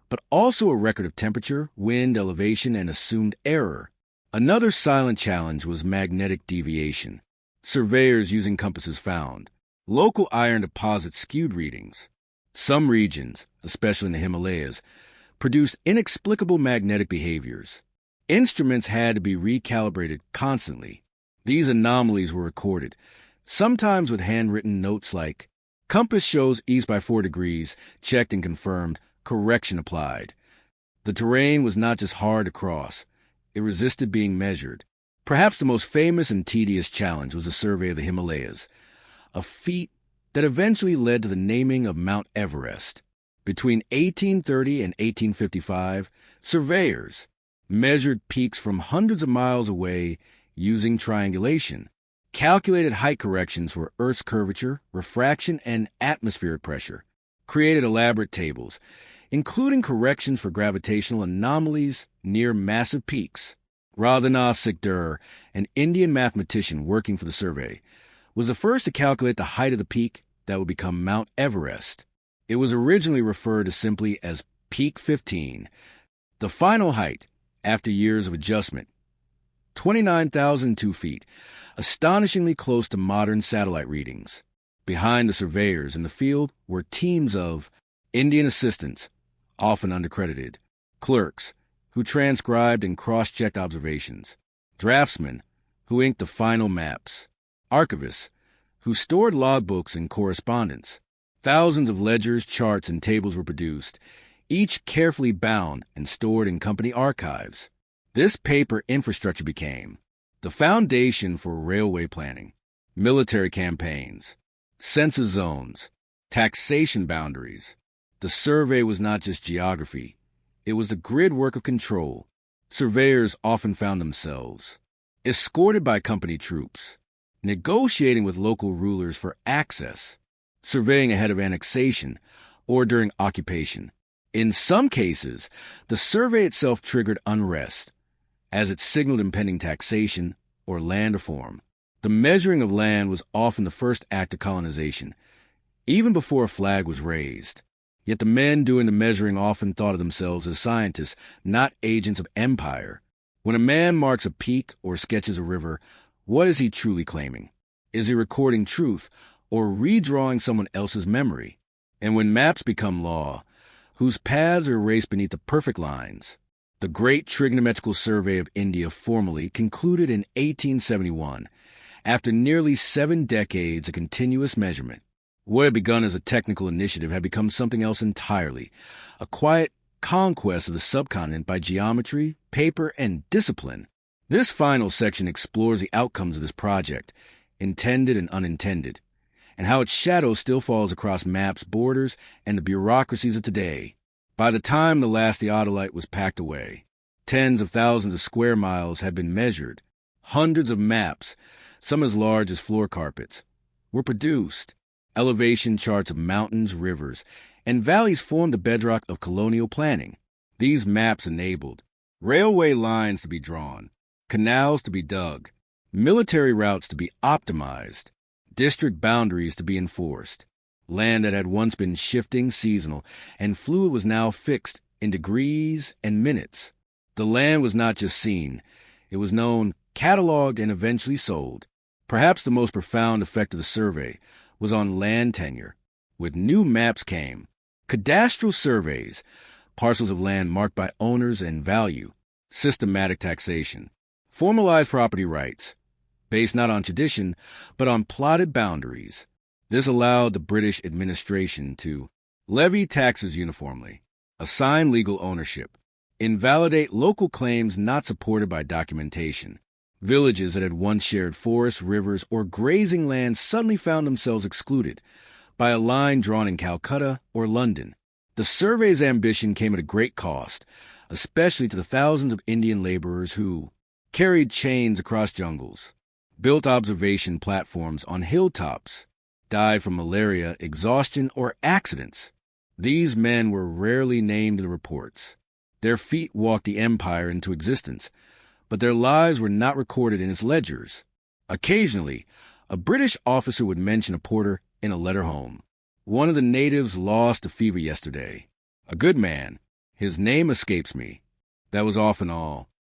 but also a record of temperature, wind, elevation, and assumed error. Another silent challenge was magnetic deviation. Surveyors using compasses found local iron deposits skewed readings. Some regions, especially in the Himalayas, produced inexplicable magnetic behaviors. Instruments had to be recalibrated constantly. These anomalies were recorded, sometimes with handwritten notes like, "Compass shows east by 4 degrees, checked and confirmed, correction applied." The terrain was not just hard to cross, it resisted being measured. Perhaps the most famous and tedious challenge was the survey of the Himalayas, a feat that eventually led to the naming of Mount Everest. Between 1830 and 1855, surveyors measured peaks from hundreds of miles away using triangulation, calculated height corrections for Earth's curvature, refraction, and atmospheric pressure, created elaborate tables, including corrections for gravitational anomalies near massive peaks. Radhanath Sikder, an Indian mathematician working for the survey, was the first to calculate the height of the peak that would become Mount Everest. It was originally referred to simply as Peak 15, the final height after years of adjustment. 29,002 feet, astonishingly close to modern satellite readings. Behind the surveyors in the field were teams of Indian assistants, often undercredited, clerks, who transcribed and cross-checked observations, draftsmen, who inked the final maps, archivists, who stored logbooks and correspondence. Thousands of ledgers, charts, and tables were produced, each carefully bound and stored in company archives. This paper infrastructure became the foundation for railway planning, military campaigns, census zones, taxation boundaries. The survey was not just geography. It was the grid work of control. Surveyors often found themselves escorted by company troops, negotiating with local rulers for access, surveying ahead of annexation or during occupation. In some cases, the survey itself triggered unrest, as it signaled impending taxation or land reform. The measuring of land was often the first act of colonization, even before a flag was raised. Yet the men doing the measuring often thought of themselves as scientists, not agents of empire. When a man marks a peak or sketches a river, what is he truly claiming? Is he recording truth or redrawing someone else's memory? And when maps become law, whose paths are erased beneath the perfect lines? The Great Trigonometrical Survey of India formally concluded in 1871, after nearly 7 decades of continuous measurement. What had begun as a technical initiative had become something else entirely, a quiet conquest of the subcontinent by geometry, paper, and discipline. This final section explores the outcomes of this project, intended and unintended, and how its shadow still falls across maps, borders, and the bureaucracies of today. By the time the last theodolite was packed away, tens of thousands of square miles had been measured. Hundreds of maps, some as large as floor carpets, were produced. Elevation charts of mountains, rivers, and valleys formed the bedrock of colonial planning. These maps enabled railway lines to be drawn, canals to be dug, military routes to be optimized, district boundaries to be enforced. Land that had once been shifting, seasonal, and fluid was now fixed in degrees and minutes. The land was not just seen. It was known, cataloged, and eventually sold. Perhaps the most profound effect of the survey was on land tenure. With new maps came cadastral surveys, parcels of land marked by owners and value, systematic taxation, formalized property rights, based not on tradition, but on plotted boundaries. This allowed the British administration to levy taxes uniformly, assign legal ownership, invalidate local claims not supported by documentation. Villages that had once shared forests, rivers, or grazing lands suddenly found themselves excluded by a line drawn in Calcutta or London. The survey's ambition came at a great cost, especially to the thousands of Indian laborers who carried chains across jungles, built observation platforms on hilltops, died from malaria, exhaustion, or accidents. These men were rarely named in the reports. Their feet walked the empire into existence, but their lives were not recorded in its ledgers. Occasionally, a British officer would mention a porter in a letter home. One of the natives lost to fever yesterday. A good man. His name escapes me. That was often all.